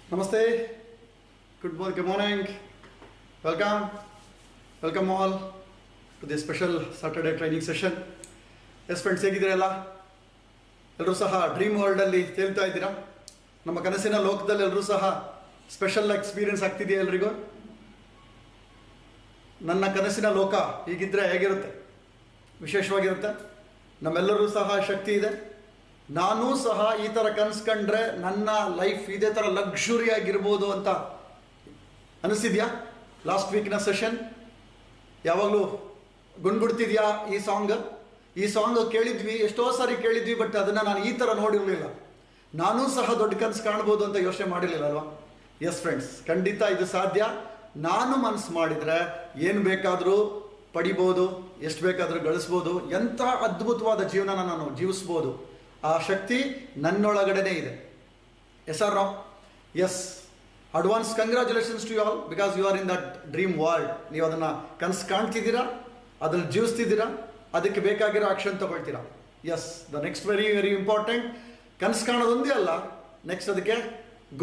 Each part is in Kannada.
Namaste. Good morning. Welcome all to this special Saturday training session. Yes friends, ಹೇಗಿದ್ದೀರಲ್ಲ ಎಲ್ಲರೂ ಸಹ ಡ್ರೀಮ್ ವರ್ಲ್ಡಲ್ಲಿ ತೇಲ್ತಾ ಇದ್ದೀರಾ? ನಮ್ಮ ಕನಸಿನ ಲೋಕದಲ್ಲಿ ಎಲ್ಲರೂ ಸಹ ಸ್ಪೆಷಲ್ ಎಕ್ಸ್ಪೀರಿಯನ್ಸ್ ಆಗ್ತಿದೆಯಾ ಎಲ್ರಿಗೂ? ನನ್ನ ಕನಸಿನ ಲೋಕ ಹೀಗಿದ್ರೆ ಹೇಗಿರುತ್ತೆ? ವಿಶೇಷವಾಗಿರುತ್ತೆ. ನಮ್ಮೆಲ್ಲರೂ ಸಹ ಶಕ್ತಿ ಇದೆ. ನಾನು ಸಹ ಈ ಥರ ಕನಸು ಕಂಡ್ರೆ ನನ್ನ ಲೈಫ್ ಇದೇ ಥರ ಲಕ್ಸುರಿ ಆಗಿರ್ಬೋದು ಅಂತ ಅನಿಸಿದ್ಯಾ? ಲಾಸ್ಟ್ ವೀಕ್ನ ಸೆಷನ್ ಯಾವಾಗಲೂ ಗುಣ್ಗುಡ್ತಿದ್ಯಾ? ಈ ಸಾಂಗ್ ಕೇಳಿದ್ವಿ, ಎಷ್ಟೋ ಸಾರಿ ಕೇಳಿದ್ವಿ, ಬಟ್ ಅದನ್ನು ನಾನು ಈ ಥರ ನೋಡಿರಲಿಲ್ಲ. ನಾನೂ ಸಹ ದೊಡ್ಡ ಕನಸು ಕಾಣ್ಬೋದು ಅಂತ ಯೋಚನೆ ಮಾಡಿರಲಿಲ್ಲ ಅಲ್ವಾ? ಎಸ್ ಫ್ರೆಂಡ್ಸ್, ಖಂಡಿತ ಇದು ಸಾಧ್ಯ. ನಾನು ಮನಸ್ಸು ಮಾಡಿದರೆ ಏನು ಬೇಕಾದರೂ ಪಡಿಬೋದು, ಎಷ್ಟು ಬೇಕಾದರೂ ಗಳಿಸ್ಬೋದು, ಎಂಥ ಅದ್ಭುತವಾದ ಜೀವನನ ನಾನು ಜೀವಿಸ್ಬೋದು. ಆ ಶಕ್ತಿ ನನ್ನೊಳಗಡೆನೇ ಇದೆ. Yes or no? Yes. Advance congratulations to you all, because you are in that dream world. ನೀವು ಅದನ್ನು ಕನಸು ಕಾಣ್ತಿದ್ದೀರಾ, ಅದ್ರಲ್ಲಿ ಜೀವಿಸ್ತಿದ್ದೀರಾ, ಅದಕ್ಕೆ ಬೇಕಾಗಿರೋ ಆಕ್ಷನ್ ತಗೊಳ್ತೀರಾ. Yes, the next very important. ಕನಸು ಕಾಣೋದೊಂದೇ ಅಲ್ಲ, ನೆಕ್ಸ್ಟ್ ಅದಕ್ಕೆ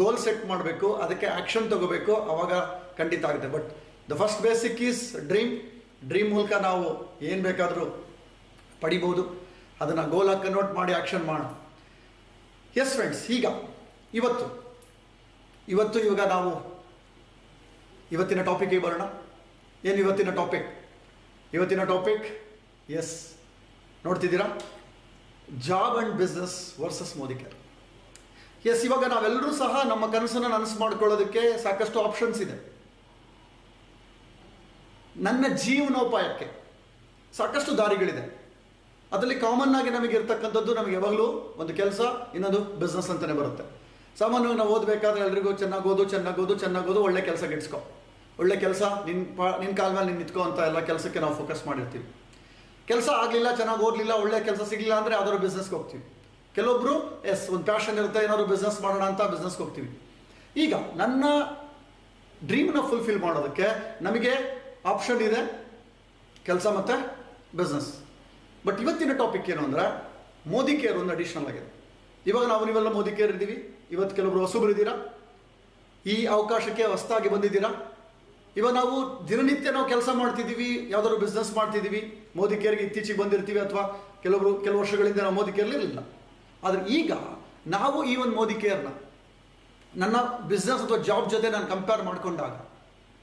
ಗೋಲ್ ಸೆಟ್ ಮಾಡಬೇಕು, ಅದಕ್ಕೆ ಆಕ್ಷನ್ ತಗೋಬೇಕು, ಆವಾಗ ಖಂಡಿತ ಆಗುತ್ತೆ. But the first basic is dream ಮೂಲಕ ನಾವು ಏನು ಬೇಕಾದರೂ ಪಡಿಬೋದು. ಅದನ್ನು ಗೋಲಾಗಿ ಕನ್ವರ್ಟ್ ಮಾಡಿ ಆಕ್ಷನ್ ಮಾಡೋಣ. ಎಸ್ ಫ್ರೆಂಡ್ಸ್, ಈಗ ಇವಾಗ ನಾವು ಇವತ್ತಿನ ಟಾಪಿಕ್ಗೆ ಬರೋಣ. ಏನು ಇವತ್ತಿನ ಟಾಪಿಕ್? ಎಸ್, ನೋಡ್ತಿದ್ದೀರಾ? Job and business versus Modicare. Yes, ಇವಾಗ ನಾವೆಲ್ಲರೂ ಸಹ ನಮ್ಮ ಕನಸನ್ನು ನನಸು ಮಾಡ್ಕೊಳ್ಳೋದಕ್ಕೆ ಸಾಕಷ್ಟು ಆಪ್ಷನ್ಸ್ ಇದೆ. ನನ್ನ ಜೀವನೋಪಾಯಕ್ಕೆ ಸಾಕಷ್ಟು ದಾರಿಗಳಿದೆ. ಅದರಲ್ಲಿ ಕಾಮನ್ ಆಗಿ ನಮಗೆ ಇರ್ತಕ್ಕಂಥದ್ದು, ನಮಗೆ ಯಾವಾಗಲೂ ಒಂದು ಕೆಲಸ, ಇನ್ನೊಂದು ಬಿಸ್ನೆಸ್ ಅಂತಲೇ ಬರುತ್ತೆ. ಸಾಮಾನ್ಯವಾಗಿ ನಾವು ಓದಬೇಕಾದ್ರೆ ಎಲ್ರಿಗೂ ಚೆನ್ನಾಗೋದು, ಒಳ್ಳೆ ಕೆಲಸ ಗಿಟ್ಸ್ಕೊ, ಒಳ್ಳೆ ಕೆಲಸ, ನಿನ್ನ ಕಾಲ ಮೇಲೆ ನೀನು ನಿಂತ್ಕೊ ಅಂತ ಎಲ್ಲ ಕೆಲಸಕ್ಕೆ ನಾವು ಫೋಕಸ್ ಮಾಡಿರ್ತೀವಿ. ಕೆಲಸ ಆಗಲಿಲ್ಲ, ಚೆನ್ನಾಗಿ ಓದಲಿಲ್ಲ, ಒಳ್ಳೆ ಕೆಲಸ ಸಿಗಲಿಲ್ಲ ಅಂದರೆ ಯಾವ್ದಾದ್ರು ಬಿಸ್ನೆಸ್ಗೆ ಹೋಗ್ತೀವಿ. ಕೆಲವೊಬ್ಬರು ಒಂದು ಪ್ಯಾಷನ್ ಇರುತ್ತೆ, ಏನಾದ್ರು ಬಿಸ್ನೆಸ್ ಮಾಡೋಣ ಅಂತ ಬಿಸ್ನೆಸ್ಗೆ ಹೋಗ್ತೀವಿ. ಈಗ ನನ್ನ ಡ್ರೀಮ್ನ ಫುಲ್ಫಿಲ್ ಮಾಡೋದಕ್ಕೆ ನಮಗೆ ಆಪ್ಷನ್ ಇದೆ, ಕೆಲಸ ಮತ್ತು ಬಿಸ್ನೆಸ್. ಬಟ್ ಇವತ್ತಿನ ಟಾಪಿಕ್ ಏನು ಅಂದರೆ, ಮೋದಿ ಕೇರ್ ಒಂದು ಅಡಿಷನಲ್ ಆಗಿದೆ. ಇವಾಗ ನೀವೆಲ್ಲ ಮೋದಿ ಕೇರ್ ಇದ್ದೀವಿ. ಇವತ್ತು ಕೆಲವರು ಹೊಸಬ್ರು ಇದ್ದೀರಾ, ಈ ಅವಕಾಶಕ್ಕೆ ಹೊಸದಾಗಿ ಬಂದಿದ್ದೀರಾ. ಇವಾಗ ನಾವು ದಿನನಿತ್ಯ ಕೆಲಸ ಮಾಡ್ತಿದ್ದೀವಿ, ಯಾವುದಾದ್ರು ಬಿಸ್ನೆಸ್ ಮಾಡ್ತಿದ್ದೀವಿ, ಮೋದಿ ಕೇರ್ಗೆ ಇತ್ತೀಚೆಗೆ ಬಂದಿರ್ತೀವಿ, ಅಥವಾ ಕೆಲವು ವರ್ಷಗಳಿಂದ ನಾವು ಮೋದಿ ಕೇರ್ಲಿರಲಿಲ್ಲ. ಆದರೆ ಈಗ ನಾವು ಈ ಒಂದು ಮೋದಿ ಕೇರ್ನ ನನ್ನ ಬಿಸ್ನೆಸ್ ಅಥವಾ ಜಾಬ್ ಜೊತೆ ನಾನು ಕಂಪೇರ್ ಮಾಡಿಕೊಂಡಾಗ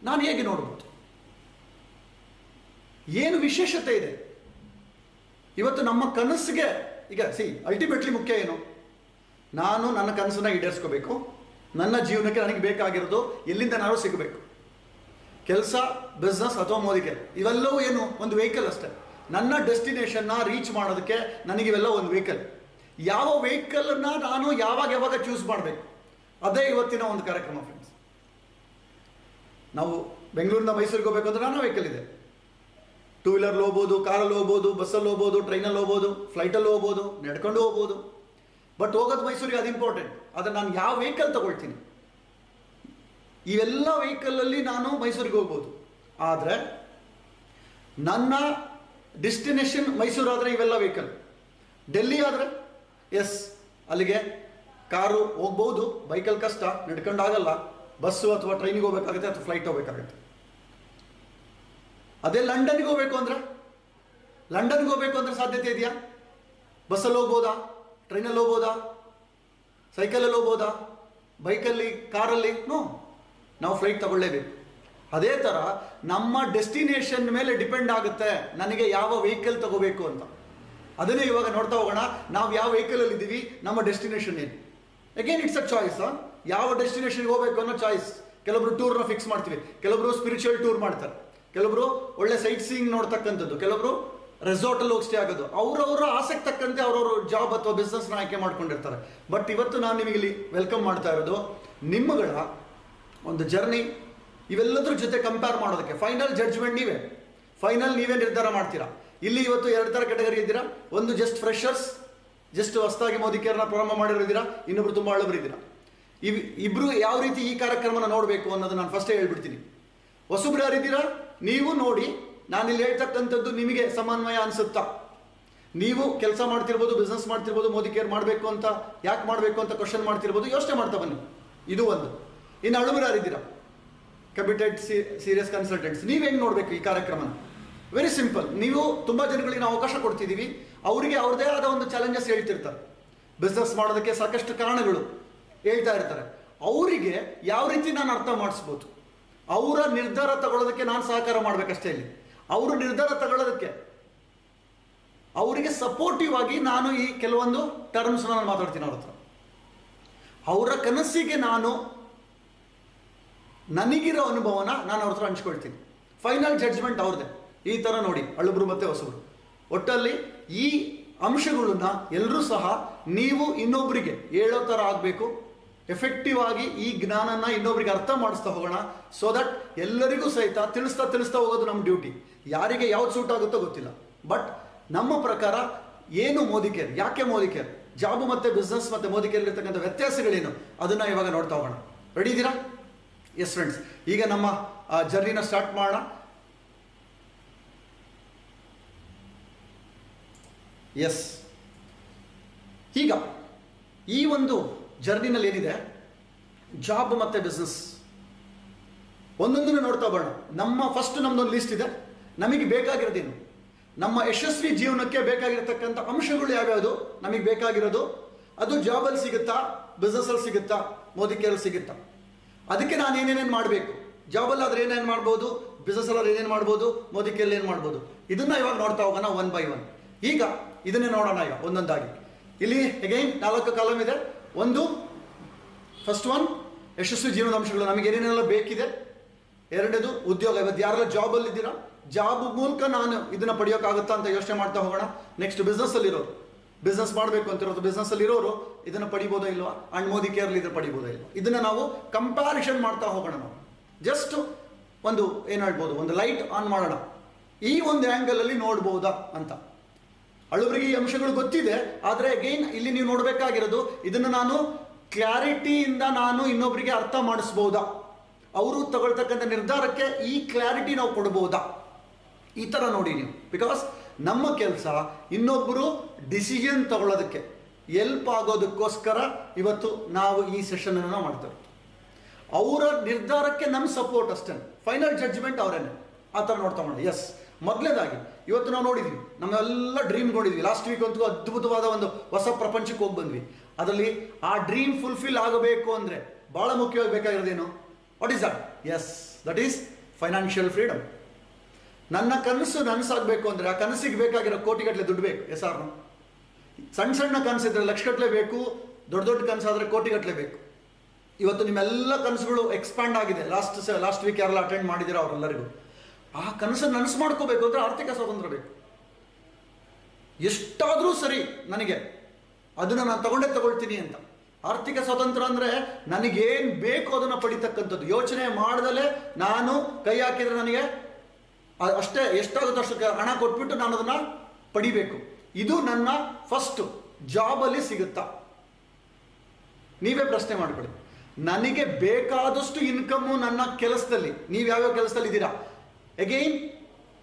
ನಾನು ಹೇಗೆ ನೋಡ್ಬೋದು? ಏನು ವಿಶೇಷತೆ ಇದೆ? ಇವತ್ತು ನಮ್ಮ ಕನಸಿಗೆ ಈಗ ಅಲ್ಟಿಮೇಟ್ಲಿ ಮುಖ್ಯ ಏನು? ನಾನು ನನ್ನ ಕನಸನ್ನ ಈಡೇರಿಸ್ಕೋಬೇಕು. ನನ್ನ ಜೀವನಕ್ಕೆ ನನಗೆ ಬೇಕಾಗಿರೋದು ಎಲ್ಲಿಂದನಾದ್ರೂ ಸಿಗಬೇಕು. ಕೆಲಸ, ಬಿಸ್ನೆಸ್ ಅಥವಾ ಮೋದಿ ಕೇರ್ ಇವೆಲ್ಲವೂ ಏನು? ಒಂದು ವೆಹಿಕಲ್ ಅಷ್ಟೇ. ನನ್ನ ಡೆಸ್ಟಿನೇಷನ್ನ ರೀಚ್ ಮಾಡೋದಕ್ಕೆ ನನಗಿವೆಲ್ಲ ಒಂದು ವೆಹಿಕಲ್. ಯಾವ ವೆಹಿಕಲನ್ನು ನಾನು ಯಾವಾಗ ಚೂಸ್ ಮಾಡಬೇಕು, ಅದೇ ಇವತ್ತಿನ ಒಂದು ಕಾರ್ಯಕ್ರಮ ಫ್ರೆಂಡ್ಸ್. ನಾವು ಬೆಂಗಳೂರಿಂದ ಮೈಸೂರಿಗೆ ಹೋಗ್ಬೇಕು ಅಂದ್ರೆ ನನ್ನ ವೆಹಿಕಲ್ ಇದೆ. ಟೂ ವೀಲರ್ಲ್ಲಿ ಹೋಗ್ಬೋದು, ಕಾರಲ್ಲಿ ಹೋಗ್ಬೋದು, ಬಸ್ಸಲ್ಲಿ ಹೋಗ್ಬೋದು, ಟ್ರೈನಲ್ಲಿ ಹೋಗ್ಬೋದು, ಫ್ಲೈಟಲ್ಲಿ ಹೋಗ್ಬೋದು, ನಡ್ಕೊಂಡು ಹೋಗ್ಬೋದು. ಬಟ್ ಹೋಗೋದು ಮೈಸೂರಿಗೆ, ಅದು ಇಂಪಾರ್ಟೆಂಟ್. ಆದರೆ ನಾನು ಯಾವ ವೆಹಿಕಲ್ ತಗೊಳ್ತೀನಿ, ಇವೆಲ್ಲ ವೆಹಿಕಲಲ್ಲಿ ನಾನು ಮೈಸೂರಿಗೆ ಹೋಗ್ಬೋದು. ಆದರೆ ನನ್ನ ಡೆಸ್ಟಿನೇಷನ್ ಮೈಸೂರು ಆದರೆ ಇವೆಲ್ಲ ವೆಹಿಕಲ್. ಡೆಲ್ಲಿ ಆದರೆ ಅಲ್ಲಿಗೆ ಕಾರು ಹೋಗ್ಬೋದು, ಬೈಕಲ್ಲಿ ಕಷ್ಟ, ನಡ್ಕೊಂಡಾಗಲ್ಲ. ಬಸ್ಸು ಅಥವಾ ಟ್ರೈನಿಗೆ ಹೋಗ್ಬೇಕಾಗುತ್ತೆ, ಅಥವಾ ಫ್ಲೈಟ್ ಹೋಗ್ಬೇಕಾಗುತ್ತೆ. ಅದೇ ಲಂಡನ್ಗೆ ಹೋಗ್ಬೇಕು ಅಂದರೆ ಸಾಧ್ಯತೆ ಇದೆಯಾ? ಬಸ್ಸಲ್ಲಿ ಹೋಗ್ಬೋದಾ? ಟ್ರೈನಲ್ಲಿ ಹೋಗ್ಬೋದಾ? ಸೈಕಲಲ್ಲಿ ಹೋಗ್ಬೋದಾ? ಬೈಕಲ್ಲಿ, ಕಾರಲ್ಲಿ? ನೋ, ನಾವು ಫ್ಲೈಟ್ ತಗೊಳ್ಳೇಬೇಕು. ಅದೇ ಥರ ನಮ್ಮ ಡೆಸ್ಟಿನೇಷನ್ ಮೇಲೆ ಡಿಪೆಂಡ್ ಆಗುತ್ತೆ ನನಗೆ ಯಾವ ವೆಹಿಕಲ್ ತಗೋಬೇಕು ಅಂತ. ಅದನ್ನೇ ಇವಾಗ ನೋಡ್ತಾ ಹೋಗೋಣ. ನಾವು ಯಾವ ವೆಹಿಕಲಲ್ಲಿ ಇದ್ದೀವಿ, ನಮ್ಮ ಡೆಸ್ಟಿನೇಷನ್ ಏನು? Again it's a choice. ಯಾವ ಡೆಸ್ಟಿನೇಷನ್ಗೆ ಹೋಗಬೇಕು ಅನ್ನೋ ಚಾಯ್ಸ್. ಕೆಲವೊಬ್ರು ಟೂರ್ನ ಫಿಕ್ಸ್ ಮಾಡ್ತೀವಿ, ಕೆಲವೊಬ್ರು ಸ್ಪಿರಿಚುವಲ್ ಟೂರ್ ಮಾಡ್ತಾರೆ, ಕೆಲವೊಬ್ರು ಒಳ್ಳೆ ಸೈಟ್ ಸೀಯಿಂಗ್ ನೋಡ್ತಕ್ಕಂಥದ್ದು, ಕೆಲವೊಬ್ರು ರೆಸಾರ್ಟಲ್ಲಿ ಹೋಗಿ ಸ್ಟೇ ಆಗೋದು. ಅವರವರ ಆಸಕ್ತಿ ತಕ್ಕಂತೆ ಅವ್ರವ್ರ ಜಾಬ್ ಅಥವಾ ಬಿಸ್ನೆಸ್ನ ಆಯ್ಕೆ ಮಾಡ್ಕೊಂಡಿರ್ತಾರೆ. ಬಟ್ ಇವತ್ತು ನಾನು ನಿಮಗೆ ಇಲ್ಲಿ ವೆಲ್ಕಮ್ ಮಾಡ್ತಾ ಇರೋದು ನಿಮ್ಮಗಳ ಒಂದು ಜರ್ನಿ. ಇವೆಲ್ಲದ್ರ ಜೊತೆ ಕಂಪೇರ್ ಮಾಡೋದಕ್ಕೆ ಫೈನಲ್ ಜಡ್ಜ್ಮೆಂಟ್ ನೀವೇ ನಿರ್ಧಾರ ಮಾಡ್ತೀರಾ. ಇಲ್ಲಿ ಇವತ್ತು 2 ಥರ ಕೆಟಗರಿ ಇದ್ದೀರಾ. ಒಂದು ಜಸ್ಟ್ ಫ್ರೆಷರ್ಸ್, ಜಸ್ಟ್ ಹೊಸದಾಗಿ ಮೋದಿ ಕೇರ್ನ ಪ್ರಾರಂಭ ಮಾಡಿರೋದಿರಾ. ಇನ್ನೊಬ್ರು ತುಂಬ ಹಳಬರು ಇದ್ದೀರಾ. ಇಬ್ರು ಯಾವ ರೀತಿ ಈ ಕಾರ್ಯಕ್ರಮನ ನೋಡಬೇಕು ಅನ್ನೋದು ನಾನು ಫಸ್ಟೇ ಹೇಳ್ಬಿಡ್ತೀನಿ. ಹೊಸಬ್ರು ಯಾರಿದ್ದೀರಾ, ನೀವು ನೋಡಿ ನಾನಿಲ್ಲಿ ಹೇಳ್ತಕ್ಕಂಥದ್ದು ನಿಮಗೆ ಸಮನ್ವಯ ಅನಿಸುತ್ತಾ? ನೀವು ಕೆಲಸ ಮಾಡ್ತಿರ್ಬೋದು, ಬಿಸ್ನೆಸ್ ಮಾಡ್ತಿರ್ಬೋದು, ಮೋದಿ ಕೇರ್ ಮಾಡಬೇಕು ಅಂತ ಯಾಕೆ ಮಾಡಬೇಕು ಅಂತ ಕ್ವಶನ್ ಮಾಡ್ತಿರ್ಬೋದು, ಯೋಚನೆ ಮಾಡ್ತಾ ಬನ್ನಿ. ಇದು ಒಂದು. ಇನ್ನು ಹಳುಬರು ಯಾರಿದ್ದೀರಾ, ಕಮಿಟೆಡ್ ಸೀರಿಯಸ್ ಕನ್ಸಲ್ಟೆಂಟ್ಸ್, ನೀವು ಹೆಂಗೆ ನೋಡಬೇಕು ಈ ಕಾರ್ಯಕ್ರಮನ? Very simple. ನೀವು ತುಂಬ ಜನಗಳಿಗೆ ನಾವು ಅವಕಾಶ ಕೊಡ್ತಿದ್ದೀವಿ, ಅವರಿಗೆ ಅವ್ರದ್ದೇ ಆದ ಒಂದು ಚಾಲೆಂಜಸ್ ಹೇಳ್ತಿರ್ತಾರೆ, ಬಿಸ್ನೆಸ್ ಮಾಡೋದಕ್ಕೆ ಸಾಕಷ್ಟು ಕಾರಣಗಳು ಹೇಳ್ತಾ ಇರ್ತಾರೆ. ಅವರಿಗೆ ಯಾವ ರೀತಿ ನಾನು ಅರ್ಥ ಮಾಡಿಸ್ಬೋದು, ಅವರ ನಿರ್ಧಾರ ತಗೊಳ್ಳೋದಕ್ಕೆ ನಾನು ಸಹಕಾರ ಮಾಡಬೇಕಷ್ಟೇ. ಇಲ್ಲಿ ಅವರು ನಿರ್ಧಾರ ತಗೊಳ್ಳೋದಕ್ಕೆ ಅವರಿಗೆ ಸಪೋರ್ಟಿವ್ ಆಗಿ ನಾನು ಈ ಕೆಲವೊಂದು ಟರ್ಮ್ಸ್ ನಾನು ಮಾತಾಡ್ತೀನಿ ಅವ್ರ ಹತ್ರ. ಅವರ ಕನಸಿಗೆ ನನಗಿರೋ ಅನುಭವನ ನಾನು ಅವ್ರ ಹತ್ರ ಹಂಚ್ಕೊಳ್ತೀನಿ. ಫೈನಲ್ ಜಡ್ಜ್ಮೆಂಟ್ ಅವ್ರದ್ದೇ. ಈ ಥರ ನೋಡಿ, ಹಳುಬ್ರು ಮತ್ತು ಹೊಸಬ್ರು, ಒಟ್ಟಲ್ಲಿ ಈ ಅಂಶಗಳನ್ನ ಎಲ್ಲರೂ ಸಹ ನೀವು ಇನ್ನೊಬ್ಬರಿಗೆ ಹೇಳೋ ಥರ ಆಗಬೇಕು. ಎಫೆಕ್ಟಿವ್ ಆಗಿ ಈ ಜ್ಞಾನನ ಇನ್ನೊಬ್ಬರಿಗೆ ಅರ್ಥ ಮಾಡಿಸ್ತಾ ಹೋಗೋಣ. ಸೊ ದಟ್ ಎಲ್ಲರಿಗೂ ಸಹಿತ ತಿಳಿಸ್ತಾ ಹೋಗೋದು ನಮ್ಮ ಡ್ಯೂಟಿ. ಯಾರಿಗೆ ಯಾವ್ದು ಸೂಟ್ ಆಗುತ್ತೋ ಗೊತ್ತಿಲ್ಲ, ಬಟ್ ನಮ್ಮ ಪ್ರಕಾರ ಏನು ಮೋದಿ ಕೇರ್, ಯಾಕೆ ಮೋದಿ ಕೇರ್, ಜಾಬ್ ಮತ್ತು ಬಿಸ್ನೆಸ್ ಮತ್ತು ಮೋದಿ ಕೇರ್ ಇರ್ತಕ್ಕಂಥ ವ್ಯತ್ಯಾಸಗಳೇನು, ಅದನ್ನು ಇವಾಗ ನೋಡ್ತಾ ಹೋಗೋಣ. ರೆಡಿ ಇದ್ದೀರಾ? ಎಸ್ ಫ್ರೆಂಡ್ಸ್, ಈಗ ನಮ್ಮ ಜರ್ನಿನ ಸ್ಟಾರ್ಟ್ ಮಾಡೋಣ. ಎಸ್, ಈಗ ಈ ಒಂದು ಜರ್ನಿನಲ್ಲಿ ಏನಿದೆ, ಜಾಬ್ ಮತ್ತು ಬಿಸ್ನೆಸ್ ಒಂದೊಂದನ್ನು ನೋಡ್ತಾ ಬರೋಣ. ನಮ್ಮದೊಂದು ಲಿಸ್ಟ್ ಇದೆ. ನಮಗೆ ಬೇಕಾಗಿರೋದೇನು, ನಮ್ಮ ಯಶಸ್ವಿ ಜೀವನಕ್ಕೆ ಬೇಕಾಗಿರತಕ್ಕಂಥ ಅಂಶಗಳು ಯಾವ್ಯಾವುದು ನಮಗೆ ಬೇಕಾಗಿರೋದು, ಅದು ಜಾಬಲ್ಲಿ ಸಿಗುತ್ತಾ, ಬಿಸ್ನೆಸ್ಸಲ್ಲಿ ಸಿಗುತ್ತಾ, ಮೋದಿ ಕೇರಲ್ಲಿ ಸಿಗುತ್ತಾ, ಅದಕ್ಕೆ ನಾನು ಏನೇನೇನು ಮಾಡಬೇಕು, ಜಾಬಲ್ಲಿ ಆದ್ರೆ ಏನೇನು ಮಾಡ್ಬೋದು, ಬಿಸ್ನೆಸ್ಸಲ್ಲಿ ಏನೇನು ಮಾಡ್ಬೋದು, ಮೋದಿ ಕೇರಲ್ಲಿ ಏನು ಮಾಡ್ಬೋದು, ಇದನ್ನ ಇವಾಗ ನೋಡ್ತಾ ಹೋಗೋಣ ಒನ್ ಬೈ ಒನ್. ಈಗ ಇದನ್ನೇ ನೋಡೋಣ ಈಗ ಒಂದೊಂದಾಗಿ. ಇಲ್ಲಿ ಅಗೈನ್ 4 ಕಾಲಮ್ ಇದೆ. ಒಂದು, ಫಸ್ಟ್ ಒನ್ ಯಶಸ್ವಿ ಜೀವನದ ಅಂಶಗಳು, ನಮಗೆ ಏನೇನೆಲ್ಲ ಬೇಕಿದೆ. ಎರಡನೇದು ಉದ್ಯೋಗ. ಇವತ್ತು ಯಾರೆಲ್ಲ ಜಾಬಲ್ಲಿ ಇದ್ದೀರಾ, ಜಾಬ್ ಮೂಲಕ ನಾನು ಇದನ್ನ ಪಡೆಯೋಕ್ಕಾಗುತ್ತಾ ಅಂತ ಯೋಚನೆ ಮಾಡ್ತಾ ಹೋಗೋಣ. ನೆಕ್ಸ್ಟ್ ಬಿಸ್ನೆಸ್ಸಲ್ಲಿರೋರು, ಬಿಸ್ನೆಸ್ ಮಾಡಬೇಕು ಅಂತಿರೋದು, ಬಿಸ್ನೆಸ್ಸಲ್ಲಿರೋರು ಇದನ್ನು ಪಡಿಬೋದಾ ಇಲ್ವಾ, ಅಂಡ್ ಮೋದಿ ಕೇರ್ಲಿ ಇದನ್ನು ಪಡಿಬೋದಾ ಇಲ್ವಾ, ಇದನ್ನು ನಾವು ಕಂಪ್ಯಾರಿಷನ್ ಮಾಡ್ತಾ ಹೋಗೋಣ. ನಾವು ಜಸ್ಟ್ ಒಂದು ಏನು ಹೇಳ್ಬೋದು, ಒಂದು ಲೈಟ್ ಆನ್ ಮಾಡೋಣ, ಈ ಒಂದು ಆ್ಯಂಗಲಲ್ಲಿ ನೋಡ್ಬೋದಾ ಅಂತ. ಹಳುಬರಿಗೆ ಈ ಅಂಶಗಳು ಗೊತ್ತಿದೆ, ಆದರೆ ಅಗೈನ್ ಇಲ್ಲಿ ನೀವು ನೋಡಬೇಕಾಗಿರೋದು, ಇದನ್ನು ನಾನು ಕ್ಲಾರಿಟಿಯಿಂದ ನಾನು ಇನ್ನೊಬ್ಬರಿಗೆ ಅರ್ಥ ಮಾಡಿಸ್ಬೋದಾ, ಅವರು ತಗೊಳ್ತಕ್ಕಂಥ ನಿರ್ಧಾರಕ್ಕೆ ಈ ಕ್ಲಾರಿಟಿ ನಾವು ಕೊಡ್ಬೋದಾ, ಈ ಥರ ನೋಡಿ ನೀವು. ಬಿಕಾಸ್ ನಮ್ಮ ಕೆಲಸ ಇನ್ನೊಬ್ಬರು ಡಿಸಿಷನ್ ತಗೊಳ್ಳೋದಕ್ಕೆ ಎಲ್ಪ್ ಆಗೋದಕ್ಕೋಸ್ಕರ ಇವತ್ತು ನಾವು ಈ ಸೆಷನನ್ನು ಮಾಡ್ತಾ ಇರ್ತೀವಿ. ಅವರ ನಿರ್ಧಾರಕ್ಕೆ ನಮ್ಮ ಸಪೋರ್ಟ್ ಅಷ್ಟೇ, ಫೈನಲ್ ಜಡ್ಜ್ಮೆಂಟ್ ಅವರೇನೆ. ಆ ಥರ ನೋಡ್ತಾ ಮಾಡಿ. ಎಸ್, ಮೊದಲನೇದಾಗಿ ಇವತ್ತು ನಾವು ನೋಡಿದ್ವಿ, ನಮ್ಮೆಲ್ಲ ಡ್ರೀಮ್ ನೋಡಿದ್ವಿ. ಲಾಸ್ಟ್ ವೀಕ್ ಅಂತೂ ಅದ್ಭುತವಾದ ಒಂದು ಹೊಸ ಪ್ರಪಂಚಕ್ಕೆ ಹೋಗಿ ಬಂದ್ವಿ. ಅದರಲ್ಲಿ ಆ ಡ್ರೀಮ್ ಫುಲ್ಫಿಲ್ ಆಗಬೇಕು ಅಂದರೆ ಭಾಳ ಮುಖ್ಯವಾಗಿ ಬೇಕಾಗಿರೋದೇನು, what is that? Yes, that is financial freedom. ನನ್ನ ಕನಸು ನನಸಾಗಬೇಕು ಅಂದರೆ ಆ ಕನಸಿಗೆ ಬೇಕಾಗಿರೋ ಕೋಟಿಗಟ್ಟಲೆ ದುಡ್ಡು ಬೇಕು. Yes or no? ಸಣ್ಣ ಕನಸಿದ್ರೆ ಲಕ್ಷಗಟ್ಟಲೆ ಬೇಕು, ದೊಡ್ಡ ಕನಸಾದರೆ ಕೋಟಿಗಟ್ಟಲೆ ಬೇಕು. ಇವತ್ತು ನಿಮ್ಮೆಲ್ಲ ಕನಸುಗಳು ಎಕ್ಸ್ಪ್ಯಾಂಡ್ ಆಗಿದೆ. ಲಾಸ್ಟ್ ವೀಕ್ ಯಾರೆಲ್ಲ ಅಟೆಂಡ್ ಮಾಡಿದ್ದೀರಾ ಅವರೆಲ್ಲರಿಗೂ ಆ ಕನಸನ್ನು ನನಸು ಮಾಡ್ಕೋಬೇಕು ಅಂದರೆ ಆರ್ಥಿಕ ಸ್ವಾತಂತ್ರ್ಯ ಬೇಕು. ಎಷ್ಟಾದರೂ ಸರಿ ನನಗೆ ಅದನ್ನು ನಾನು ತಗೊಳ್ತೀನಿ ಅಂತ. ಆರ್ಥಿಕ ಸ್ವಾತಂತ್ರ್ಯ ಅಂದರೆ ನನಗೇನು ಬೇಕು ಅದನ್ನು ಪಡಿತಕ್ಕಂಥದ್ದು. ಯೋಚನೆ ಮಾಡ್ದಲೇ ನಾನು ಕೈ ಹಾಕಿದರೆ ನನಗೆ ಅಷ್ಟೇ, ಎಷ್ಟಾಗುತ್ತೋ ಅಷ್ಟು ಹಣ ಕೊಟ್ಬಿಟ್ಟು ನಾನು ಅದನ್ನು ಪಡಿಬೇಕು. ಇದು ನನ್ನ ಫಸ್ಟ್. ಜಾಬಲ್ಲಿ ಸಿಗುತ್ತಾ? ನೀವೇ ಪ್ರಶ್ನೆ ಮಾಡ್ಕೊಳ್ಳಿ. ನನಗೆ ಬೇಕಾದಷ್ಟು ಇನ್ಕಮ್ಮು ನನ್ನ ಕೆಲಸದಲ್ಲಿ, ನೀವು ಯಾವ್ಯಾವ ಕೆಲಸದಲ್ಲಿ ಇದ್ದೀರಾ, ಅಗೈನ್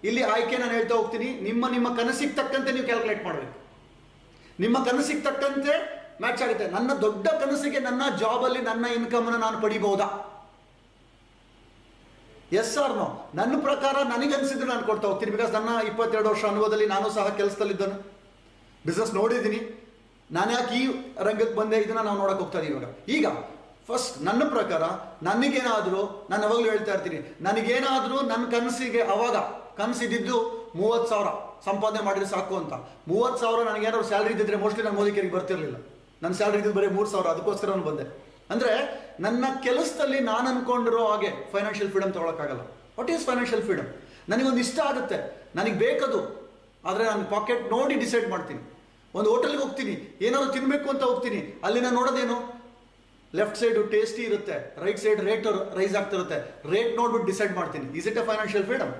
ಇಲ್ಲಿ ಆಯ್ಕೆ ನಾನು ಹೇಳ್ತಾ ಹೋಗ್ತೀನಿ. ನಿಮ್ಮ ಕನಸಿಗೆ ತಕ್ಕಂತೆ ನೀವು ಕ್ಯಾಲ್ಕುಲೇಟ್ ಮಾಡಬೇಕು. ನಿಮ್ಮ ಕನಸಿಗೆ ತಕ್ಕಂತೆ ಮ್ಯಾಚ್ ಆಗುತ್ತೆ. ನನ್ನ ದೊಡ್ಡ ಕನಸಿಗೆ ನನ್ನ ಜಾಬಲ್ಲಿ ನನ್ನ ಇನ್ಕಮ್ನ ನಾನು ಪಡಿಬಹುದಾ? Yes or no? ನನ್ನ ಪ್ರಕಾರ ನನಗನ್ಸಿದ್ರೆ ನಾನು ಕೊಡ್ತಾ ಹೋಗ್ತೀನಿ. ಬಿಕಾಸ್ ನನ್ನ 22 ವರ್ಷ ಅನುಭವದಲ್ಲಿ ನಾನು ಸಹ ಕೆಲಸದಲ್ಲಿದ್ದನು, ಬಿಸ್ನೆಸ್ ನೋಡಿದ್ದೀನಿ. ನಾನು ಯಾಕೆ ಈ ರಂಗಕ್ಕೆ ಬಂದೆ, ಇದನ್ನ ನಾವು ನೋಡಕ್ಕೆ ಹೋಗ್ತಾ ಇದ್ದೀವಿ ಇವಾಗ. ಈಗ ಫಸ್ಟ್ ನನ್ನ ಪ್ರಕಾರ ನನಗೇನಾದರೂ, ನಾನು ಯಾವಾಗಲೂ ಹೇಳ್ತಾ ಇರ್ತೀನಿ, ನನಗೇನಾದರೂ ನನ್ನ ಕನಸಿಗೆ, ಅವಾಗ ಕನಸಿದ್ದು 30,000 ಸಂಪಾದನೆ ಮಾಡಿದ್ರೆ ಸಾಕು ಅಂತ. 30,000 ನನಗೇನಾದ್ರು ಸ್ಯಾಲ್ರಿ ಇದ್ದಿದ್ರೆ ಮೋಸ್ಟ್ಲಿ ನಾನು ಮೋದಿ ಕೇರಿಗೆ ಬರ್ತಿರ್ಲಿಲ್ಲ. ನನ್ನ ಸ್ಯಾಲ್ರಿ ಇದ್ದಿದ್ದು ಬರೀ 3,000, ಅದಕ್ಕೋಸ್ಕರ ನಾನು ಬಂದೆ. ಅಂದರೆ ನನ್ನ ಕೆಲಸದಲ್ಲಿ ನಾನು ಅನ್ಕೊಂಡಿರೋ ಹಾಗೆ ಫೈನಾನ್ಷಿಯಲ್ ಫ್ರೀಡಮ್ ತೊಗೊಳಕ್ಕಾಗಲ್ಲ. What is financial freedom? ನನಗೊಂದು ಇಷ್ಟ ಆಗುತ್ತೆ, ನನಗೆ ಬೇಕದು, ಆದರೆ ನಾನು ಪಾಕೆಟ್ ನೋಡಿ ಡಿಸೈಡ್ ಮಾಡ್ತೀನಿ. ಒಂದು ಹೋಟೆಲ್ಗೆ ಹೋಗ್ತೀನಿ, ಏನಾದ್ರು ತಿನ್ನಬೇಕು ಅಂತ ಹೋಗ್ತೀನಿ, ಅಲ್ಲಿ ನಾನು ನೋಡೋದೇನು, ಲೆಫ್ಟ್ ಸೈಡು ಟೇಸ್ಟಿ ಇರುತ್ತೆ, ರೈಟ್ ಸೈಡ್ ರೇಟ್ ರೈಸ್ ಆಗ್ತಿರುತ್ತೆ. ರೇಟ್ ನೋಡ್ಬಿಟ್ಟು ಡಿಸೈಡ್ ಮಾಡ್ತೀನಿ. Is it A financial freedom?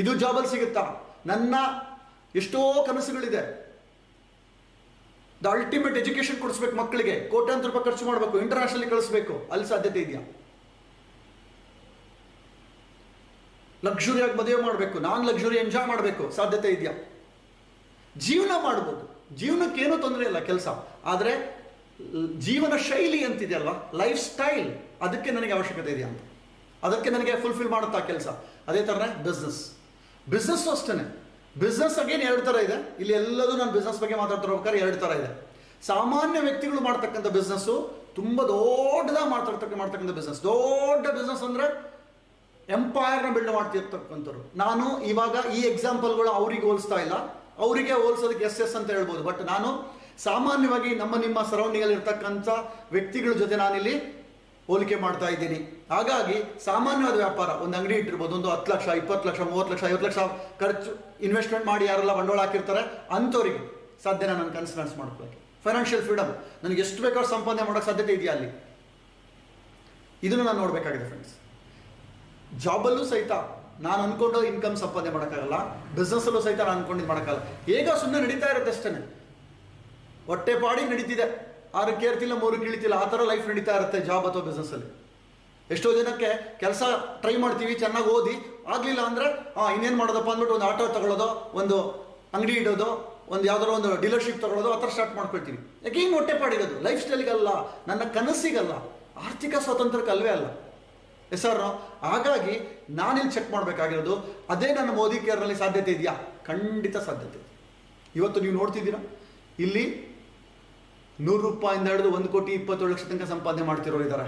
ಇದು ಜಾಬಲ್ಲಿ ಸಿಗುತ್ತಾ? ನನ್ನ ಎಷ್ಟೋ ಕನಸುಗಳಿದೆ. ದ ಅಲ್ಟಿಮೇಟ್ ಎಜುಕೇಶನ್ ಕೊಡಿಸ್ಬೇಕು ಮಕ್ಕಳಿಗೆ, ಕೋಟ್ಯಾಂತರ ರೂಪಾಯಿ ಖರ್ಚು ಮಾಡಬೇಕು, ಇಂಟರ್ನ್ಯಾಷನಲ್ ಕಳಿಸ್ಬೇಕು, ಅಲ್ಲಿ ಸಾಧ್ಯತೆ ಇದೆಯಾ? ಲಕ್ಸುರಿಯಾಗಿ ಮದುವೆ ಮಾಡಬೇಕು, ನಾನ್ ಲಕ್ಸುರಿ ಎಂಜಾಯ್ ಮಾಡಬೇಕು, ಸಾಧ್ಯತೆ ಇದೆಯಾ? ಜೀವನ ಮಾಡ್ಬೋದು, ಜೀವನಕ್ಕೇನೂ ತೊಂದರೆ ಇಲ್ಲ ಕೆಲಸ. ಆದರೆ ಜೀವನ ಶೈಲಿ ಅಂತಿದೆಯಲ್ವಾ, ಲೈಫ್ ಸ್ಟೈಲ್, ಅದಕ್ಕೆ ನನಗೆ ಅವಶ್ಯಕತೆ ಇದೆಯಾ ಅಂತ, ಅದಕ್ಕೆ ನನಗೆ ಫುಲ್ಫಿಲ್ ಮಾಡುತ್ತಾ ಕೆಲಸ. ಅದೇ ಥರನೇ ಬಿಸ್ನೆಸ್ಸು ಅಷ್ಟೇ. ಬಿಸ್ನೆಸ್ ಅಗೇನ್ ಎರಡು ಥರ ಇದೆ. ಇಲ್ಲಿ ಎಲ್ಲದೂ ನಾನು ಬಿಸ್ನೆಸ್ ಬಗ್ಗೆ ಮಾತಾಡ್ತಿರ್ಬೇಕಾದ್ರೆ ಎರಡು ಥರ ಇದೆ. ಸಾಮಾನ್ಯ ವ್ಯಕ್ತಿಗಳು ಮಾಡ್ತಕ್ಕಂಥ ಬಿಸ್ನೆಸ್ಸು ತುಂಬ ದೊಡ್ಡದಾಗಿ ಮಾಡ್ತಕ್ಕಂಥ ಬಿಸ್ನೆಸ್. ದೊಡ್ಡ ಬಿಸ್ನೆಸ್ ಅಂದರೆ ಎಂಪೈರ್ನ ಬಿಲ್ಡ್ ಮಾಡ್ತಿರ್ತಕ್ಕಂಥವ್ರು. ನಾನು ಇವಾಗ ಈ ಎಕ್ಸಾಂಪಲ್ಗಳು ಅವರಿಗೆ ಹೋಲಿಸ್ತಾ ಇಲ್ಲ, ಅವರಿಗೆ ಹೋಲಿಸೋದಕ್ಕೆ ಎಸ್ ಅಂತ ಹೇಳ್ಬೋದು. ಬಟ್ ನಾನು ಸಾಮಾನ್ಯವಾಗಿ ನಿಮ್ಮ ಸರೌಂಡಿಂಗಲ್ಲಿ ಇರ್ತಕ್ಕಂಥ ವ್ಯಕ್ತಿಗಳ ಜೊತೆ ನಾನಿಲ್ಲಿ ಹೋಲಿಕೆ ಮಾಡ್ತಾ ಇದ್ದೀನಿ. ಹಾಗಾಗಿ ಸಾಮಾನ್ಯವಾದ ವ್ಯಾಪಾರ, ಒಂದು ಅಂಗಡಿ ಇಟ್ಟಿರ್ಬೋದು, ಒಂದು 10 ಲಕ್ಷ 20 ಲಕ್ಷ 30 ಲಕ್ಷ 50 ಲಕ್ಷ ಖರ್ಚು ಇನ್ವೆಸ್ಟ್ಮೆಂಟ್ ಮಾಡಿ ಯಾರೆಲ್ಲ ಬಂಡವಾಳ ಹಾಕಿರ್ತಾರೆ ಅಂಥವ್ರಿಗೆ ಸಾಧ್ಯನ ನನ್ನ ಕನಸು ಮಾಡ್ಕೊಳ್ಳೋಕ್ಕೆ. ಫೈನಾನ್ಷಿಯಲ್ ಫ್ರೀಡಮ್, ನನಗೆ ಎಷ್ಟು ಬೇಕಾದ್ರೂ ಸಂಪಾದನೆ ಮಾಡೋಕ್ಕೆ ಸಾಧ್ಯತೆ ಇದೆಯಾ ಅಲ್ಲಿ, ಇದನ್ನು ನಾನು ನೋಡಬೇಕಾಗಿದೆ ಫ್ರೆಂಡ್ಸ್. ಜಾಬಲ್ಲೂ ಸಹಿತ ನಾನು ಅಂದ್ಕೊಂಡು ಇನ್ಕಮ್ ಸಂಪಾದನೆ ಮಾಡೋಕ್ಕಾಗಲ್ಲ, ಬಿಸ್ನೆಸ್ಸಲ್ಲೂ ಸಹಿತ ನಾನು ಅಂದ್ಕೊಂಡಿದ್ದು ಮಾಡೋಕ್ಕಾಗಲ್ಲ. ಈಗ ಸುಮ್ಮನೆ ನಡೀತಾ ಇರುತ್ತೆ ಅಷ್ಟೇ, ಹೊಟ್ಟೆ ಪಾಡಿ ನಡೀತಿದೆ, 6ಕ್ಕೆ ಏರ್ತಿಲ್ಲ 3ಕ್ಕೆ ಇಳಿತಿಲ್ಲ, ಆ ಥರ ಲೈಫ್ ನಡೀತಾ ಇರುತ್ತೆ ಜಾಬ್ ಅಥವಾ ಬಿಸ್ನೆಸ್ಸಲ್ಲಿ. ಎಷ್ಟೋ ಜನಕ್ಕೆ ಕೆಲಸ ಟ್ರೈ ಮಾಡ್ತೀವಿ, ಚೆನ್ನಾಗಿ ಓದಿ ಆಗಲಿಲ್ಲ ಅಂದರೆ ಇನ್ನೇನು ಮಾಡೋದಪ್ಪ ಅಂದ್ಬಿಟ್ಟು ಒಂದು ಆಟೋ ತಗೊಳ್ಳೋದು, ಒಂದು ಅಂಗಡಿ ಇಡೋದು, ಒಂದು ಯಾವುದಾದ್ರು ಒಂದು ಡೀಲರ್ಶಿಪ್ ತಗೊಳ್ಳೋದು, ಆ ಥರ ಸ್ಟಾರ್ಟ್ ಮಾಡ್ಕೊಳ್ತೀವಿ. ಯಾಕೆ ಏನು ಹೊಟ್ಟೆ ಪಾಡಿರೋದು, ಲೈಫ್ ಸ್ಟೈಲ್ಗಲ್ಲ, ನನ್ನ ಕನಸಿಗಲ್ಲ, ಆರ್ಥಿಕ ಸ್ವಾತಂತ್ರ್ಯಕ್ಕಲ್ವೇ ಅಲ್ಲ. ಸರ್, ಹಾಗಾಗಿ ನಾನಿಲ್ಲಿ ಚೆಕ್ ಮಾಡಬೇಕಾಗಿರೋದು ಅದೇ ನನ್ನ ಮೋದಿ ಕೇರ್ನಲ್ಲಿ ಸಾಧ್ಯತೆ ಇದೆಯಾ? ಖಂಡಿತ ಸಾಧ್ಯತೆ ಇದೆ. ಇವತ್ತು ನೀವು ನೋಡ್ತಿದ್ದೀರಾ, ಇಲ್ಲಿ 100 ರೂಪಾಯಿಂದ ಹಿಡಿದು 1,27,00,000 ತನಕ ಸಂಪಾದನೆ ಮಾಡ್ತಿರೋರು ಇದ್ದಾರೆ.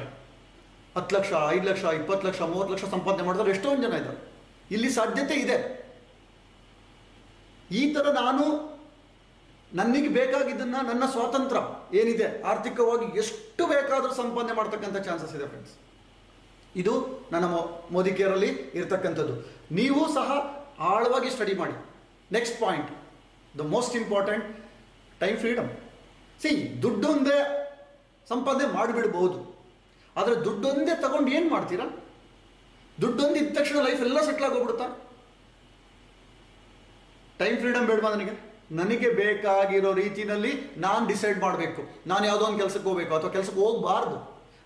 10 ಲಕ್ಷ 5 ಲಕ್ಷ 20 ಲಕ್ಷ 30 ಲಕ್ಷ ಸಂಪಾದನೆ ಮಾಡಿದ್ರೆ ಎಷ್ಟೊಂದು ಜನ ಇದ್ದಾರೆ. ಇಲ್ಲಿ ಸಾಧ್ಯತೆ ಇದೆ. ಈ ಥರ ನಾನು ನನಗೆ ಬೇಕಾಗಿದ್ದನ್ನು, ನನ್ನ ಸ್ವಾತಂತ್ರ್ಯ ಏನಿದೆ ಆರ್ಥಿಕವಾಗಿ ಎಷ್ಟು ಬೇಕಾದರೂ ಸಂಪಾದನೆ ಮಾಡ್ತಕ್ಕಂಥ ಚಾನ್ಸಸ್ ಇದೆ ಫ್ರೆಂಡ್ಸ್. ಇದು ನನ್ನ ಮೋದಿ ಕೇರಲ್ಲಿ ಇರ್ತಕ್ಕಂಥದ್ದು. ನೀವು ಸಹ ಆಳವಾಗಿ ಸ್ಟಡಿ ಮಾಡಿ. Next point, the most important, time freedom. ದುಡ್ಡೊಂದೇ ಸಂಪಾದನೆ ಮಾಡಿಬಿಡ್ಬೋದು, ಆದರೆ ದುಡ್ಡೊಂದೇ ತಗೊಂಡು ಏನು ಮಾಡ್ತೀರಾ? ದುಡ್ಡೊಂದು ಇದ್ದ ತಕ್ಷಣ ಲೈಫ್ ಎಲ್ಲ ಸೆಟ್ಲ್ ಆಗೋಗ್ಬಿಡುತ್ತಾ? ಟೈಮ್ ಫ್ರೀಡಮ್ ಬೇಡವಾ ನನಗೆ ಬೇಕಾಗಿರೋ ರೀತಿಯಲ್ಲಿ ನಾನು ಡಿಸೈಡ್ ಮಾಡಬೇಕು. ನಾನು ಯಾವುದೋ ಒಂದು ಕೆಲಸಕ್ಕೆ ಹೋಗಬೇಕು ಅಥವಾ ಕೆಲಸಕ್ಕೆ ಹೋಗಬಾರ್ದು.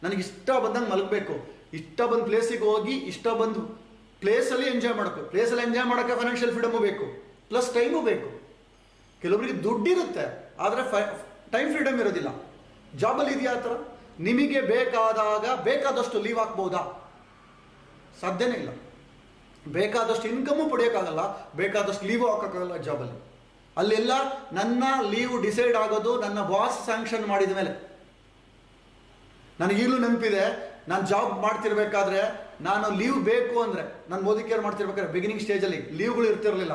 ನನಗೆ ಇಷ್ಟ ಬಂದಂಗೆ ಮಲಗಬೇಕು, ಇಷ್ಟ ಬಂದ ಪ್ಲೇಸಿಗೆ ಹೋಗಿ ಇಷ್ಟ ಬಂದು ಪ್ಲೇಸಲ್ಲಿ ಎಂಜಾಯ್ ಮಾಡಬೇಕು. ಪ್ಲೇಸಲ್ಲಿ ಎಂಜಾಯ್ ಮಾಡೋಕ್ಕೆ ಫೈನಾನ್ಷಿಯಲ್ ಫ್ರೀಡಮು ಬೇಕು, ಪ್ಲಸ್ ಟೈಮು ಬೇಕು. ಕೆಲವರಿಗೆ ದುಡ್ಡಿರುತ್ತೆ, ಆದರೆ ಟೈಮ್ ಫ್ರೀಡಮ್ ಇರೋದಿಲ್ಲ. ಜಾಬಲ್ಲಿ ಇದೆಯಾ ಆ ಥರ? ನಿಮಗೆ ಬೇಕಾದಾಗ ಬೇಕಾದಷ್ಟು ಲೀವ್ ಹಾಕ್ಬೋದಾ? ಸಾಧ್ಯನೇ ಇಲ್ಲ. ಬೇಕಾದಷ್ಟು ಇನ್ಕಮು ಪಡೆಯೋಕ್ಕಾಗಲ್ಲ, ಬೇಕಾದಷ್ಟು ಲೀವು ಹಾಕೋಕ್ಕಾಗಲ್ಲ ಜಾಬಲ್ಲಿ. ಅಲ್ಲೆಲ್ಲ ನನ್ನ ಲೀವ್ ಡಿಸೈಡ್ ಆಗೋದು ನನ್ನ ಬಾಸ್ ಸ್ಯಾಂಕ್ಷನ್ ಮಾಡಿದ ಮೇಲೆ. ನನಗೀಗಲೂ ನೆನಪಿದೆ, ನಾನು ಜಾಬ್ ಮಾಡ್ತಿರ್ಬೇಕಾದ್ರೆ ನಾನು ಲೀವ್ ಬೇಕು ಅಂದರೆ, ನಾನು ಮೋದಿ ಕೇರ್ ಮಾಡ್ತಿರ್ಬೇಕಾದ್ರೆ ಬಿಗಿನಿಂಗ್ ಸ್ಟೇಜಲ್ಲಿ ಲೀವ್ಗಳು ಇರ್ತಿರಲಿಲ್ಲ.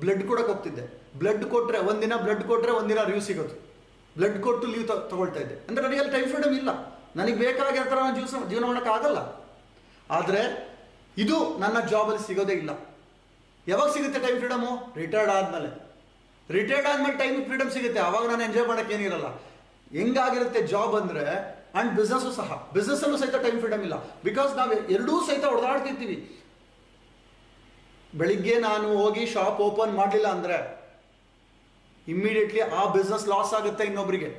ಬ್ಲಡ್ ಕೊಡೋಕೆ ಹೋಗ್ತಿದ್ದೆ. ಬ್ಲಡ್ ಕೊಟ್ಟರೆ ಒಂದಿನ, ಬ್ಲಡ್ ಕೊಟ್ಟರೆ ಒಂದಿನ ಲೀವ್ ಸಿಗೋದು. ಬ್ಲಡ್ ಕೊಟ್ಟು ಲೀವ್ ತಗೊಳ್ತಾ ಇದ್ದೆ. ಅಂದರೆ ನನಗೆ ಅಲ್ಲಿ ಟೈಮ್ ಫ್ರೀಡಮ್ ಇಲ್ಲ. ನನಗೆ ಬೇಕಾಗಿರೋ ಥರ ನಾನು ಜೀವನ ಮಾಡೋಕ್ಕಾಗಲ್ಲ. ಆದರೆ ಇದು ನನ್ನ ಜಾಬಲ್ಲಿ ಸಿಗೋದೇ ಇಲ್ಲ. ಯಾವಾಗ ಸಿಗುತ್ತೆ ಟೈಮ್ ಫ್ರೀಡಮು? ರಿಟೈರ್ಡ್ ಆದಮೇಲೆ ಟೈಮ್ ಫ್ರೀಡಮ್ ಸಿಗುತ್ತೆ. ಆವಾಗ ನಾನು ಎಂಜಾಯ್ ಮಾಡೋಕ್ಕೆ ಏನಿರಲ್ಲ. ಹೆಂಗಾಗಿರುತ್ತೆ ಜಾಬ್ ಅಂದರೆ, ಆ್ಯಂಡ್ ಬಿಸ್ನೆಸ್ಸು ಸಹ, ಬಿಸ್ನೆಸ್ಸಲ್ಲೂ ಸಹಿತ ಟೈಮ್ ಫ್ರೀಡಮ್ ಇಲ್ಲ. ಬಿಕಾಸ್ ನಾವು ಎರಡೂ ಸಹಿತ ಹೊಡೆದಾಡ್ತಿರ್ತೀವಿ. ಬೆಳಿಗ್ಗೆ ನಾನು ಹೋಗಿ ಶಾಪ್ ಓಪನ್ ಮಾಡಲಿಲ್ಲ ಅಂದರೆ ಇಮ್ಮಿಡಿಯೇಟ್ಲಿ ಆ ಬಿಸ್ನೆಸ್ ಲಾಸ್ ಆಗುತ್ತೆ, ಇನ್ನೊಬ್ರಿಗೆ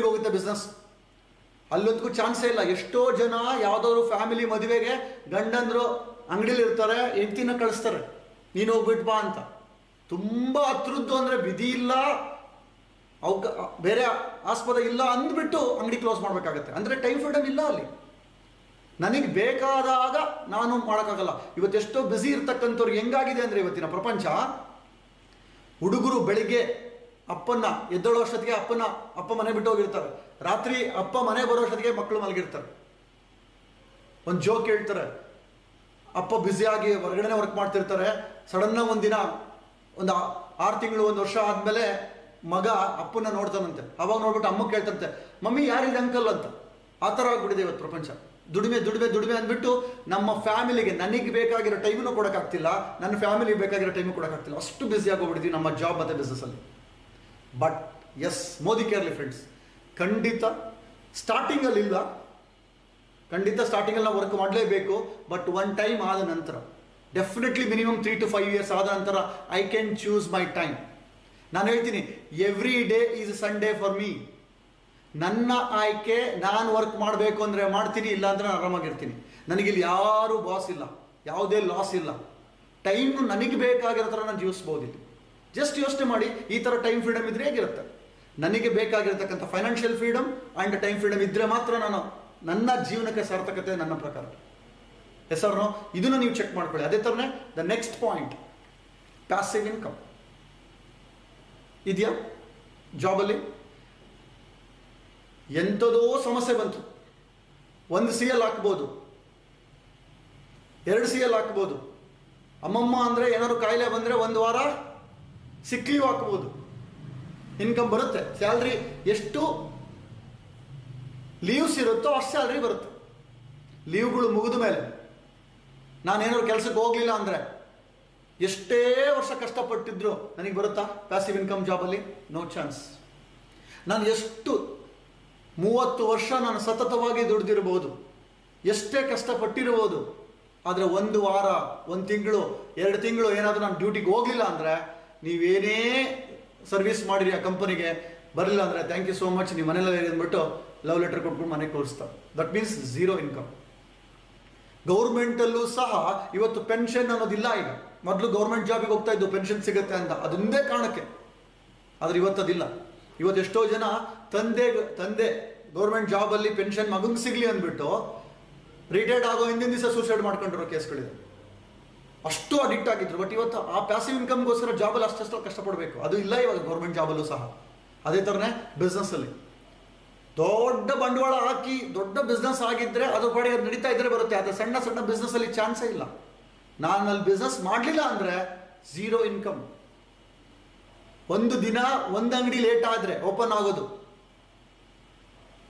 ಹೋಗುತ್ತೆ ಬಿಸ್ನೆಸ್. ಅಲ್ಲೊಂದಕ್ಕೂ ಚಾನ್ಸೇ ಇಲ್ಲ. ಎಷ್ಟೋ ಜನ ಯಾವುದಾದ್ರು ಫ್ಯಾಮಿಲಿ ಮದುವೆಗೆ ಗಂಡಂದರು ಅಂಗಡಿಲಿ ಇರ್ತಾರೆ, ಹೆಂಡ್ತಿನ ಕಳಿಸ್ತಾರೆ, ನೀನು ಹೋಗ್ಬಿಟ್ಟು ಬಾ ಅಂತ. ತುಂಬ ಹತ್ರದ್ದು ಅಂದರೆ ವಿಧಿ ಇಲ್ಲ, ಬೇರೆ ಆಸ್ಪದ ಇಲ್ಲ ಅಂದ್ಬಿಟ್ಟು ಅಂಗಡಿ ಕ್ಲೋಸ್ ಮಾಡಬೇಕಾಗತ್ತೆ. ಅಂದರೆ ಟೈಮ್ ಫ್ರೀಡಮ್ ಇಲ್ಲ ಅಲ್ಲಿ. ನನಗೆ ಬೇಕಾದಾಗ ನಾನು ಮಾಡೋಕ್ಕಾಗಲ್ಲ. ಇವತ್ತೆಷ್ಟೋ ಬ್ಯುಸಿ ಇರ್ತಕ್ಕಂಥವ್ರಿಗೆ ಹೆಂಗಾಗಿದೆ ಅಂದರೆ ಇವತ್ತಿನ ಪ್ರಪಂಚ, ಹುಡುಗರು ಬೆಳಿಗ್ಗೆ ಅಪ್ಪನ ಎದ್ದೇಳೋ ಅಷ್ಟೊತ್ತಿಗೆ ಅಪ್ಪ ಮನೆ ಬಿಟ್ಟು ಹೋಗಿರ್ತಾರೆ, ರಾತ್ರಿ ಅಪ್ಪ ಮನೆ ಬರೋ ಅಷ್ಟೊತ್ತಿಗೆ ಮಕ್ಕಳು ಮಲಗಿರ್ತಾರೆ. ಒಂದು ಜೋಕ್ ಹೇಳ್ತಾರೆ, ಅಪ್ಪ ಬ್ಯುಸಿಯಾಗಿ ಹೊರಗಡೆ ವರ್ಕ್ ಮಾಡ್ತಿರ್ತಾರೆ, ಸಡನ್ನಾಗಿ ಒಂದಿನ ಒಂದು 6 ತಿಂಗಳು 1 ವರ್ಷ ಆದಮೇಲೆ ಮಗ ಅಪ್ಪನ ನೋಡ್ತಾನಂತೆ. ಅವಾಗ ನೋಡ್ಬಿಟ್ಟು ಅಮ್ಮ ಕೇಳ್ತಂತೆ, ಮಮ್ಮಿ ಯಾರಿದೆ ಅಂಕಲ್ ಅಂತ. ಆ ಥರ ಆಗ್ಬಿಟ್ಟಿದೆ ಇವತ್ತು ಪ್ರಪಂಚ. ದುಡಿಮೆ ಅಂದ್ಬಿಟ್ಟು ನಮ್ಮ ಫ್ಯಾಮಿಲಿಗೆ, ನನಗೆ ಬೇಕಾಗಿರೋ ಟೈಮನ್ನು ಕೊಡೋಕ್ಕಾಗ್ತಿಲ್ಲ, ನನ್ನ ಫ್ಯಾಮಿಲಿಗೆ ಬೇಕಾಗಿರೋ ಟೈಮು ಕೊಡೋಕ್ಕಾಗ್ತಿಲ್ಲ. ಅಷ್ಟು ಬ್ಯುಸಿ ಆಗೋಗ್ಬಿಡ್ತೀವಿ ನಮ್ಮ ಜಾಬ್ ಮತ್ತು ಬಿಸ್ನೆಸ್ಸಲ್ಲಿ. ಬಟ್ ಎಸ್, ಮೋದಿ ಕೇರ್ಲಿ ಫ್ರೆಂಡ್ಸ್, ಖಂಡಿತ ಸ್ಟಾರ್ಟಿಂಗಲ್ಲಿ ಇಲ್ಲ, ಖಂಡಿತ ಸ್ಟಾರ್ಟಿಂಗಲ್ಲಿ ನಾವು ವರ್ಕ್ ಮಾಡಲೇಬೇಕು. ಬಟ್ ಒನ್ ಟೈಮ್ ಆದ ನಂತರ, ಡೆಫಿನೆಟ್ಲಿ ಮಿನಿಮಮ್ 3 to 5 years ಆದ ನಂತರ I can choose my time. ನಾನು ಹೇಳ್ತೀನಿ, every day is Sunday for me. ನನ್ನ ಆಯ್ಕೆ, ನಾನು ವರ್ಕ್ ಮಾಡಬೇಕು ಅಂದರೆ ಮಾಡ್ತೀನಿ, ಇಲ್ಲ ಅಂದರೆ ನಾನು ಆರಾಮಾಗಿರ್ತೀನಿ. ನನಗಿಲ್ಲಿ ಯಾರೂ ಬಾಸ್ ಇಲ್ಲ, ಯಾವುದೇ ಲಾಸ್ ಇಲ್ಲ. ಟೈಮ್ ನನಗೆ ಬೇಕಾಗಿರೋ ಥರ ನಾನು ಜೀವಿಸ್ಬೋದು ಇಲ್ಲಿ. ಜಸ್ಟ್ ಯೋಚನೆ ಮಾಡಿ, ಈ ಥರ ಟೈಮ್ ಫ್ರೀಡಮ್ ಇದ್ರೆ ಹೇಗಿರುತ್ತೆ? ನನಗೆ ಬೇಕಾಗಿರ್ತಕ್ಕಂಥ financial freedom and time freedom ಇದ್ದರೆ ಮಾತ್ರ ನಾನು ನನ್ನ ಜೀವನಕ್ಕೆ ಸಾರ್ಥಕತೆ ನನ್ನ ಪ್ರಕಾರ. ಹೆಸರು ಇದನ್ನು ನೀವು ಚೆಕ್ ಮಾಡ್ಕೊಳ್ಳಿ. ಅದೇ ಥರನೇ the next point, passive income ಇದೆಯಾ ಜಾಬಲ್ಲಿ? ಎಂಥದೋ ಸಮಸ್ಯೆ ಬಂತು, 1 CL ಹಾಕ್ಬೋದು, 2 CL ಹಾಕ್ಬೋದು. ಅಮ್ಮಮ್ಮ ಅಂದರೆ ಏನಾದ್ರು ಕಾಯಿಲೆ ಬಂದರೆ 1 ವಾರ ಸಿಕ್ ಲೀವ್ ಹಾಕ್ಬೋದು. ಇನ್ಕಮ್ ಬರುತ್ತೆ. ಸ್ಯಾಲ್ರಿ ಎಷ್ಟು ಲೀವ್ಸ್ ಇರುತ್ತೋ ಅಷ್ಟು ಸ್ಯಾಲ್ರಿ ಬರುತ್ತೆ. ಲೀವ್ಗಳು ಮುಗಿದ ಮೇಲೆ ನಾನೇನಾದ್ರು ಕೆಲಸಕ್ಕೆ ಹೋಗಲಿಲ್ಲ ಅಂದರೆ ಎಷ್ಟೇ ವರ್ಷ ಕಷ್ಟಪಟ್ಟಿದ್ರು ನನಗೆ ಬರುತ್ತಾ ಪ್ಯಾಸಿವ್ ಇನ್ಕಮ್ ಜಾಬಲ್ಲಿ? No chance. ನಾನು ಎಷ್ಟು 30 ವರ್ಷ ನಾನು ಸತತವಾಗಿ ದುಡಿದಿರ್ಬೋದು, ಎಷ್ಟೇ ಕಷ್ಟಪಟ್ಟಿರ್ಬೋದು, ಆದರೆ 1 ವಾರ, 1 ತಿಂಗಳು, 2 ತಿಂಗಳು ಏನಾದರೂ ನಾನು ಡ್ಯೂಟಿಗೆ ಹೋಗಲಿಲ್ಲ ಅಂದರೆ, ನೀವೇನೇ ಸರ್ವಿಸ್ ಮಾಡಿರಿ ಆ ಕಂಪನಿಗೆ, ಬರಲಿಲ್ಲ ಅಂದರೆ ಥ್ಯಾಂಕ್ ಯು ಸೋ ಮಚ್, ನೀವು ಮನೇಲಿ ಅಂದ್ಬಿಟ್ಟು ಲವ್ ಲೆಟರ್ ಕೊಟ್ಬಿಟ್ಟು ಮನೆಗೆ ಕಳಿಸ್ತಾರೆ. That means zero income. ಗೌರ್ಮೆಂಟಲ್ಲೂ ಸಹ ಇವತ್ತು ಪೆನ್ಷನ್ ಅನ್ನೋದಿಲ್ಲ. ಈಗ ಮೊದಲು ಗೌರ್ಮೆಂಟ್ ಜಾಬಿಗೆ ಹೋಗ್ತಾ ಇದ್ದು ಪೆನ್ಷನ್ ಸಿಗುತ್ತೆ ಅಂತ, ಅದೊಂದೇ ಕಾರಣಕ್ಕೆ. ಆದರೆ ಇವತ್ತದಿಲ್ಲ. ಇವತ್ತು ಎಷ್ಟೋ ಜನ ತಂದೆ ಗೌರ್ಮೆಂಟ್ ಜಾಬಲ್ಲಿ ಪೆನ್ಷನ್ ಮಗಂಗೆ ಸಿಗಲಿ ಅಂದ್ಬಿಟ್ಟು ರಿಟೈರ್ಡ್ ಆಗೋ ಹಿಂದಿನ ದಿವಸ ಸೂಸೈಡ್ ಮಾಡ್ಕೊಂಡಿರೋ ಕೇಸ್ಗಳಿದೆ. ಅಷ್ಟು ಅಡಿಕ್ಟ್ ಆಗಿದ್ರು. ಬಟ್ ಇವತ್ತು ಆ ಪ್ಯಾಸಿವ್ ಇನ್ಕಮ್ಗೋಸ್ಕರ ಜಾಬಲ್ಲಿ ಅಷ್ಟಷ್ಟು ಕಷ್ಟಪಡಬೇಕು, ಅದು ಇಲ್ಲ ಇವಾಗ ಗೌರ್ಮೆಂಟ್ ಜಾಬಲ್ಲೂ ಸಹ. ಅದೇ ಥರನೇ ಬಿಸ್ನೆಸ್ಸಲ್ಲಿ ದೊಡ್ಡ ಬಂಡವಾಳ ಹಾಕಿ ದೊಡ್ಡ ಬಿಸ್ನೆಸ್ ಆಗಿದ್ದರೆ ಅದ್ರ ಪಾಡಿಗೆ ಅದು ನಡೀತಾ ಇದ್ರೆ ಬರುತ್ತೆ. ಆದರೆ ಸಣ್ಣ ಸಣ್ಣ ಬಿಸ್ನೆಸ್ಸಲ್ಲಿ ಚಾನ್ಸೇ ಇಲ್ಲ. ನಾನು ಅಲ್ಲಿ ಬಿಸ್ನೆಸ್ ಮಾಡಲಿಲ್ಲ ಅಂದರೆ ಝೀರೋ ಇನ್ಕಮ್. 1 ದಿನ 1 ಅಂಗಡಿ ಲೇಟ್ ಆದರೆ ಓಪನ್ ಆಗೋದು.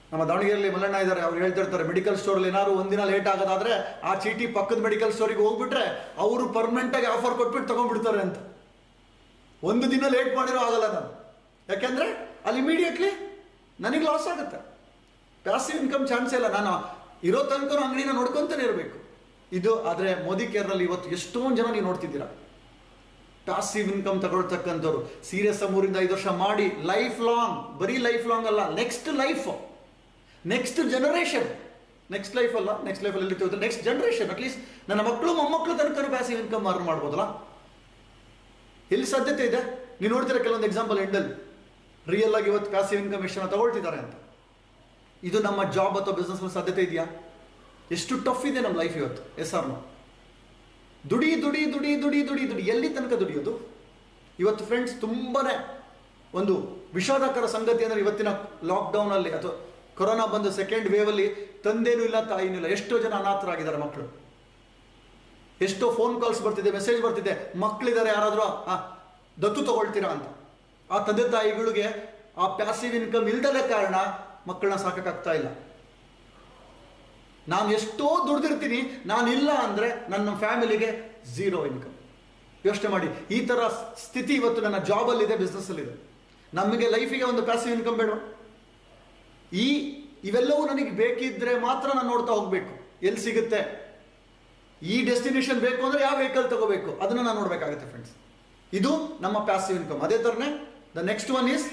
ನಮ್ಮ ದಾವಣಗೆರೆಯಲ್ಲಿ ಮಲ್ಲಣ್ಣ ಇದ್ದಾರೆ, ಅವ್ರು ಹೇಳ್ತಿರ್ತಾರೆ, ಮೆಡಿಕಲ್ ಸ್ಟೋರಲ್ಲಿ ಏನಾದ್ರು 1 ದಿನ ಲೇಟ್ ಆಗೋದಾದ್ರೆ ಆ ಚೀಟಿ ಪಕ್ಕದ ಮೆಡಿಕಲ್ ಸ್ಟೋರಿಗೆ ಹೋಗ್ಬಿಟ್ರೆ ಅವರು ಪರ್ಮನೆಂಟಾಗಿ ಆಫರ್ ಕೊಟ್ಬಿಟ್ಟು ತಗೊಂಡ್ಬಿಡ್ತಾರೆ ಅಂತ. 1 ದಿನ ಲೇಟ್ ಮಾಡಿರೋ ಆಗಲ್ಲ ನಾನು, ಯಾಕೆಂದರೆ ಅಲ್ಲಿ ಇಮಿಡಿಯೇಟ್ಲಿ ನನಗೆ ಲಾಸ್ ಆಗುತ್ತೆ. ಪ್ಯಾಸಿವ್ ಇನ್ಕಮ್ ಚಾನ್ಸೇ ಇಲ್ಲ. ನಾನು ಇರೋ ತನಕ ಅಂಗಡಿನ ನೋಡ್ಕೊತಾನೆ ಇರಬೇಕು. ಇದು ಆದರೆ ಮೋದಿ ಕೇರ್ನಲ್ಲಿ ಇವತ್ತು ಎಷ್ಟೊಂದು ಜನ ನೀವು ನೋಡ್ತಿದ್ದೀರಾ ಪ್ಯಾಸಿವ್ ಇನ್ಕಮ್ ತಗೊಳ್ತಕ್ಕಂಥವ್ರು. ಸೀರಿಯಸ್ 3 ಇಂದ 5 ವರ್ಷ ಮಾಡಿ ಲೈಫ್ ಲಾಂಗ್, ಬರೀ ಲೈಫ್ ಲಾಂಗ್ ಅಲ್ಲ, next life, next generation, next life ಅಲ್ಲ, ನೆಕ್ಸ್ಟ್ ಲೈಫಲ್ಲಿ ಎಲ್ಲಿರ್ತೀವಿ, ನೆಕ್ಸ್ಟ್ ಜನರೇಷನ್, ಅಟ್ಲೀಸ್ಟ್ ನನ್ನ ಮಕ್ಕಳು ಮೊಮ್ಮಕ್ಕಳು ತನಕ ಪ್ಯಾಸಿವ್ ಇನ್ಕಮ್ ಅರ್ನ್ ಮಾಡ್ಬೋದಲ್ಲ. ಎಲ್ಲಿ ಸಾಧ್ಯತೆ ಇದೆ? ನೀವು ನೋಡ್ತೀರಾ ಕೆಲವೊಂದು ಎಕ್ಸಾಂಪಲ್ ಎಂಡಲ್ಲಿ ರಿಯಲ್ ಆಗಿ ಇವತ್ತು ಪ್ಯಾಸಿವ್ ಇನ್ಕಮ್ ಎಷ್ಟು ಜನ ತಗೊಳ್ತಿದ್ದಾರೆ ಅಂತ. ಇದು ನಮ್ಮ ಜಾಬ್ ಅಥವಾ ಬಿಸ್ನೆಸ್ ಸಾಧ್ಯತೆ ಇದೆಯಾ? ಎಷ್ಟು ಟಫ್ ಇದೆ ನಮ್ಮ ಲೈಫ್ ಇವತ್ತು. Yes or no? ದುಡಿ ದುಡಿ ದುಡಿ ದುಡಿ ದುಡಿ ದುಡಿ ಎಲ್ಲಿ ತನಕ ದುಡಿಯೋದು? ಇವತ್ತು ಫ್ರೆಂಡ್ಸ್ ತುಂಬಾನೇ ಒಂದು ವಿಷಾದಕರ ಸಂಗತಿ ಅಂದರೆ ಇವತ್ತಿನ ಲಾಕ್ಡೌನಲ್ಲಿ ಅಥವಾ ಕೊರೋನಾ ಬಂದು ಸೆಕೆಂಡ್ ವೇವಲ್ಲಿ ತಂದೆನೂ ಇಲ್ಲ ತಾಯಿನೂ ಇಲ್ಲ. ಎಷ್ಟೋ ಜನ ಅನಾಥರಾಗಿದ್ದಾರೆ ಮಕ್ಕಳು. ಎಷ್ಟೋ ಫೋನ್ ಕಾಲ್ಸ್ ಬರ್ತಿದೆ, ಮೆಸೇಜ್ ಬರ್ತಿದೆ, ಮಕ್ಕಳಿದ್ದಾರೆ ಯಾರಾದರೂ ದತ್ತು ತಗೊಳ್ತೀರಾ ಅಂತ. ಆ ತಂದೆ ತಾಯಿಗಳಿಗೆ ಆ ಪ್ಯಾಸಿವ್ ಇನ್ಕಮ್ ಇಲ್ದಲೇ ಕಾರಣ ಮಕ್ಕಳನ್ನ ಸಾಕಾಗ್ತಾ ಇಲ್ಲ. ನಾನು ಎಷ್ಟೋ ದುಡ್ದಿರ್ತೀನಿ, ನಾನಿಲ್ಲ ಅಂದರೆ ನನ್ನ ಫ್ಯಾಮಿಲಿಗೆ ಝೀರೋ ಇನ್ಕಮ್. ಯೋಚನೆ ಮಾಡಿ, ಈ ಥರ ಸ್ಥಿತಿ ಇವತ್ತು ನನ್ನ ಜಾಬಲ್ಲಿದೆ, ಬಿಸ್ನೆಸ್ಸಲ್ಲಿದೆ. ನಮಗೆ ಲೈಫಿಗೆ ಒಂದು ಪ್ಯಾಸಿವ್ ಇನ್ಕಮ್ ಬೇಡ. ಇವೆಲ್ಲವೂ ನನಗೆ ಬೇಕಿದ್ರೆ ಮಾತ್ರ ನಾನು ನೋಡ್ತಾ ಹೋಗ್ಬೇಕು ಎಲ್ಲಿ ಸಿಗುತ್ತೆ. ಈ ಡೆಸ್ಟಿನೇಷನ್ ಬೇಕು ಅಂದರೆ ಯಾವ ವೆಹಿಕಲ್ ತಗೋಬೇಕು ಅದನ್ನು ನಾನು ನೋಡಬೇಕಾಗುತ್ತೆ ಫ್ರೆಂಡ್ಸ್. ಇದು ನಮ್ಮ ಪ್ಯಾಸಿವ್ ಇನ್ಕಮ್. ಅದೇ ಥರನೇ ದ ನೆಕ್ಸ್ಟ್ ಒನ್ ಈಸ್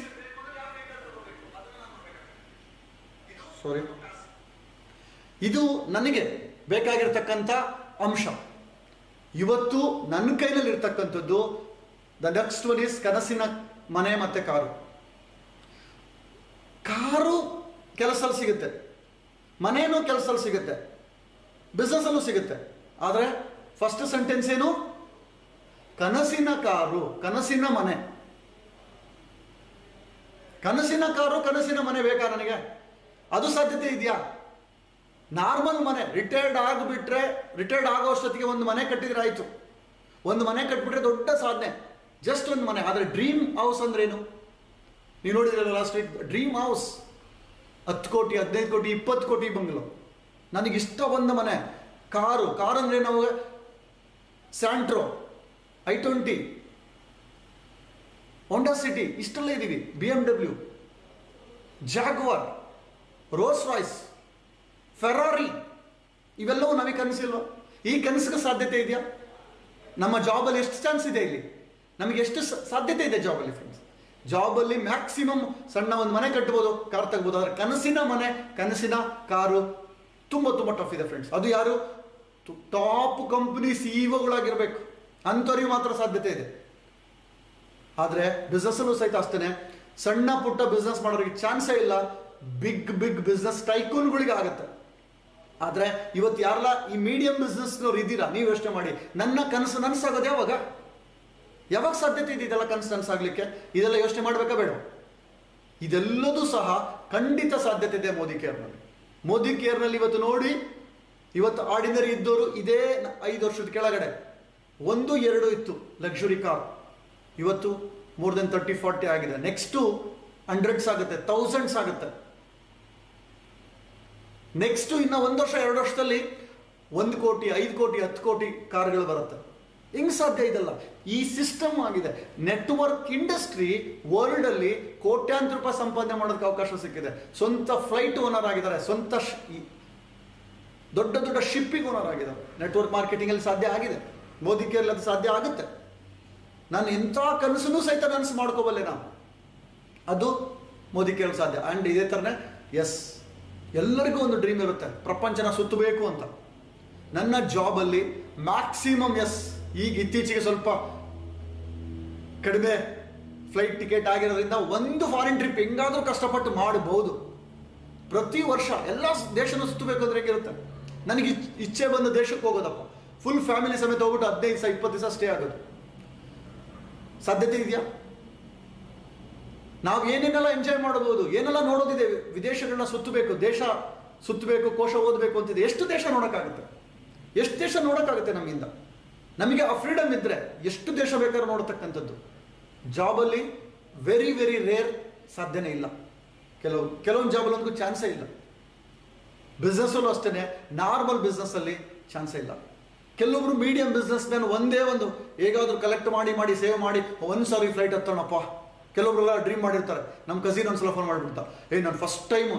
ಇದು ನನಗೆ ಬೇಕಾಗಿರ್ತಕ್ಕಂಥ ಅಂಶ. ಇವತ್ತು ನನ್ನ ಕೈನಲ್ಲಿ ಇರ್ತಕ್ಕಂಥದ್ದು ದ ನೆಕ್ಸ್ಟ್ ಒನ್ ಈಸ್ ಕನಸಿನ ಮನೆ ಮತ್ತು ಕಾರು. ಕಾರು ಕೆಲಸದಲ್ಲಿ ಸಿಗುತ್ತೆ, ಮನೇನೂ ಕೆಲಸದಲ್ಲಿ ಸಿಗುತ್ತೆ, ಬಿಸ್ನೆಸ್ಸಲ್ಲೂ ಸಿಗುತ್ತೆ. ಆದರೆ ಫಸ್ಟ್ ಸೆಂಟೆನ್ಸ್ ಏನು? ಕನಸಿನ ಕಾರು, ಕನಸಿನ ಮನೆ. ಕನಸಿನ ಕಾರು, ಕನಸಿನ ಮನೆ ಬೇಕಾ ನನಗೆ? ಅದು ಸಾಧ್ಯತೆ ಇದೆಯಾ? ನಾರ್ಮಲ್ ಮನೆ, ರಿಟೈರ್ಡ್ ಆಗೋ ಅಷ್ಟೊತ್ತಿಗೆ ಒಂದು ಮನೆ ಕಟ್ಟಿದ್ರೆ ಆಯಿತು. ಒಂದು ಮನೆ ಕಟ್ಬಿಟ್ರೆ ದೊಡ್ಡ ಸಾಧನೆ, ಜಸ್ಟ್ ಒಂದು ಮನೆ. ಆದರೆ ಡ್ರೀಮ್ ಹೌಸ್ ಅಂದ್ರೇನು? ನೀವು ನೋಡಿದ್ರಲ್ಲ ಲಾಸ್ಟ್ ವೀಕ್, ಡ್ರೀಮ್ ಹೌಸ್ 10 ಕೋಟಿ, 15 ಕೋಟಿ, 20 ಕೋಟಿ ಬಂಗ್ಲೋ. ನನಗಿಷ್ಟ ಬಂದ ಮನೆ. ಕಾರು ಅಂದರೆ ನಾವು ಸ್ಯಾಂಟ್ರೋ, i20, ಹೋಂಡಾ ಸಿಟಿ ಇಷ್ಟಲ್ಲೇ ಇದ್ದೀವಿ. BMW, Jaguar, Rolls Royce, Ferrari, ಇವೆಲ್ಲವೂ ನಮಗೆ ಕನಸಿಲ್ವ? ಈ ಕನಸಿಗೆ ಸಾಧ್ಯತೆ ಇದೆಯಾ? ನಮ್ಮ ಜಾಬಲ್ಲಿ ಎಷ್ಟು ಚಾನ್ಸ್ ಇದೆ? ಇಲ್ಲಿ ನಮಗೆ ಎಷ್ಟು ಸಾಧ್ಯತೆ ಇದೆ ಜಾಬಲ್ಲಿ ಫ್ರೆಂಡ್ಸ್? ಜಾಬಲ್ಲಿ ಮ್ಯಾಕ್ಸಿಮಮ್ ಸಣ್ಣ ಒಂದು ಮನೆ ಕಟ್ಬೋದು, ಕಾರ್ ತಗ್ಬೋದು. ಆದರೆ ಕನಸಿನ ಮನೆ, ಕನಸಿನ ಕಾರು ತುಂಬ ತುಂಬ ಟಫ್ ಇದೆ ಫ್ರೆಂಡ್ಸ್. ಅದು ಯಾರು? ಟಾಪ್ ಕಂಪನಿ CEO ಅಂಥವ್ರಿಗೆ ಮಾತ್ರ ಸಾಧ್ಯತೆ ಇದೆ. ಆದರೆ ಬಿಸ್ನೆಸ್ಸಲ್ಲೂ ಸಹಿತ ಅಷ್ಟೇ. ಸಣ್ಣ ಪುಟ್ಟ ಬಿಸ್ನೆಸ್ ಮಾಡೋರಿಗೆ ಚಾನ್ಸೇ ಇಲ್ಲ, ಬಿಗ್ ಬಿಗ್ ಬಿಸ್ನೆಸ್ ಟೈಕೂನ್ಗಳಿಗೆ ಆಗುತ್ತೆ. ಆದರೆ ಇವತ್ತು ಯಾರಲ್ಲ ಈ ಮೀಡಿಯಂ ಬಿಸ್ನೆಸ್ನವ್ರು ಇದ್ದೀರಾ, ನೀವು ಯೋಚನೆ ಮಾಡಿ, ನನ್ನ ಕನಸು ನನಸಾಗೋದು ಯಾವಾಗ? ಯಾವಾಗ ಸಾಧ್ಯತೆ ಇದೆ ಇದೆಲ್ಲ ಕನಸು ನನಸಾಗ್ಲಿಕ್ಕೆ? ಇದೆಲ್ಲ ಯೋಚನೆ ಮಾಡಬೇಕಾ ಬೇಡ? ಇದೆಲ್ಲದೂ ಸಹ ಖಂಡಿತ ಸಾಧ್ಯತೆ ಇದೆ ಮೋದಿ ಕೇರ್ನಲ್ಲಿ. ಮೋದಿ ಕೇರ್ನಲ್ಲಿ ಇವತ್ತು ನೋಡಿ, ಇವತ್ತು ಆರ್ಡಿನರಿ ಇದ್ದವರು ಇದೇ 5 ವರ್ಷದ ಕೆಳಗಡೆ 1-2 ಇತ್ತು ಲಕ್ಸುರಿ ಕಾರ್, ಇವತ್ತು ಮೋರ್ ದೆನ್ 30-40 ಆಗಿದೆ. ನೆಕ್ಸ್ಟು 100s ಆಗುತ್ತೆ, 1000s ಆಗುತ್ತೆ. ನೆಕ್ಸ್ಟು ಇನ್ನು 1 ವರ್ಷ 2 ವರ್ಷದಲ್ಲಿ 1 ಕೋಟಿ 5 ಕೋಟಿ 10 ಕೋಟಿ ಕಾರ್ಗಳು ಬರುತ್ತೆ. ಹೆಂಗ್ ಸಾಧ್ಯ ಇದೆಲ್ಲ? ಈ ಸಿಸ್ಟಮ್ ಆಗಿದೆ. ನೆಟ್ವರ್ಕ್ ಇಂಡಸ್ಟ್ರಿ ವರ್ಲ್ಡ್ ಅಲ್ಲಿ ಕೋಟ್ಯಾಂತರ ರೂಪಾಯಿ ಸಂಪಾದನೆ ಮಾಡೋದಕ್ಕೆ ಅವಕಾಶ ಸಿಕ್ಕಿದೆ. ಸ್ವಂತ ಫ್ಲೈಟ್ ಓನರ್ ಆಗಿದ್ದಾರೆ, ಸ್ವಂತ ದೊಡ್ಡ ದೊಡ್ಡ ಶಿಪ್ಪಿಂಗ್ ಓನರ್ ಆಗಿದ್ದಾರೆ. ನೆಟ್ವರ್ಕ್ ಮಾರ್ಕೆಟಿಂಗ್ ಅಲ್ಲಿ ಸಾಧ್ಯ ಆಗಿದೆ. ಮೋದಿ ಕೇರ್ಲ್ ಅದು ಸಾಧ್ಯ ಆಗುತ್ತೆ. ನಾನು ಎಂಥ ಕನಸನ್ನು ಸಹಿತ ನನಸು ಮಾಡ್ಕೋಬಲ್ಲೆ ನಾನು, ಅದು ಮೋದಿ ಕೇರ್ಲ್ ಸಾಧ್ಯ. ಆ್ಯಂಡ್ ಇದೇ ಥರನೇ ಎಸ್, ಎಲ್ಲರಿಗೂ ಒಂದು ಡ್ರೀಮ್ ಇರುತ್ತೆ, ಪ್ರಪಂಚನ ಸುತ್ತಬೇಕು ಅಂತ. ನನ್ನ ಜಾಬಲ್ಲಿ ಮ್ಯಾಕ್ಸಿಮಮ್ ಎಸ್, ಈಗ ಇತ್ತೀಚೆಗೆ ಸ್ವಲ್ಪ ಕಡಿಮೆ ಫ್ಲೈಟ್ ಟಿಕೆಟ್ ಆಗಿರೋದ್ರಿಂದ ಒಂದು ಫಾರಿನ್ ಟ್ರಿಪ್ ಹೆಂಗಾದ್ರೂ ಕಷ್ಟಪಟ್ಟು ಮಾಡಬಹುದು. ಪ್ರತಿ ವರ್ಷ ಎಲ್ಲ ದೇಶನೂ ಸುತ್ತಬೇಕು ಅಂದ್ರೆ ಹೇಗಿರುತ್ತೆ? ನನಗೆ ಇಚ್ಛೆ ಬಂದ ದೇಶಕ್ಕೆ ಹೋಗೋದಪ್ಪ, ಫುಲ್ ಫ್ಯಾಮಿಲಿ ಸಮೇತ ಹೋಗ್ಬಿಟ್ಟು 15 ದಿವಸ 20 ದಿವಸ ಸ್ಟೇ ಆಗೋದು ಸಾಧ್ಯತೆ ಇದೆಯಾ? ನಾವು ಏನೇನೆಲ್ಲ ಎಂಜಾಯ್ ಮಾಡಬಹುದು, ಏನೆಲ್ಲ ನೋಡೋದಿದೆ, ವಿದೇಶಗಳನ್ನ ಸುತ್ತಬೇಕು, ದೇಶ ಸುತ್ತಬೇಕು, ಕೋಶ ಓದಬೇಕು ಅಂತಿದೆ. ಎಷ್ಟು ದೇಶ ನೋಡೋಕ್ಕಾಗುತ್ತೆ? ಎಷ್ಟು ದೇಶ ನೋಡೋಕ್ಕಾಗುತ್ತೆ ನಮ್ಮಿಂದ? ನಮಗೆ ಆ ಫ್ರೀಡಮ್ ಇದ್ದರೆ ಎಷ್ಟು ದೇಶ ಬೇಕಾದ್ರೂ ನೋಡತಕ್ಕಂಥದ್ದು. ಜಾಬಲ್ಲಿ ವೆರಿ ವೆರಿ ರೇರ್, ಸಾಧ್ಯನೇ ಇಲ್ಲ. ಕೆಲವೊಂದು ಜಾಬಲ್ಲಿ ಒಂದು ಚಾನ್ಸೇ ಇಲ್ಲ. ಬಿಸ್ನೆಸ್ಸಲ್ಲೂ ಅಷ್ಟೇ, ನಾರ್ಮಲ್ ಬಿಸ್ನೆಸ್ಸಲ್ಲಿ ಚಾನ್ಸೇ ಇಲ್ಲ. ಕೆಲವೊಬ್ರು ಮೀಡಿಯಂ ಬಿಸ್ನೆಸ್ ಮ್ಯಾನ್ ಒಂದೇ ಒಂದು ಹೇಗಾದ್ರೂ ಕಲೆಕ್ಟ್ ಮಾಡಿ ಸೇವ್ ಮಾಡಿ ಒಂದ್ಸರಿ ಫ್ಲೈಟ್ ಹತ್ತೋಣಪ್ಪ. ಕೆಲವೊಬ್ರೆಲ್ಲ ಡ್ರೀಮ್ ಮಾಡಿರ್ತಾರೆ. ನಮ್ಮ ಕಸಿನ್ ಒಂದ್ಸಲ ಫೋನ್ ಮಾಡಿಬಿಡ್ತಾ, ನಾನು ಫಸ್ಟ್ ಟೈಮ್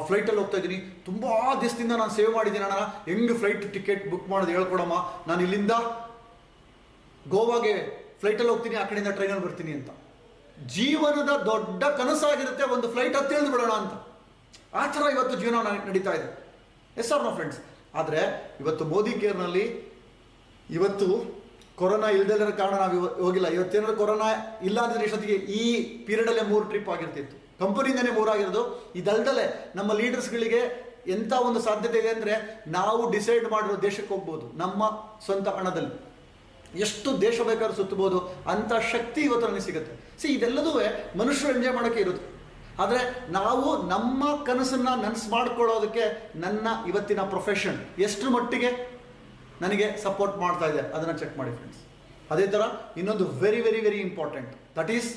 ಫ್ಲೈಟಲ್ಲಿ ಹೋಗ್ತಾ ಇದ್ದೀನಿ, ತುಂಬ ದಿವಸದಿಂದ ನಾನು ಸೇವ್ ಮಾಡಿದ್ದೀನಿ ಅಣ್ಣ, ಹೆಂಗೆ ಫ್ಲೈಟ್ ಟಿಕೆಟ್ ಬುಕ್ ಮಾಡೋದು ಹೇಳ್ಕೊಡಮ್ಮ, ನಾನು ಇಲ್ಲಿಂದ ಗೋವಾಗೆ ಫ್ಲೈಟಲ್ಲಿ ಹೋಗ್ತೀನಿ, ಆ ಕಡೆಯಿಂದ ಟ್ರೈನಲ್ಲಿ ಬರ್ತೀನಿ ಅಂತ. ಜೀವನದ ದೊಡ್ಡ ಕನಸಾಗಿರುತ್ತೆ ಒಂದು ಫ್ಲೈಟ್ ಹತ್ತಿ ಇಳಿದು ಬಿಡೋಣ ಅಂತ. ಆ ಥರ ಇವತ್ತು ಜೀವನ ನಡೀತಾ ಇದೆ. Yes or no friends? ಆದರೆ ಇವತ್ತು ಮೋದಿ ಕೇರ್ನಲ್ಲಿ ಇವತ್ತು ಕೊರೋನಾ ಇಲ್ಲದಿರೋ ಕಾರಣ ನಾವು ಹೋಗಿಲ್ಲ. ಇವತ್ತೇನಾದ್ರು ಕೊರೋನಾ ಇಲ್ಲ ಅಂದ್ರೆ ಇಷ್ಟೊತ್ತಿಗೆ ಈ ಪೀರಿಯಡಲ್ಲೇ 3 ಟ್ರಿಪ್ ಆಗಿರ್ತಿತ್ತು. ಕಂಪನಿಯಿಂದನೇ 3 ಆಗಿರೋದು. ಇದಲ್ದಲೆ ನಮ್ಮ ಲೀಡರ್ಸ್ಗಳಿಗೆ ಎಂಥ ಒಂದು ಸಾಧ್ಯತೆ ಇದೆ ಅಂದರೆ, ನಾವು ಡಿಸೈಡ್ ಮಾಡಿರೋ ದೇಶಕ್ಕೆ ಹೋಗ್ಬೋದು ನಮ್ಮ ಸ್ವಂತ ಹಣದಲ್ಲಿ. ಎಷ್ಟು ದೇಶ ಬೇಕಾದ್ರೂ ಸುತ್ತಬಹುದು ಅಂತ ಶಕ್ತಿ ಇವತ್ತು ನನಗೆ ಸಿಗುತ್ತೆ. ಇದೆಲ್ಲದೂ ಮನುಷ್ಯರು ಎಂಜಾಯ್ ಮಾಡೋಕ್ಕೆ ಇರುತ್ತೆ. ಆದರೆ ನಾವು ನಮ್ಮ ಕನಸನ್ನು ನನಸು ಮಾಡ್ಕೊಳ್ಳೋದಕ್ಕೆ ನನ್ನ ಇವತ್ತಿನ ಪ್ರೊಫೆಷನ್ ಎಷ್ಟು ಮಟ್ಟಿಗೆ ನನಗೆ ಸಪೋರ್ಟ್ ಮಾಡ್ತಾ ಇದೆ ಅದನ್ನು ಚೆಕ್ ಮಾಡಿ ಫ್ರೆಂಡ್ಸ್. ಅದೇ ಥರ ಇನ್ನೊಂದು very very very important, that is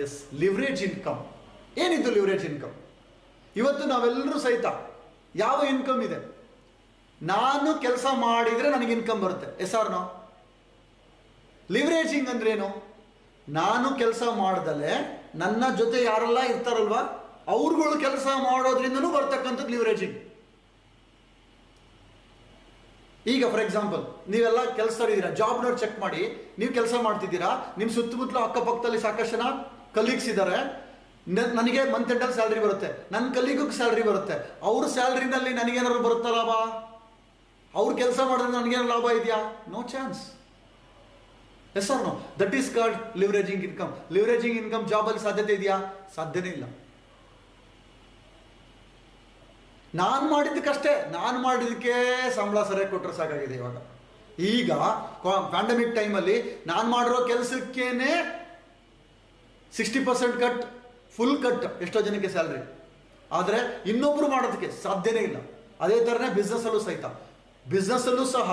yes leverage income. ಏನಿದು ಲಿವ್ರೇಜ್ ಇನ್ಕಮ್? ಇವತ್ತು ನಾವೆಲ್ಲರೂ ಸಹಿತ ಯಾವ ಇನ್ಕಮ್ ಇದೆ? ನಾನು ಕೆಲಸ ಮಾಡಿದರೆ ನನಗೆ ಇನ್ಕಮ್ ಬರುತ್ತೆ. S or no? ಲಿವ್ರೇಜಿಂಗ್ ಅಂದ್ರೇನು? ನಾನು ಕೆಲಸ ಮಾಡ್ದಲೆ ನನ್ನ ಜೊತೆ ಯಾರೆಲ್ಲ ಇರ್ತಾರಲ್ವಾ ಅವ್ರುಗಳು ಕೆಲಸ ಮಾಡೋದ್ರಿಂದನೂ ಬರ್ತಕ್ಕಂಥದ್ದು ಲಿವ್ರೇಜಿಂಗ್. ಈಗ ಫಾರ್ ಎಕ್ಸಾಂಪಲ್, ನೀವೆಲ್ಲ ಕೆಲಸದಲ್ಲಿದ್ದೀರಾ, ಜಾಬ್ನವ್ರು ಚೆಕ್ ಮಾಡಿ, ನೀವು ಕೆಲಸ ಮಾಡ್ತಿದ್ದೀರಾ, ನಿಮ್ಮ ಸುತ್ತಮುತ್ತಲು ಅಕ್ಕಪಕ್ಕದಲ್ಲಿ ಸಾಕಷ್ಟು ಜನ ಕಲೀಗ್ಸ್ ಇದ್ದಾರೆ. ನನಗೆ ಮಂತ್ ಎಂಡಲ್ಲಿ ಸ್ಯಾಲ್ರಿ ಬರುತ್ತೆ, ನನ್ನ ಕಲೀಗಿಗೆ ಸ್ಯಾಲ್ರಿ ಬರುತ್ತೆ. ಅವ್ರ ಸ್ಯಾಲ್ರಿನಲ್ಲಿ ನನಗೇನಾದ್ರು ಬರುತ್ತಾ ಲಾಭ? ಅವ್ರು ಕೆಲಸ ಮಾಡಿದ್ರೆ ನನಗೇನು ಲಾಭ ಇದೆಯಾ? No chance. Yes or no? That is called leveraging income. Leveraging income ಜಾಬಲ್ಲಿ ಸಾಧ್ಯತೆ ಇದೆಯಾ? ಸಾಧ್ಯನೇ ಇಲ್ಲ. ನಾನು ಮಾಡಿದ್ದಕ್ಕಷ್ಟೇ, ನಾನು ಮಾಡಿದ್ದಕ್ಕೆ ಸಂಬಳ ಸರಿಯಾಗಿ ಕೊಟ್ಟರೆ ಸಾಕಾಗಿದೆ. ಇವಾಗ ಈಗ ಪ್ಯಾಂಡಮಿಕ್ ಟೈಮಲ್ಲಿ ನಾನು ಮಾಡಿರೋ ಕೆಲಸಕ್ಕೇನೆ 60% ಕಟ್, ಫುಲ್ ಕಟ್ ಎಷ್ಟೋ ಜನಕ್ಕೆ ಸ್ಯಾಲ್ರಿ. ಆದರೆ ಇನ್ನೊಬ್ರು ಮಾಡೋದಕ್ಕೆ ಸಾಧ್ಯನೇ ಇಲ್ಲ. ಅದೇ ಥರನೇ ಬಿಸ್ನೆಸ್ಸಲ್ಲೂ ಸಹಿತ. ಬಿಸ್ನೆಸ್ಸಲ್ಲೂ ಸಹ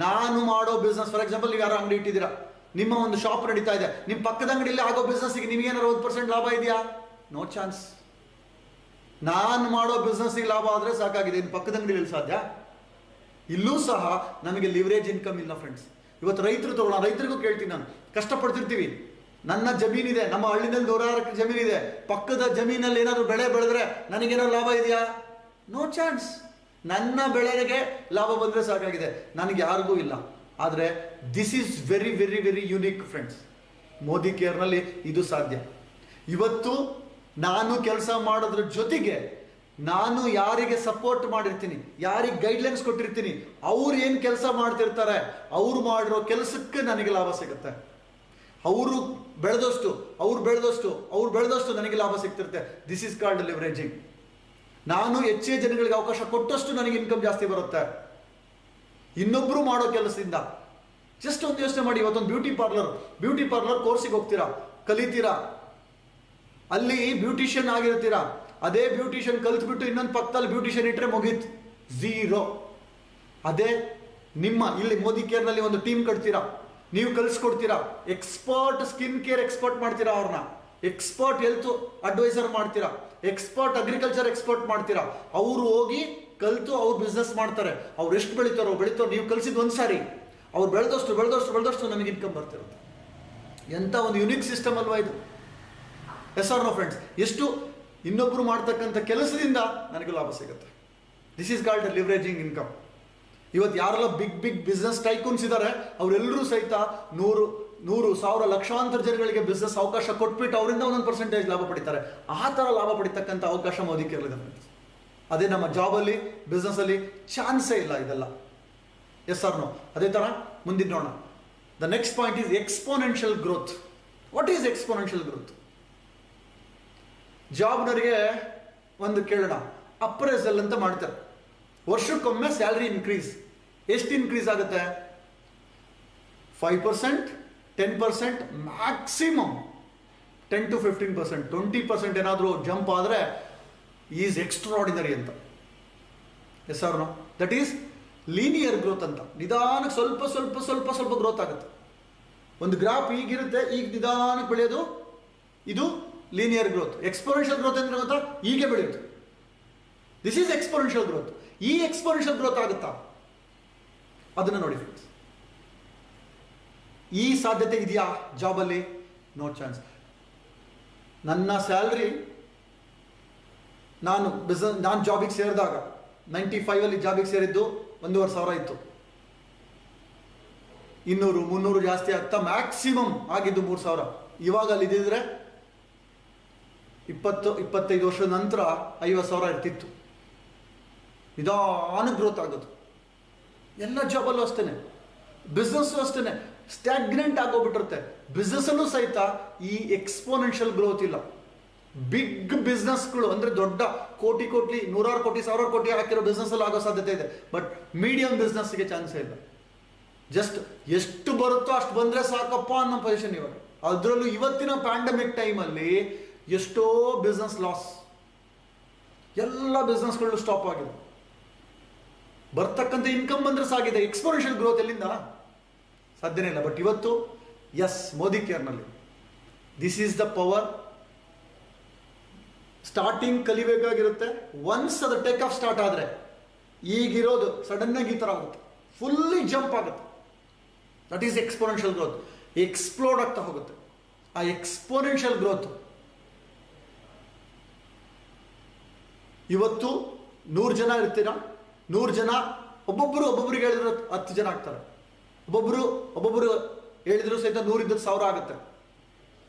ನಾನು ಮಾಡೋ ಬಿಸ್ನೆಸ್, ಫಾರ್ ಎಕ್ಸಾಂಪಲ್ ನೀವು ಯಾರೋ ಅಂಗಡಿ ಇಟ್ಟಿದ್ದೀರಾ, ನಿಮ್ಮ ಒಂದು ಶಾಪ್ ನಡೀತಾ ಇದೆ, ನಿಮ್ಮ ಪಕ್ಕದ ಅಂಗಡಿಯಲ್ಲಿ ಆಗೋ ಬಿಸ್ನೆಸ್ಸಿಗೆ ನಿಮಗೇನಾದ್ರು 1% ಲಾಭ ಇದೆಯಾ? No chance. ನಾನು ಮಾಡೋ ಬಿಸ್ನೆಸ್ಸಿಗೆ ಲಾಭ ಆದರೆ ಸಾಕಾಗಿದೆ, ಇನ್ನು ಪಕ್ಕದ ಅಂಗಡಿಯಲ್ಲಿ ಸಾಧ್ಯ? ಇಲ್ಲೂ ಸಹ ನಮಗೆ ಲಿವರೇಜ್ ಇನ್ಕಮ್ ಇಲ್ಲ ಫ್ರೆಂಡ್ಸ್. ಇವತ್ತು ರೈತರು ತಗೊಳ್ಳೋಣ, ರೈತರಿಗೂ ಕೇಳ್ತೀನಿ ನಾನು, ಕಷ್ಟಪಡ್ತಿರ್ತೀವಿ, ನನ್ನ ಜಮೀನಿದೆ, ನಮ್ಮ ಹಳ್ಳಿನಲ್ಲಿ 100 ಜಮೀನಿದೆ, ಪಕ್ಕದ ಜಮೀನಲ್ಲಿ ಏನಾದರೂ ಬೆಳೆ ಬೆಳೆದ್ರೆ ನನಗೇನಾದ್ರು ಲಾಭ ಇದೆಯಾ? No chance. ನನ್ನ ಬೆಳೆಗೆ ಲಾಭ ಬಂದರೆ ಸಾಕಾಗಿದೆ, ನನಗೆ ಯಾರಿಗೂ ಇಲ್ಲ. ಆದರೆ this is very very very unique friends. ಮೋದಿ ಕೇರ್ನಲ್ಲಿ ಇದು ಸಾಧ್ಯ. ಇವತ್ತು ನಾನು ಕೆಲಸ ಮಾಡೋದ್ರ ಜೊತೆಗೆ ನಾನು ಯಾರಿಗೆ ಸಪೋರ್ಟ್ ಮಾಡಿರ್ತೀನಿ, ಯಾರಿಗೆ ಗೈಡ್ಲೈನ್ಸ್ ಕೊಟ್ಟಿರ್ತೀನಿ, ಅವ್ರು ಏನು ಕೆಲಸ ಮಾಡ್ತಿರ್ತಾರೆ, ಅವ್ರು ಮಾಡಿರೋ ಕೆಲಸಕ್ಕೆ ನನಗೆ ಲಾಭ ಸಿಗುತ್ತೆ. ಅವರು ಬೆಳೆದಷ್ಟು ನನಗೆ ಲಾಭ ಸಿಗ್ತಿರುತ್ತೆ. This is called leveraging. ನಾನು ಹೆಚ್ಚೇ ಜನಗಳಿಗೆ ಅವಕಾಶ ಕೊಟ್ಟಷ್ಟು ನನಗೆ ಇನ್ಕಮ್ ಜಾಸ್ತಿ ಬರುತ್ತೆ. ಇನ್ನೊಬ್ರು ಮಾಡೋ ಕೆಲಸದಿಂದ ಜಸ್ಟ್ ಒಂದು ಯೋಚನೆ ಮಾಡಿ, ಇವತ್ತೊಂದು ಬ್ಯೂಟಿ ಪಾರ್ಲರ್ ಕೋರ್ಸಿಗೆ ಹೋಗ್ತೀರಾ, ಕಲಿತೀರಾ, ಅಲ್ಲಿ ಬ್ಯೂಟಿಷಿಯನ್ ಆಗಿರ್ತೀರಾ. ಅದೇ ಬ್ಯೂಟಿಷಿಯನ್ ಕಲ್ತ್ಬಿಟ್ಟು ಇನ್ನೊಂದು ಪಕ್ಕದಲ್ಲಿ ಬ್ಯೂಟಿಷಿಯನ್ ಇಟ್ಟರೆ ಮುಗೀತು, ಝೀರೋ. ಅದೇ ನಿಮ್ಮ ಇಲ್ಲಿ ಮೋದಿ ಕೇರ್ನಲ್ಲಿ ಒಂದು ಟೀಮ್ ಕಟ್ತೀರಾ, ನೀವು ಕಲಿಸ್ಕೊಡ್ತೀರಾ, ಎಕ್ಸ್ಪರ್ಟ್ ಸ್ಕಿನ್ ಕೇರ್ ಎಕ್ಸ್ಪರ್ಟ್ ಮಾಡ್ತೀರಾ, ಅವ್ರನ್ನ ಎಕ್ಸ್ಪರ್ಟ್ ಹೆಲ್ತ್ ಅಡ್ವೈಸರ್ ಮಾಡ್ತೀರಾ, ಎಕ್ಸ್ಪರ್ಟ್ ಅಗ್ರಿಕಲ್ಚರ್ ಎಕ್ಸ್ಪರ್ಟ್ ಮಾಡ್ತೀರಾ. ಅವರು ಹೋಗಿ ಕಲಿತು ಅವ್ರು ಬಿಸ್ನೆಸ್ ಮಾಡ್ತಾರೆ. ಅವ್ರು ಎಷ್ಟು ಬೆಳಿತಾರೋ ನೀವು ಕಲಿಸಿದ ಒಂದ್ಸಾರಿ ಅವ್ರು ಬೆಳೆದಷ್ಟು ನಮಗೆ ಇನ್ಕಮ್ ಬರ್ತಿರುತ್ತೆ. ಎಂಥ ಒಂದು ಯುನಿಕ್ ಸಿಸ್ಟಮ್ ಅಲ್ವಾ ಇದು? Yes or no friends? ಎಷ್ಟು ಇನ್ನೊಬ್ರು ಮಾಡ್ತಕ್ಕಂಥ ಕೆಲಸದಿಂದ ನನಗೆ ಲಾಭ ಸಿಗುತ್ತೆ. This is called leveraging income. ಇವತ್ತು ಯಾರೆಲ್ಲ ಬಿಗ್ ಬಿಸ್ನೆಸ್ ಟೈಕೂನ್ಸ್ ಇದ್ದಾರೆ, ಅವರೆಲ್ಲರೂ ಸಹಿತ 100,000 ಲಕ್ಷಾಂತರ ಜನಗಳಿಗೆ ಬಿಸ್ನೆಸ್ ಅವಕಾಶ ಕೊಟ್ಬಿಟ್ಟು ಅವರಿಂದ 1% ಲಾಭ ಪಡಿತಾರೆ. ಆ ಥರ ಲಾಭ ಪಡಿತಕ್ಕಂಥ ಅವಕಾಶ ಮೋದಿ ಕೇರಳದ ಫ್ರೆಂಡ್ಸ್. ಅದೇ ನಮ್ಮ ಜಾಬಲ್ಲಿ ಬಿಸ್ನೆಸ್ಸಲ್ಲಿ ಚಾನ್ಸೇ ಇಲ್ಲ ಇದೆಲ್ಲ. Yes or no? ಅದೇ ಥರ ಮುಂದಿನ ನೋಡೋಣ. The next point is exponential growth. What is exponential growth? ಜಾಬ್ನವರಿಗೆ ಒಂದು ಕೇಳೋಣ, ಅಪ್ರೈಸಲ್ ಅಂತ ಮಾಡ್ತಾರೆ. ವರ್ಷಕ್ಕೊಮ್ಮೆ ಸ್ಯಾಲರಿ ಇನ್ಕ್ರೀಸ್. ಎಷ್ಟು ಇನ್ಕ್ರೀಸ್ ಆಗುತ್ತೆ? 5%, 10%, ಮ್ಯಾಕ್ಸಿಮಮ್ 10 to 15%. 20% ಏನಾದರೂ ಜಂಪ್ ಆದರೆ ಈಸ್ ಎಕ್ಸ್ಟ್ರಾರ್ಡಿನರಿ ಅಂತ. Yes or no? That is linear growth ಅಂತ. ನಿಧಾನಕ್ಕೆ ಸ್ವಲ್ಪ ಗ್ರೋತ್ ಆಗುತ್ತೆ. ಒಂದು ಗ್ರಾಫ್ ಈಗಿರುತ್ತೆ, ಈಗ ನಿಧಾನಕ್ಕೆ ಬೆಳೆಯೋದು, ಇದು ಲೀನಿಯರ್ ಗ್ರೋತ್. ಎಕ್ಸ್ಪೋನೆನ್ಷಿಯಲ್ ಗ್ರೋತ್ ಅಂದ್ರೆ ಗೊತ್ತಾ? ಹೀಗೆ ಬೆಳೆಯುತ್ತೆ. This is exponential growth. ಈ ಎಕ್ಸ್ಪೋನೆನ್ಷಿಯಲ್ ಗ್ರೋತ್ ಆಗುತ್ತಾ? ಅದನ್ನ ನೋಡಿ ಫ್ರೆಂಡ್ಸ್. ಈ ಸಾಧ್ಯತೆ ಇದೆಯಾ ಜಾಬಲ್ಲಿ? No chance. ನನ್ನ ಸ್ಯಾಲ್ರಿ ನಾನು ಜಾಬಿಗೆ ಸೇರಿದಾಗ 95 ಜಾಬಿಗೆ ಸೇರಿದ್ದು 1,500 ಇತ್ತು. 200, 300 ಜಾಸ್ತಿ ಆಗ್ತಾ ಮ್ಯಾಕ್ಸಿಮಮ್ ಆಗಿದ್ದು 3,000. ಇವಾಗ ಅಲ್ಲಿ ಇದ್ದಿದ್ರೆ 20-25 ವರ್ಷದ ನಂತರ 50,000 ಇರ್ತಿತ್ತು. ನಿಧಾನ ಗ್ರೋತ್ ಆಗೋದು. ಎಲ್ಲ ಜಾಬಲ್ಲೂ ಅಷ್ಟೇನೆ, ಬಿಸ್ನೆಸ್ಸು ಅಷ್ಟೇನೆ, ಸ್ಟ್ಯಾಗ್ನೆಂಟ್ ಆಗೋಗ್ಬಿಟ್ಟಿರುತ್ತೆ. ಬಿಸ್ನೆಸ್ಸಲ್ಲೂ ಸಹಿತ ಈ ಎಕ್ಸ್ಪೋನೆನ್ಷಿಯಲ್ ಗ್ರೋತ್ ಇಲ್ಲ. ಬಿಗ್ ಬಿಸ್ನೆಸ್ಗಳು ಅಂದರೆ ದೊಡ್ಡ ಕೋಟಿ 100 ಕೋಟಿ 1000 ಕೋಟಿ ಹಾಕಿರೋ ಬಿಸ್ನೆಸ್ ಅಲ್ಲಿ ಆಗೋ ಸಾಧ್ಯತೆ ಇದೆ. ಬಟ್ ಮೀಡಿಯಂ ಬಿಸ್ನೆಸ್ಗೆ ಚಾನ್ಸೇ ಇಲ್ಲ. ಜಸ್ಟ್ ಎಷ್ಟು ಬರುತ್ತೋ ಅಷ್ಟು ಬಂದರೆ ಸಾಕಪ್ಪ ಅನ್ನೋ ಪೊಸಿಷನ್ ಇವಾಗ. ಅದರಲ್ಲೂ ಇವತ್ತಿನ ಪ್ಯಾಂಡಮಿಕ್ ಟೈಮಲ್ಲಿ ಎಷ್ಟೋ ಬಿಸ್ನೆಸ್ ಲಾಸ್, ಎಲ್ಲ ಬಿಸ್ನೆಸ್ಗಳು ಸ್ಟಾಪ್ ಆಗಿದೆ. ಬರ್ತಕ್ಕಂಥ ಇನ್ಕಮ್ ಬಂದರೆ ಸಾಗಿದೆ. ಎಕ್ಸ್ಪೋನೆನ್ಷಿಯಲ್ ಗ್ರೋತ್ ಎಲ್ಲಿಂದ? ಸಾಧ್ಯನೇ ಇಲ್ಲ. ಬಟ್ ಇವತ್ತು ಎಸ್, ಮೋದಿ ಕೇರ್ನಲ್ಲಿ this is the power. Starting ಕಲಿಬೇಕಾಗಿರುತ್ತೆ. ಒನ್ಸ್ ಅದು ಟೇಕ್ ಆಫ್ ಸ್ಟಾರ್ಟ್ ಆದರೆ ಈಗಿರೋದು ಸಡನ್ ಆಗಿ ಈ ಥರ ಆಗುತ್ತೆ, ಫುಲ್ಲಿ ಜಂಪ್ ಆಗುತ್ತೆ. That is exponential growth. Explode ಆಗ್ತಾ ಹೋಗುತ್ತೆ. ಆ ಎಕ್ಸ್ಪೋನೆನ್ಷಿಯಲ್ ಗ್ರೋತ್ ಇವತ್ತು 100 ಜನ ಇರ್ತೀರಾ, 100 ಜನ ಒಬ್ಬೊಬ್ಬರಿಗೆ ಹೇಳಿದ್ರು 10 ಜನ ಆಗ್ತಾರೆ. ಒಬ್ಬೊಬ್ಬರು ಹೇಳಿದ್ರು ಸಹಿತ 100 ಇದ್ದದ್ದು 1000 ಆಗುತ್ತೆ.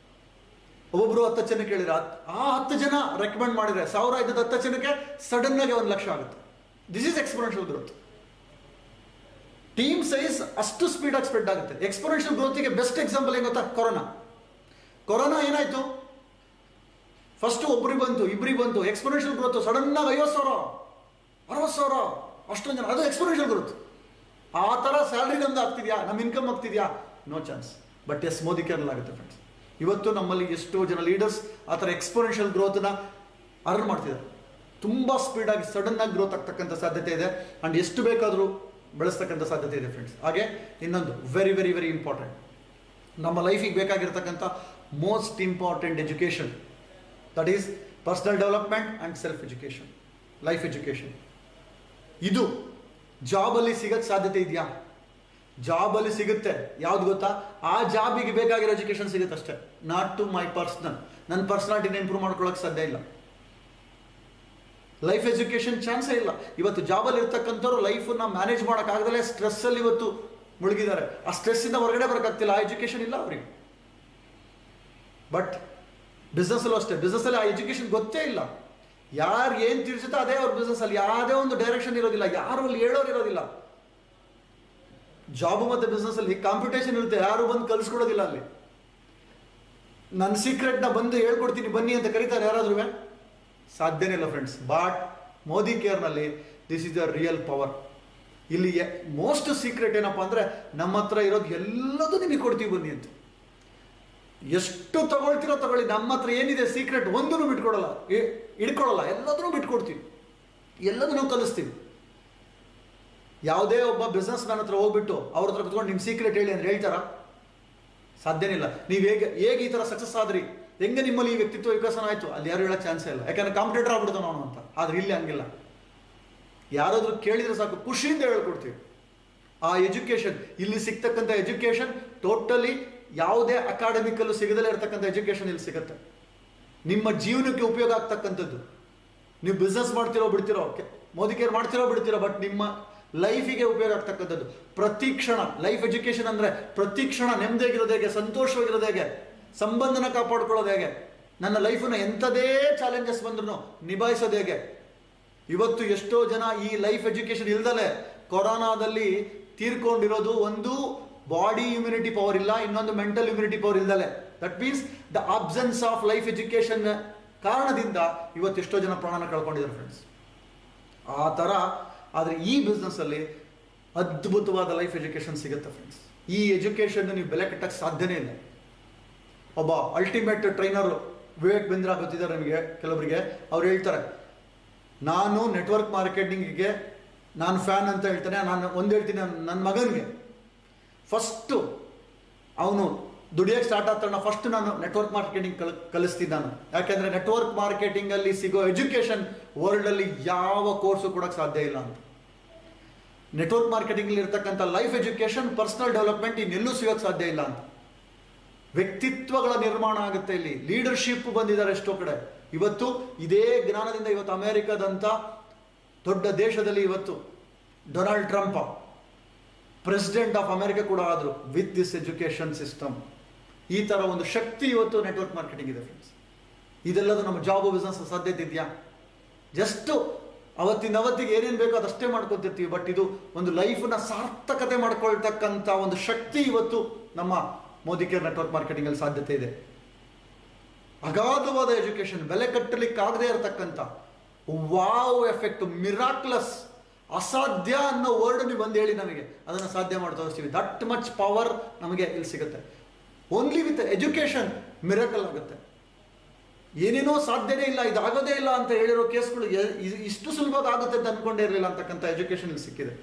ಒಬ್ಬೊಬ್ರು 10 ಜನಕ್ಕೆ ಹೇಳಿದ್ರೆ ಆ 10 ಜನ ರೆಕಮೆಂಡ್ ಮಾಡಿದ್ರೆ 1000 ಇದ್ದದ್ದು 10 ಜನಕ್ಕೆ ಸಡನ್ ಆಗಿ 1 ಲಕ್ಷ ಆಗುತ್ತೆ. This is exponential growth. Team size ಅಷ್ಟು ಸ್ಪೀಡಾಗಿ ಸ್ಪ್ರೆಡ್ ಆಗುತ್ತೆ. ಎಕ್ಸ್ಪೋನೆನ್ಷಿಯಲ್ ಗ್ರೋತಿಗೆ ಬೆಸ್ಟ್ ಎಕ್ಸಾಂಪಲ್ ಏನು ಗೊತ್ತಾ? ಕೊರೋನಾ ಏನಾಯ್ತು? ಫಸ್ಟ್ ಒಬ್ರಿಗೆ ಬಂತು, ಇಬ್ಬರಿಗೆ ಬಂತು, ಎಕ್ಸ್ಪೋನೆನ್ಷಿಯಲ್ ಗ್ರೋತ್. ಸಡನ್ ಆಗಿ 50,000, 60,000 ಅಷ್ಟೊಂದು ಜನ, ಅದು ಎಕ್ಸ್ಪೋನೆನ್ಷಿಯಲ್ ಗ್ರೋತ್. ಆ ಥರ ಸ್ಯಾಲ್ರಿ ನಮ್ದು ಆಗ್ತಿದ್ಯಾ? ನಮ್ಮ ಇನ್ಕಮ್ ಆಗ್ತಿದ್ಯಾ? No chance. ಬಟ್ ಎಸ್, ಮೋದಿ ಕೇರಳ ಆಗುತ್ತೆ ಫ್ರೆಂಡ್ಸ್. ಇವತ್ತು ನಮ್ಮಲ್ಲಿ ಎಷ್ಟೋ ಜನ ಲೀಡರ್ಸ್ ಆ ಥರ ಎಕ್ಸ್ಪೋನೆನ್ಷಿಯಲ್ ಗ್ರೋತ್ನ ಅರ್ನ್ ಮಾಡ್ತಿದ್ದಾರೆ. ತುಂಬ ಸ್ಪೀಡಾಗಿ ಸಡನ್ ಆಗಿ ಗ್ರೋತ್ ಆಗ್ತಕ್ಕಂಥ ಸಾಧ್ಯತೆ ಇದೆ. ಆ್ಯಂಡ್ ಎಷ್ಟು ಬೇಕಾದರೂ ಬೆಳೆಸ್ತಕ್ಕಂಥ ಸಾಧ್ಯತೆ ಇದೆ ಫ್ರೆಂಡ್ಸ್. ಹಾಗೆ ಇನ್ನೊಂದು ವೆರಿ ವೆರಿ ವೆರಿ ಇಂಪಾರ್ಟೆಂಟ್, ನಮ್ಮ ಲೈಫಿಗೆ ಬೇಕಾಗಿರ್ತಕ್ಕಂಥ most important education, that is personal development and self education, life education. ಇದು ಜಾಬಲ್ಲಿ ಸಿಗೋಕ್ಕೆ ಸಾಧ್ಯತೆ ಇದೆಯಾ? ಜಾಬಲ್ಲಿ ಸಿಗುತ್ತೆ. ಯಾವ್ದು ಗೊತ್ತಾ? ಆ ಜಾಬಿಗೆ ಬೇಕಾಗಿರೋ ಎಜುಕೇಷನ್ ಸಿಗುತ್ತೆ ಅಷ್ಟೇ. ನಾಟ್ ಟು ಮೈ ಪರ್ಸನಲ್, ನನ್ನ ಪರ್ಸನಾಲಿಟಿನ ಇಂಪ್ರೂವ್ ಮಾಡ್ಕೊಳ್ಳೋಕೆ ಸಾಧ್ಯ ಇಲ್ಲ. ಲೈಫ್ ಎಜುಕೇಷನ್ ಚಾನ್ಸೇ ಇಲ್ಲ. ಇವತ್ತು ಜಾಬಲ್ಲಿ ಇರ್ತಕ್ಕಂಥವ್ರು ಲೈಫನ್ನ ಮ್ಯಾನೇಜ್ ಮಾಡೋಕ್ಕಾಗದಲ್ಲೇ ಸ್ಟ್ರೆಸ್ಸಲ್ಲಿ ಇವತ್ತು ಮುಳುಗಿದ್ದಾರೆ. ಆ ಸ್ಟ್ರೆಸ್ಸಿಂದ ಹೊರಗಡೆ ಬರೋಕ್ಕಾಗ್ತಿಲ್ಲ. ಆ ಎಜುಕೇಷನ್ ಇಲ್ಲ ಅವರಿಗೆ. ಬಟ್ ಬಿಸ್ನೆಸ್ಸಲ್ಲೂ ಅಷ್ಟೇ. ಬಿಸ್ನೆಸ್ಸಲ್ಲಿ ಆ ಎಜುಕೇಷನ್ ಗೊತ್ತೇ ಇಲ್ಲ. ಯಾರು ಏನು ತಿಳಿಸುತ್ತೋ ಅದೇ ಅವ್ರ ಬಿಸ್ನೆಸ್ಸಲ್ಲಿ. ಯಾವುದೇ ಒಂದು ಡೈರೆಕ್ಷನ್ ಇರೋದಿಲ್ಲ, ಯಾರು ಅಲ್ಲಿ ಹೇಳೋರು ಇರೋದಿಲ್ಲ. ಜಾಬ್ ಮತ್ತು ಬಿಸ್ನೆಸ್ಸಲ್ಲಿ ಕಾಂಪಿಟೇಷನ್ ಇರುತ್ತೆ, ಯಾರು ಬಂದು ಕಲಿಸ್ಕೊಡೋದಿಲ್ಲ ಅಲ್ಲಿ. ನನ್ನ ಸೀಕ್ರೆಟ್ನ ಬಂದು ಹೇಳ್ಕೊಡ್ತೀನಿ ಬನ್ನಿ ಅಂತ ಕರೀತಾರೆ ಯಾರಾದ್ರೂ? ಸಾಧ್ಯನೇ ಇಲ್ಲ ಫ್ರೆಂಡ್ಸ್. ಬಟ್ ಮೋದಿ ಕೇರ್ನಲ್ಲಿ this is the real power. ಇಲ್ಲಿ ಮೋಸ್ಟ್ ಸೀಕ್ರೆಟ್ ಏನಪ್ಪ ಅಂದರೆ, ನಮ್ಮ ಹತ್ರ ಇರೋದು ಎಲ್ಲದೂ ನಿಮಗೆ ಕೊಡ್ತೀವಿ ಬನ್ನಿ ಅಂತ. ಎಷ್ಟು ತಗೊಳ್ತೀರೋ ತಗೊಳ್ಳಿ, ನಮ್ಮ ಹತ್ರ ಏನಿದೆ ಸೀಕ್ರೆಟ್ ಒಂದೂ ಬಿಟ್ಕೊಡಲ್ಲ, ಇಟ್ಕೊಳ್ಳಲ್ಲ, ಎಲ್ಲದನ್ನೂ ಬಿಟ್ಕೊಡ್ತೀವಿ, ಎಲ್ಲದನ್ನೂ ಕಲಿಸ್ತೀವಿ. ಯಾವುದೇ ಒಬ್ಬ ಬಿಸ್ನೆಸ್ ಮ್ಯಾನ್ ಹತ್ರ ಹೋಗ್ಬಿಟ್ಟು ಅವ್ರ ಹತ್ರ ಕುತ್ಕೊಂಡು ನಿಮ್ಮ ಸೀಕ್ರೆಟ್ ಹೇಳಿ ಅಂದ್ರೆ ಹೇಳ್ತಾರಾ? ಸಾಧ್ಯನೇ ಇಲ್ಲ. ನೀವು ಹೇಗೆ ಈ ಥರ ಸಕ್ಸಸ್ ಆದ್ರಿ, ಹೆಂಗೆ ನಿಮ್ಮಲ್ಲಿ ಈ ವ್ಯಕ್ತಿತ್ವ ವಿಕಸನ ಆಯಿತು, ಅಲ್ಲಿ ಯಾರು ಹೇಳೋ ಚಾನ್ಸೇ ಇಲ್ಲ. ಯಾಕಂದ್ರೆ ಕಾಂಪಿಟೇಟರ್ ಆಗ್ಬಿಡ್ತಾನೆ ಅವನು ಅಂತ. ಆದರೆ ಇಲ್ಲಿ ಹಂಗಿಲ್ಲ. ಯಾರಾದರೂ ಕೇಳಿದ್ರೆ ಸಾಕು ಖುಷಿಯಿಂದ ಹೇಳ್ಕೊಡ್ತೀವಿ. ಆ ಎಜುಕೇಷನ್, ಇಲ್ಲಿ ಸಿಗ್ತಕ್ಕಂಥ ಎಜುಕೇಷನ್ ಟೋಟಲಿ ಯಾವುದೇ ಅಕಾಡೆಮಿಕಲ್ಲೂ ಸಿಗದಲ್ಲೇ ಇರ್ತಕ್ಕಂಥ ಎಜುಕೇಷನ್ ಇಲ್ಲಿ ಸಿಗುತ್ತೆ. ನಿಮ್ಮ ಜೀವನಕ್ಕೆ ಉಪಯೋಗ ಆಗ್ತಕ್ಕಂಥದ್ದು. ನೀವು ಬಿಸ್ನೆಸ್ ಮಾಡ್ತಿರೋ ಬಿಡ್ತಿರೋ, ಮೋದಿ ಕೇರ್ ಮಾಡ್ತಿರೋ ಬಿಡ್ತಿರೋ, ಬಟ್ ನಿಮ್ಮ ಲೈಫಿಗೆ ಉಪಯೋಗ ಆಗ್ತಕ್ಕಂಥದ್ದು. ಪ್ರತಿ ಕ್ಷಣ ಲೈಫ್ ಎಜುಕೇಷನ್ ಅಂದರೆ ಪ್ರತಿ ಕ್ಷಣ ನೆಮ್ಮದಿಯಾಗಿರೋದು ಹೇಗೆ, ಸಂತೋಷವಾಗಿರೋದು ಹೇಗೆ, ಸಂಬಂಧನ ಕಾಪಾಡ್ಕೊಳ್ಳೋದು ಹೇಗೆ, ನನ್ನ ಲೈಫನ್ನು ಎಂಥದೇ ಚಾಲೆಂಜಸ್ ಬಂದ್ರೂ ನಿಭಾಯಿಸೋದು ಹೇಗೆ. ಇವತ್ತು ಎಷ್ಟೋ ಜನ ಈ ಲೈಫ್ ಎಜುಕೇಷನ್ ಇಲ್ದಲೆ ಕೊರೋನಾದಲ್ಲಿ ತೀರ್ಕೊಂಡಿರೋದು, ಒಂದು ಬಾಡಿ ಇಮ್ಯುನಿಟಿ ಪವರ್ ಇಲ್ಲ, ಇನ್ನೊಂದು ಮೆಂಟಲ್ ಇಮ್ಯುನಿಟಿ ಪವರ್ ಇಲ್ದಲೆ. That means the absence of life education ಕಾರಣದಿಂದ ಇವತ್ತು ಎಷ್ಟೋ ಜನ ಪ್ರಾಣನ ಕಳ್ಕೊಂಡಿದ್ದಾರೆ ಫ್ರೆಂಡ್ಸ್. ಆ ಥರ. ಆದರೆ ಈ ಬಿಸ್ನೆಸ್ಸಲ್ಲಿ ಅದ್ಭುತವಾದ ಲೈಫ್ ಎಜುಕೇಷನ್ ಸಿಗುತ್ತೆ ಫ್ರೆಂಡ್ಸ್. ಈ ಎಜುಕೇಷನ್ ನೀವು ಬೆಲೆ ಕಟ್ಟಕ್ಕೆ ಸಾಧ್ಯನೇ ಇಲ್ಲ. ಒಬ್ಬ ಅಲ್ಟಿಮೇಟ್ ಟ್ರೈನರು ವಿವೇಕ್ ಬಿಂದ್ರಾ ಗೊತ್ತಿದ್ದಾರೆ ನಿಮಗೆ ಕೆಲವರಿಗೆ. ಅವ್ರು ಹೇಳ್ತಾರೆ, ನಾನು ನೆಟ್ವರ್ಕ್ ಮಾರ್ಕೆಟಿಂಗಿಗೆ ನಾನು ಫ್ಯಾನ್ ಅಂತ ಹೇಳ್ತಾನೆ. ನಾನು ಒಂದು ಹೇಳ್ತೀನಿ, ನನ್ನ ಮಗನಿಗೆ ಫಸ್ಟು ಅವನು ದುಡಿಯೋಕ್ಕೆ ಸ್ಟಾರ್ಟ್ ಆಗ್ತಾನೆ, ಫಸ್ಟ್ ನಾನು ನೆಟ್ವರ್ಕ್ ಮಾರ್ಕೆಟಿಂಗ್ ಕಲಿಸ್ತೀನಿ ನಾನು. ಯಾಕೆಂದರೆ ನೆಟ್ವರ್ಕ್ ಮಾರ್ಕೆಟಿಂಗಲ್ಲಿ ಸಿಗೋ ಎಜುಕೇಷನ್ ವರ್ಲ್ಡಲ್ಲಿ ಯಾವ ಕೋರ್ಸು ಕೊಡೋಕ್ಕೆ ಸಾಧ್ಯ ಇಲ್ಲ ಅಂತ. ನೆಟ್ವರ್ಕ್ ಮಾರ್ಕೆಟಿಂಗಲ್ಲಿ ಇರ್ತಕ್ಕಂಥ ಲೈಫ್ ಎಜುಕೇಷನ್, ಪರ್ಸನಲ್ ಡೆವಲಪ್ಮೆಂಟ್ ಇನ್ನೆಲ್ಲೂ ಸಿಗೋಕ್ಕೆ ಸಾಧ್ಯ ಇಲ್ಲ ಅಂತ. ವ್ಯಕ್ತಿತ್ವಗಳ ನಿರ್ಮಾಣ ಆಗುತ್ತೆ ಇಲ್ಲಿ. ಲೀಡರ್ಶಿಪ್ ಬಂದಿದ್ದಾರೆ ಎಷ್ಟೋ ಕಡೆ. ಇವತ್ತು ಇದೇ ಜ್ಞಾನದಿಂದ ಇವತ್ತು ಅಮೆರಿಕದಂಥ ದೊಡ್ಡ ದೇಶದಲ್ಲಿ ಇವತ್ತು Donald Trump president of America ಕೂಡ ಆದರು ವಿತ್ ದಿಸ್ ಎಜುಕೇಷನ್ ಸಿಸ್ಟಮ್. ಈ ಥರ ಒಂದು ಶಕ್ತಿ ಇವತ್ತು ನೆಟ್ವರ್ಕ್ ಮಾರ್ಕೆಟಿಂಗ್ ಇದೆ ಫ್ರೆಂಡ್ಸ್. ಇದೆಲ್ಲದು ನಮ್ಮ ಜಾಬ್ ಬಿಸ್ನೆಸ್ ಸಾಧ್ಯತೆ ಇದೆಯಾ? ಜಸ್ಟು ಅವತ್ತಿಗೆ ಏನೇನು ಬೇಕೋ ಅದಷ್ಟೇ ಮಾಡ್ಕೊತಿರ್ತೀವಿ. ಬಟ್ ಇದು ಒಂದು ಲೈಫನ್ನ ಸಾರ್ಥಕತೆ ಮಾಡ್ಕೊಳ್ತಕ್ಕಂಥ ಒಂದು ಶಕ್ತಿ ಇವತ್ತು ನಮ್ಮ ಮೋದಿ ಕೇರ್ ನೆಟ್ವರ್ಕ್ ಮಾರ್ಕೆಟಿಂಗಲ್ಲಿ ಸಾಧ್ಯತೆ ಇದೆ. ಅಗಾಧವಾದ ಎಜುಕೇಷನ್, ಬೆಲೆ ಕಟ್ಟಲಿಕ್ಕಾಗದೇ ಇರತಕ್ಕಂಥ ವಾವ್ ಎಫೆಕ್ಟ್, ಮಿರಾಕ್ಲಸ್, ಅಸಾಧ್ಯ ಅನ್ನೋ ವರ್ಡ್ ನೀವು ಬಂದು ಹೇಳಿ ನಮಗೆ ಅದನ್ನು ಸಾಧ್ಯ ಮಾಡಿ ತೋರಿಸ್ತೀವಿ. ದಟ್ ಮಚ್ ಪವರ್ ನಮಗೆ ಇಲ್ಲಿ ಸಿಗುತ್ತೆ. ಓನ್ಲಿ ವಿತ್ ಎಜುಕೇಷನ್ ಮಿರಾಕಲ್ ಆಗುತ್ತೆ. ಏನೇನೋ ಸಾಧ್ಯನೇ ಇಲ್ಲ, ಇದಾಗೋದೇ ಇಲ್ಲ ಅಂತ ಹೇಳಿರೋ ಕೇಸ್ಗಳು ಇಷ್ಟು ಸುಲಭವಾಗಿ ಆಗುತ್ತೆ ಅಂತ ಅಂದ್ಕೊಂಡೇ ಇರಲಿಲ್ಲ ಅಂತಕ್ಕಂಥ ಎಜುಕೇಷನ್ ಇಲ್ಲಿ ಸಿಕ್ಕಿದೆ.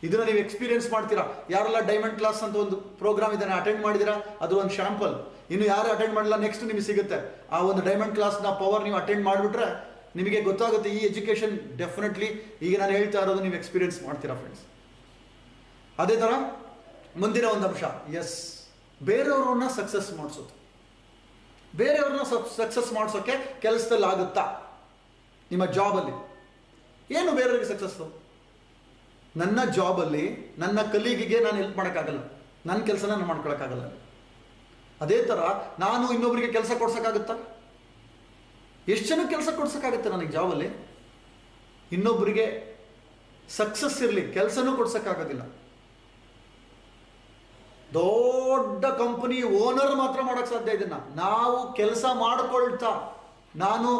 ಇದನ್ನು ನೀವು ಎಕ್ಸ್ಪೀರಿಯನ್ಸ್ ಮಾಡ್ತೀರಾ. ಯಾರೆಲ್ಲ ಡೈಮಂಡ್ ಕ್ಲಾಸ್ ಅಂತ ಒಂದು ಪ್ರೋಗ್ರಾಮ್ ಇದನ್ನು ಅಟೆಂಡ್ ಮಾಡಿದ್ದೀರಾ, ಅದು ಒಂದು ಶಾಂಪಲ್. ಇನ್ನು ಯಾರು ಅಟೆಂಡ್ ಮಾಡಿಲ್ಲ, ನೆಕ್ಸ್ಟ್ ನಿಮಗೆ ಸಿಗುತ್ತೆ ಆ ಒಂದು ಡೈಮಂಡ್ ಕ್ಲಾಸ್ನ ಪವರ್. ನೀವು ಅಟೆಂಡ್ ಮಾಡಿಬಿಟ್ರೆ ನಿಮಗೆ ಗೊತ್ತಾಗುತ್ತೆ ಈ ಎಜುಕೇಷನ್ ಡೆಫಿನೆಟ್ಲಿ ಈಗ ನಾನು ಹೇಳ್ತಾ ಇರೋದು ನೀವು ಎಕ್ಸ್ಪೀರಿಯನ್ಸ್ ಮಾಡ್ತೀರಾ ಫ್ರೆಂಡ್ಸ್. ಅದೇ ಥರ ಮುಂದಿನ ಒಂದು ಅಂಶ, ಎಸ್, ಬೇರೆಯವ್ರನ್ನ ಸಕ್ಸಸ್ ಮಾಡಿಸೋದು. ಬೇರೆಯವ್ರನ್ನ ಸಕ್ಸಸ್ ಮಾಡಿಸೋಕ್ಕೆ ಕೆಲಸದಲ್ಲಿ ಆಗುತ್ತಾ? ನಿಮ್ಮ ಜಾಬಲ್ಲಿ ಏನು ಬೇರೆಯವ್ರಿಗೆ ಸಕ್ಸಸ್ಸು? ನನ್ನ ಜಾಬಲ್ಲಿ ನನ್ನ ಕಲೀಗಿಗೆ ನಾನು ಹೆಲ್ಪ್ ಮಾಡೋಕ್ಕಾಗಲ್ಲ, ನನ್ನ ಕೆಲಸನ ನಾನು ಮಾಡ್ಕೊಳಕ್ಕಾಗಲ್ಲ. ಅದೇ ಥರ ನಾನು ಇನ್ನೊಬ್ಬರಿಗೆ ಕೆಲಸ ಕೊಡ್ಸೋಕ್ಕಾಗುತ್ತಾ? ಎಷ್ಟು ಜನಕ್ಕೆ ಕೆಲಸ ಕೊಡ್ಸೋಕ್ಕಾಗುತ್ತೆ ನನಗೆ ಜಾಬಲ್ಲಿ? ಇನ್ನೊಬ್ಬರಿಗೆ ಸಕ್ಸಸ್ ಇರಲಿ, ಕೆಲಸನೂ ಕೊಡ್ಸೋಕ್ಕಾಗೋದಿಲ್ಲ. ದೊಡ್ಡ ಕಂಪನಿ ಓನರ್ ಮಾತ್ರ ಮಾಡೋಕ್ಕೆ ಸಾಧ್ಯ ಇದನ್ನ. ನಾವು ಕೆಲಸ ಮಾಡ್ಕೊಳ್ತಾ ನಾನು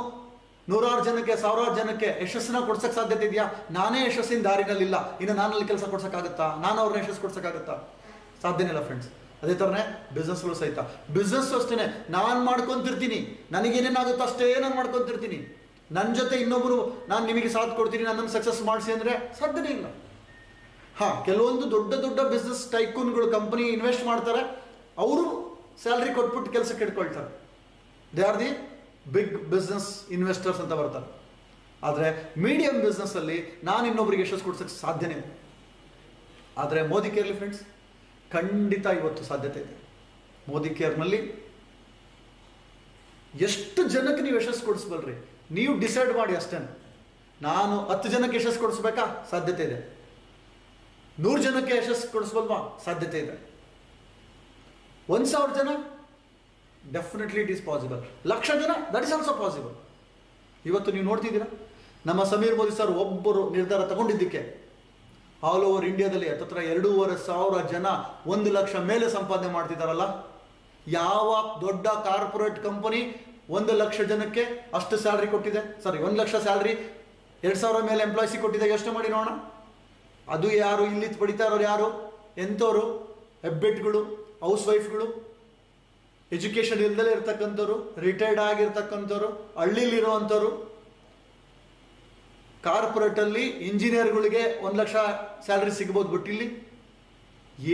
ನೂರಾರು ಜನಕ್ಕೆ, ಸಾವಿರಾರು ಜನಕ್ಕೆ ಯಶಸ್ಸನ್ನ ಕೊಡ್ಸೋಕ್ಕೆ ಸಾಧ್ಯತೆ ಇದೆಯಾ? ನಾನೇ ಯಶಸ್ಸಿನ ದಾರಿನಲ್ಲಿಲ್ಲ, ಇನ್ನು ನಾನಲ್ಲಿ ಕೆಲಸ ಕೊಡ್ಸೋಕ್ಕಾಗುತ್ತಾ? ನಾನು ಅವ್ರನ್ನ ಯಶಸ್ಸು ಕೊಡ್ಸೋಕ್ಕಾಗುತ್ತಾ? ಸಾಧ್ಯನೇ ಇಲ್ಲ ಫ್ರೆಂಡ್ಸ್. ಅದೇ ಥರನೇ ಬಿಸ್ನೆಸ್ಗಳು ಸಹಿತ. ಬಿಸ್ನೆಸ್ ಅಷ್ಟೇ, ನಾನು ಮಾಡ್ಕೊತಿರ್ತೀನಿ, ನನಗೇನೇನಾಗುತ್ತೋ ಅಷ್ಟೇ ನಾನು ಮಾಡ್ಕೊತಿರ್ತೀನಿ. ನನ್ನ ಜೊತೆ ಇನ್ನೊಬ್ಬರು ನಾನು ನಿಮಗೆ ಸಾಥ್ ಕೊಡ್ತೀನಿ, ನನ್ನನ್ನು ಸಕ್ಸಸ್ ಮಾಡಿಸಿ ಅಂದರೆ ಸಾಧ್ಯನೇ ಇಲ್ಲ. ಹಾಂ, ಕೆಲವೊಂದು ದೊಡ್ಡ ದೊಡ್ಡ ಬಿಸ್ನೆಸ್ ಟೈಕೂನ್ಗಳು ಕಂಪನಿ ಇನ್ವೆಸ್ಟ್ ಮಾಡ್ತಾರೆ, ಅವರು ಸ್ಯಾಲ್ರಿ ಕೊಟ್ಬಿಟ್ಟು ಕೆಲಸಕ್ಕೆ ಇಟ್ಕೊಳ್ತಾರೆ. They are the big business investors ಅಂತ ಬರ್ತಾರೆ. ಆದರೆ ಮೀಡಿಯಂ ಬಿಸ್ನೆಸ್ಸಲ್ಲಿ ನಾನು ಇನ್ನೊಬ್ಬರಿಗೆ ಯಶಸ್ಸು ಕೊಡ್ಸೋಕ್ಕೆ ಸಾಧ್ಯನೇ ಇಲ್ಲ. ಆದರೆ ಮೋದಿ ಕೇರ್ಲಿ ಫ್ರೆಂಡ್ಸ್, ಖಂಡಿತ ಇವತ್ತು ಸಾಧ್ಯತೆ ಇದೆ. ಮೋದಿ ಕೇರ್ನಲ್ಲಿ ಎಷ್ಟು ಜನಕ್ಕೆ ನೀವು ಯಶಸ್ಸು ಕೊಡಿಸ್ಬಲ್ರಿ, ನೀವು ಡಿಸೈಡ್ ಮಾಡಿ ಅಷ್ಟೇ. ನಾನು 10 ಜನಕ್ಕೆ ಯಶಸ್ಸು ಕೊಡಿಸ್ಬೇಕಾ? ಸಾಧ್ಯತೆ ಇದೆ. 100 ಜನಕ್ಕೆ ಯಶಸ್ಸು ಕೊಡಿಸ್ಬಲ್ವಾ? ಸಾಧ್ಯತೆ ಇದೆ. 1,000 ಜನ, ಡೆಫಿನೆಟ್ಲಿ ಇಟ್ ಈಸ್ ಪಾಸಿಬಲ್. 1,00,000 ಜನ, ದಟ್ ಇಸ್ ಆಲ್ಸೋ ಪಾಸಿಬಲ್. ಇವತ್ತು ನೀವು ನೋಡ್ತಿದ್ದೀರಾ, ನಮ್ಮ ಸಮೀರ್ ಮೋದಿ ಸರ್ ಒಬ್ಬರು ನಿರ್ಧಾರ ತಗೊಂಡಿದ್ದಕ್ಕೆ ಆಲ್ ಓವರ್ ಇಂಡಿಯಾದಲ್ಲಿ ಹತ್ತಿರ 2,500 ಜನ 1 ಲಕ್ಷ ಮೇಲೆ ಸಂಪಾದನೆ ಮಾಡ್ತಿದ್ದಾರಲ್ಲ. ಯಾವ ದೊಡ್ಡ ಕಾರ್ಪೊರೇಟ್ ಕಂಪನಿ 1,00,000 ಜನಕ್ಕೆ ಅಷ್ಟು ಸ್ಯಾಲ್ರಿ ಕೊಟ್ಟಿದೆ? 1,00,000 ಸ್ಯಾಲ್ರಿ 2,000 ಮೇಲೆ ಎಂಪ್ಲಾಯ್ಸಿಗೆ ಕೊಟ್ಟಿದೆ. ಯೋಚನೆ ಮಾಡಿ ನೋಡೋಣ. ಅದು ಯಾರು? ಇಲ್ಲಿ ಪಡಿತಾ ಇರೋರು ಯಾರು? ಎಂಥವ್ರು? ಹೆಬ್ಬೆಟ್ಗಳು, ಹೌಸ್ ವೈಫ್ಗಳು, ಎಜುಕೇಷನ್ ಇಲ್ದಲೇ ಇರ್ತಕ್ಕಂಥವ್ರು, ರಿಟೈರ್ಡ್ ಆಗಿರ್ತಕ್ಕಂಥವ್ರು, ಹಳ್ಳಿಲಿರುವಂಥವ್ರು. ಕಾರ್ಪೊರೇಟಲ್ಲಿ ಇಂಜಿನಿಯರ್ಗಳಿಗೆ 1,00,000 ಸ್ಯಾಲ್ರಿ ಸಿಗ್ಬೋದು. ಬಟ್ ಇಲ್ಲಿ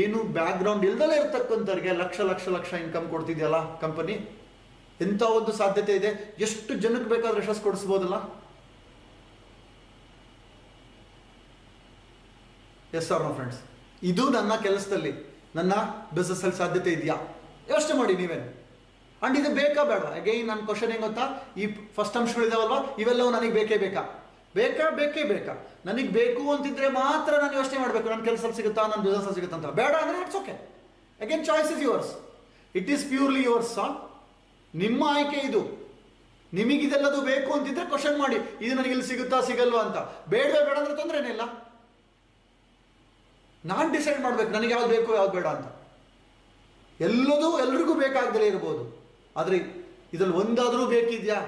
ಏನು ಬ್ಯಾಕ್ಗ್ರೌಂಡ್ ಇಲ್ದಲೇ ಇರ್ತಕ್ಕಂಥವ್ರಿಗೆ ಲಕ್ಷ ಇನ್ಕಮ್ ಕೊಡ್ತಿದೆಯಲ್ಲ ಕಂಪನಿ. ಎಂಥ ಒಂದು ಸಾಧ್ಯತೆ ಇದೆ. ಎಷ್ಟು ಜನಕ್ಕೆ ಬೇಕಾದ್ರೆ ಯಶಸ್ಸು ಕೊಡಿಸ್ಬೋದಲ್ಲ? Yes or no friends? ಇದು ನನ್ನ ಕೆಲಸದಲ್ಲಿ, ನನ್ನ ಬಿಸ್ನೆಸ್ ಅಲ್ಲಿ ಸಾಧ್ಯತೆ ಇದೆಯಾ? ಯೋಚನೆ ಮಾಡಿ ನೀವೇನು. ಅಂಡ್ ಇದು ಬೇಕಾ ಬೇಡ? ಅಗೈನ್ ನನ್ನ ಕ್ವಶನ್ ಹೆಂಗ್ ಗೊತ್ತಾ? ಈ ಫಸ್ಟ್ ಅಂಶಗಳಿದಾವಲ್ವಾ, ಇವೆಲ್ಲವೂ ನನಗೆ ಬೇಕೇ ಬೇಕಾ? ಬೇಕೇ ಬೇಕಾ? ನನಗೆ ಬೇಕು ಅಂತಿದ್ರೆ ಮಾತ್ರ ನಾನು ಯೋಚನೆ ಮಾಡಬೇಕು, ನನ್ನ ಕೆಲಸದಲ್ಲಿ ಸಿಗುತ್ತಾ, ನನ್ನ ಬಿಸ್ನೆಸ್ ಅಲ್ಲಿ ಸಿಗುತ್ತಾ ಅಂತ. ಬೇಡ ಅಂದ್ರೆ it's okay. Again choice is yours. It is purely yours. ನಿಮ್ಮ ಆಯ್ಕೆ ಇದು. ನಿಮಗಿದೆಲ್ಲದು ಬೇಕು ಅಂತಿದ್ರೆ ಕ್ವಶನ್ ಮಾಡಿ, ಇದು ನನಗೆ ಇಲ್ಲಿ ಸಿಗುತ್ತಾ ಸಿಗಲ್ವಾ ಅಂತ. ಬೇಡ ಅಂದ್ರೆ ತೊಂದರೆ ಏನಿಲ್ಲ. ನಾನು ಡಿಸೈಡ್ ಮಾಡ್ಬೇಕು ನನಗೆ ಯಾವ್ದು ಬೇಕು ಯಾವ್ದು ಬೇಡ ಅಂತ. ಎಲ್ರಿಗೂ ಬೇಕಾಗದೇ ಇರ್ಬೋದು, ಆದರೆ ಇದ್ರಲ್ಲಿ ಒಂದಾದರೂ ಬೇಕಿದೆಯಾ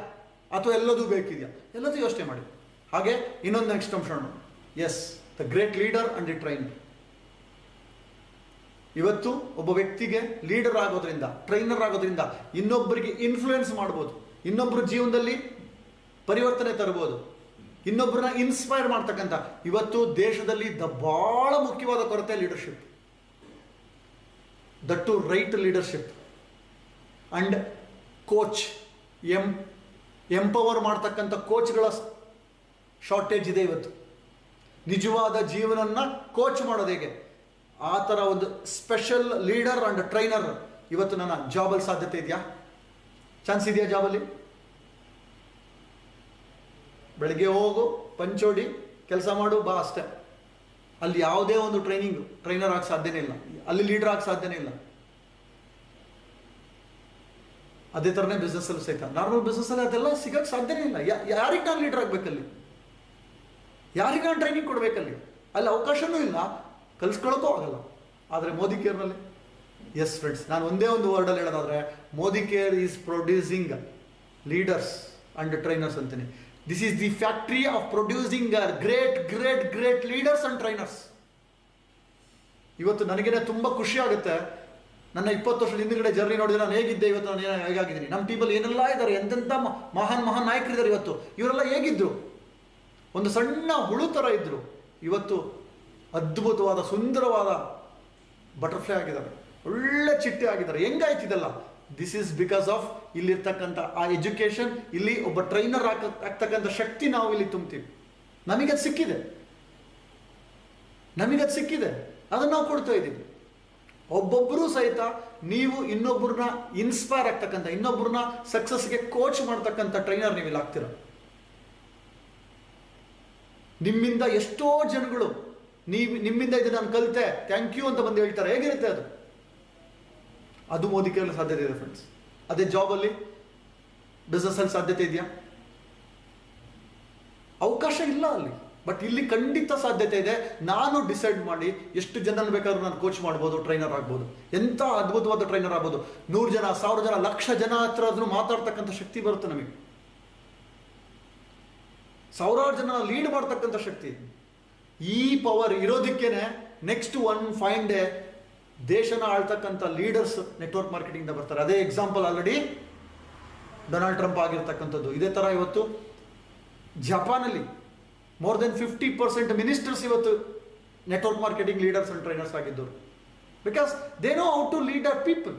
ಅಥವಾ ಎಲ್ಲದೂ ಬೇಕಿದೆಯಾ? ಎಲ್ಲದೂ ಯೋಚನೆ ಮಾಡಿ. ಹಾಗೆ ಇನ್ನೊಂದು ನೆಕ್ಸ್ಟ್ ಅಂಶ, yes, the great leader and the trainer. ಇವತ್ತು ಒಬ್ಬ ವ್ಯಕ್ತಿಗೆ ಲೀಡರ್ ಆಗೋದ್ರಿಂದ, ಟ್ರೈನರ್ ಆಗೋದ್ರಿಂದ ಇನ್ನೊಬ್ಬರಿಗೆ ಇನ್ಫ್ಲೂಯೆನ್ಸ್ ಮಾಡ್ಬೋದು, ಇನ್ನೊಬ್ಬರ ಜೀವನದಲ್ಲಿ ಪರಿವರ್ತನೆ ತರಬಹುದು, ಇನ್ನೊಬ್ಬರನ್ನ ಇನ್ಸ್ಪೈರ್ ಮಾಡ್ತಕ್ಕಂಥ. ಇವತ್ತು ದೇಶದಲ್ಲಿ ಬಹಳ ಮುಖ್ಯವಾದ ಕೊರತೆ leadership. That to right leadership and coach, empower ಮಾಡ್ತಕ್ಕಂಥ ಕೋಚ್ಗಳ ಶಾರ್ಟೇಜ್ ಇದೆ ಇವತ್ತು. ನಿಜವಾದ ಜೀವನನ್ನ ಕೋಚ್ ಮಾಡೋದು ಹೇಗೆ, ಆ ಥರ ಒಂದು ಸ್ಪೆಷಲ್ ಲೀಡರ್ ಅಂಡ್ ಟ್ರೈನರ್ ಇವತ್ತು ನನ್ನ ಜಾಬಲ್ಲಿ ಸಾಧ್ಯತೆ ಇದೆಯಾ? ಚಾನ್ಸ್ ಇದೆಯಾ ಜಾಬಲ್ಲಿ? ಬೆಳಗ್ಗೆ ಹೋಗು, ಪಂಚೋಡಿ, ಕೆಲಸ ಮಾಡು, ಬಾ ಅಷ್ಟೇ. ಅಲ್ಲಿ ಯಾವುದೇ ಒಂದು ಟ್ರೈನರ್ ಆಗಿ ಸಾಧ್ಯನೇ ಇಲ್ಲ, ಅಲ್ಲಿ ಲೀಡರ್ ಆಗಿ ಸಾಧ್ಯನೇ ಇಲ್ಲ. ಅದೇ ಥರನೇ ಬಿಸ್ನೆಸ್ಸಲ್ಲೂ ಸಹಿತ. ನಾರ್ಮಲ್ ಬಿಸ್ನೆಸ್ಸಲ್ಲಿ ಅದೆಲ್ಲ ಸಿಗಕ್ಕೆ ಸಾಧ್ಯನೇ ಇಲ್ಲ. ಯಾರಿಗೆ ನಾನು ಲೀಡರ್ ಆಗಬೇಕಲ್ಲಿ? ಯಾರಿಗೆ ನಾನು ಟ್ರೈನಿಂಗ್ ಕೊಡಬೇಕಲ್ಲಿ? ಅಲ್ಲಿ ಅವಕಾಶನೂ ಇಲ್ಲ, ಕಲಿಸ್ಕೊಳ್ಳೋಕ್ಕೂ ಆಗಲ್ಲ. ಆದರೆ ಮೋದಿ ಕೇರ್ನಲ್ಲಿ, ಎಸ್ ಫ್ರೆಂಡ್ಸ್, ನಾನು ಒಂದೇ ಒಂದು ವರ್ಡಲ್ಲಿ ಹೇಳೋದಾದ್ರೆ, Modicare is producing leaders and trainers ಅಂತೀನಿ. This is the factory of producing great leaders and trainers. ಇವತ್ತು ನನಗೇನೆ ತುಂಬ ಖುಷಿ ಆಗುತ್ತೆ. ನನ್ನ 20 ವರ್ಷದ ಹಿಂದುಗಡೆ ಜರ್ನಿ ನೋಡಿದ್ರೆ ನಾನು ಹೇಗಿದ್ದೆ, ಇವತ್ತು ನಾನು ಹೇಗಾಗಿದ್ದೀನಿ. ನಮ್ಮ ಟೀಮಲ್ಲಿ ಏನೆಲ್ಲ ಇದ್ದಾರೆ, ಎಂತೆಂಥ ಮಹಾನ್ ನಾಯಕರಿದ್ದಾರೆ. ಇವತ್ತು ಇವರೆಲ್ಲ ಹೇಗಿದ್ರು? ಒಂದು ಸಣ್ಣ ಹುಳು ಥರ ಇದ್ರು, ಇವತ್ತು ಅದ್ಭುತವಾದ ಸುಂದರವಾದ ಬಟರ್ಫ್ಲೈ ಆಗಿದ್ದಾರೆ, ಒಳ್ಳೆ ಚಿಟ್ಟೆ ಆಗಿದ್ದಾರೆ. ಹೆಂಗಾಯ್ತಿದೆಲ್ಲ? ದಿಸ್ ಈಸ್ ಬಿಕಾಸ್ ಆಫ್ ಇಲ್ಲಿರ್ತಕ್ಕಂಥ ಆ ಎಜುಕೇಶನ್. ಇಲ್ಲಿ ಒಬ್ಬ ಟ್ರೈನರ್ ಆಗ್ತಕ್ಕಂಥ ಶಕ್ತಿ ನಾವು ಇಲ್ಲಿ ತುಂಬ್ತೀವಿ. ನಮಗದು ಸಿಕ್ಕಿದೆ, ಅದನ್ನು ನಾವು ಕೊಡ್ತಾ ಇದ್ದೀವಿ. ಒಬ್ಬೊಬ್ಬರೂ ಸಹಿತ ನೀವು ಇನ್ನೊಬ್ಬರನ್ನ ಇನ್ಸ್ಪೈರ್ ಆಗ್ತಕ್ಕಂಥ, ಇನ್ನೊಬ್ಬರನ್ನ ಸಕ್ಸಸ್ಗೆ ಕೋಚ್ ಮಾಡ್ತಕ್ಕಂಥ ಟ್ರೈನರ್ ನೀವು ಇಲ್ಲಿ ಆಗ್ತೀರ. ನಿಮ್ಮಿಂದ ಎಷ್ಟೋ ಜನಗಳು ನಿಮ್ಮಿಂದ ಇದು ನಾನು ಕಲಿತೆ, ಥ್ಯಾಂಕ್ ಯು ಅಂತ ಬಂದು ಹೇಳ್ತಾರೆ. ಹೇಗಿರುತ್ತೆ ಅದು ಮೋದಿ ಕೇರಳ ಸಾಧ್ಯತೆ ಇದೆ ಫ್ರೆಂಡ್ಸ್. ಅದೇ ಜಾಬಲ್ಲಿ, ಬಿಸ್ನೆಸ್ಸಲ್ಲಿ ಸಾಧ್ಯತೆ ಇದೆಯಾ? ಅವಕಾಶ ಇಲ್ಲ ಅಲ್ಲಿ. ಬಟ್ ಇಲ್ಲಿ ಖಂಡಿತ ಸಾಧ್ಯತೆ ಇದೆ. ನಾನು ಡಿಸೈಡ್ ಮಾಡಿ ಎಷ್ಟು ಜನ ಬೇಕಾದ್ರೂ ನಾನು ಕೋಚ್ ಮಾಡ್ಬೋದು, ಟ್ರೈನರ್ ಆಗ್ಬೋದು. ಎಂಥ ಅದ್ಭುತವಾದ ಟ್ರೈನರ್ ಆಗ್ಬೋದು. 100 ಜನ, 1000 ಜನ, 1,00,000 ಜನ ಹತ್ರ ಆದ್ರೂ ಮಾತಾಡ್ತಕ್ಕಂಥ ಶಕ್ತಿ ಬರುತ್ತೆ ನಮಗೆ. 1000 ಜನ ಲೀಡ್ ಮಾಡ್ತಕ್ಕಂಥ ಶಕ್ತಿ. ಈ ಪವರ್ ಇರೋದಕ್ಕೇನೆ ನೆಕ್ಸ್ಟ್ ಫೈನ್ ಡೇ ದೇಶನ ಆಳ್ತಕ್ಕಂಥ ಲೀಡರ್ಸ್ ನೆಟ್ವರ್ಕ್ ಮಾರ್ಕೆಟಿಂಗ್ ಬರ್ತಾರೆ. ಅದೇ ಎಕ್ಸಾಂಪಲ್ ಆಲ್ರೆಡಿ ಡೊನಾಲ್ಡ್ ಟ್ರಂಪ್ ಆಗಿರ್ತಕ್ಕಂಥದ್ದು. ಇದೇ ಥರ ಇವತ್ತು ಜಪಾನಲ್ಲಿ ಮೋರ್ ದೆನ್ 50% ಮಿನಿಸ್ಟರ್ಸ್ ಇವತ್ತು network marketing leaders and trainers ಆಗಿದ್ದರು. Because they know how to lead our people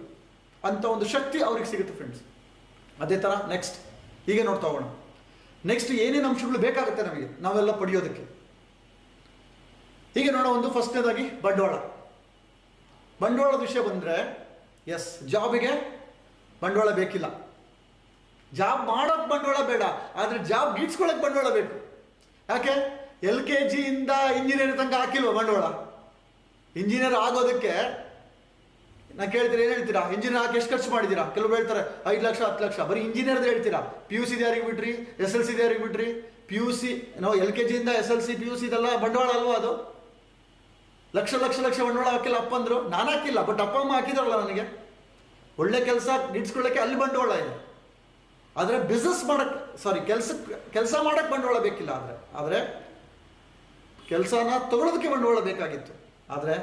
ಅಂತ ಒಂದು ಶಕ್ತಿ ಅವ್ರಿಗೆ ಸಿಗುತ್ತೆ ಫ್ರೆಂಡ್ಸ್. ಅದೇ ಥರ ನೆಕ್ಸ್ಟ್ ಹೀಗೆ ನೋಡ್ತಾ ಹೋಗೋಣ. ನೆಕ್ಸ್ಟ್ ಏನೇನು ಅಂಶಗಳು ಬೇಕಾಗುತ್ತೆ ನಮಗೆ ನಾವೆಲ್ಲ ಪಡೆಯೋದಕ್ಕೆ. ಹೀಗೆ ನೋಡೋ ಒಂದು ಫಸ್ಟ್ನೇದಾಗಿ ಬಂಡವಾಳದ ವಿಷಯ ಬಂದರೆ, ಎಸ್, ಜಾಬಿಗೆ ಬಂಡವಾಳ ಬೇಕಿಲ್ಲ. ಜಾಬ್ ಮಾಡೋಕ್ಕೆ ಬಂಡವಾಳ ಬೇಡ, ಆದರೆ ಜಾಬ್ ಗೀಡ್ಸ್ಕೊಳ್ಳೋಕೆ ಬಂಡವಾಳ ಬೇಕು. ಯಾಕೆ? LKG ಇಂದ ಇಂಜಿನಿಯರ್ ತನಕ ಹಾಕಿಲ್ವ ಬಂಡವಾಳ? ಇಂಜಿನಿಯರ್ ಆಗೋದಕ್ಕೆ ನಾನು ಕೇಳ್ತೀರಾ, ಏನು ಹೇಳ್ತೀರಾ? ಇಂಜಿನಿಯರ್ ಹಾಕಿ ಎಷ್ಟು ಖರ್ಚು ಮಾಡಿದ್ದೀರಾ? ಕೆಲವು ಹೇಳ್ತಾರೆ 5 ಲಕ್ಷ 10 ಲಕ್ಷ. ಬರೀ ಇಂಜಿನಿಯರ್ದು ಹೇಳ್ತೀರಾ. PUC ಯಾರಿಗೆ ಬಿಟ್ರಿ? SLC ಯಾರಿಗೆ ಬಿಟ್ರಿ? PUC ನಾವು LKG ಇಂದ SLC PUC ಇದೆಲ್ಲ ಬಂಡವಾಳ ಅಲ್ವಾ? ಅದು ಲಕ್ಷ ಬಂಡವಾಳ ಹಾಕಿಲ್ಲ ಅಪ್ಪಂದ್ರು. ನಾನು ಹಾಕಿಲ್ಲ, ಬಟ್ ಅಪ್ಪ ಅಮ್ಮ ಹಾಕಿದ್ರಲ್ಲ ನನಗೆ. ಒಳ್ಳೆ ಕೆಲಸ ಗಿಟ್ಸ್ಕೊಳ್ಳೋಕ್ಕೆ ಅಲ್ಲಿ ಬಂಡವಾಳ ಇದೆ. ಆದರೆ ಬಿಸ್ನೆಸ್ ಮಾಡಕ್ಕೆ ಕೆಲಸ ಮಾಡಕ್ಕೆ ಬಂಡವಾಳ ಬೇಕಿಲ್ಲ. ಆದರೆ ಕೆಲಸನ ತಗೊಳ್ಳೋದಕ್ಕೆ ಬಂಡವಾಳ ಬೇಕಾಗಿತ್ತು. ಆದರೆ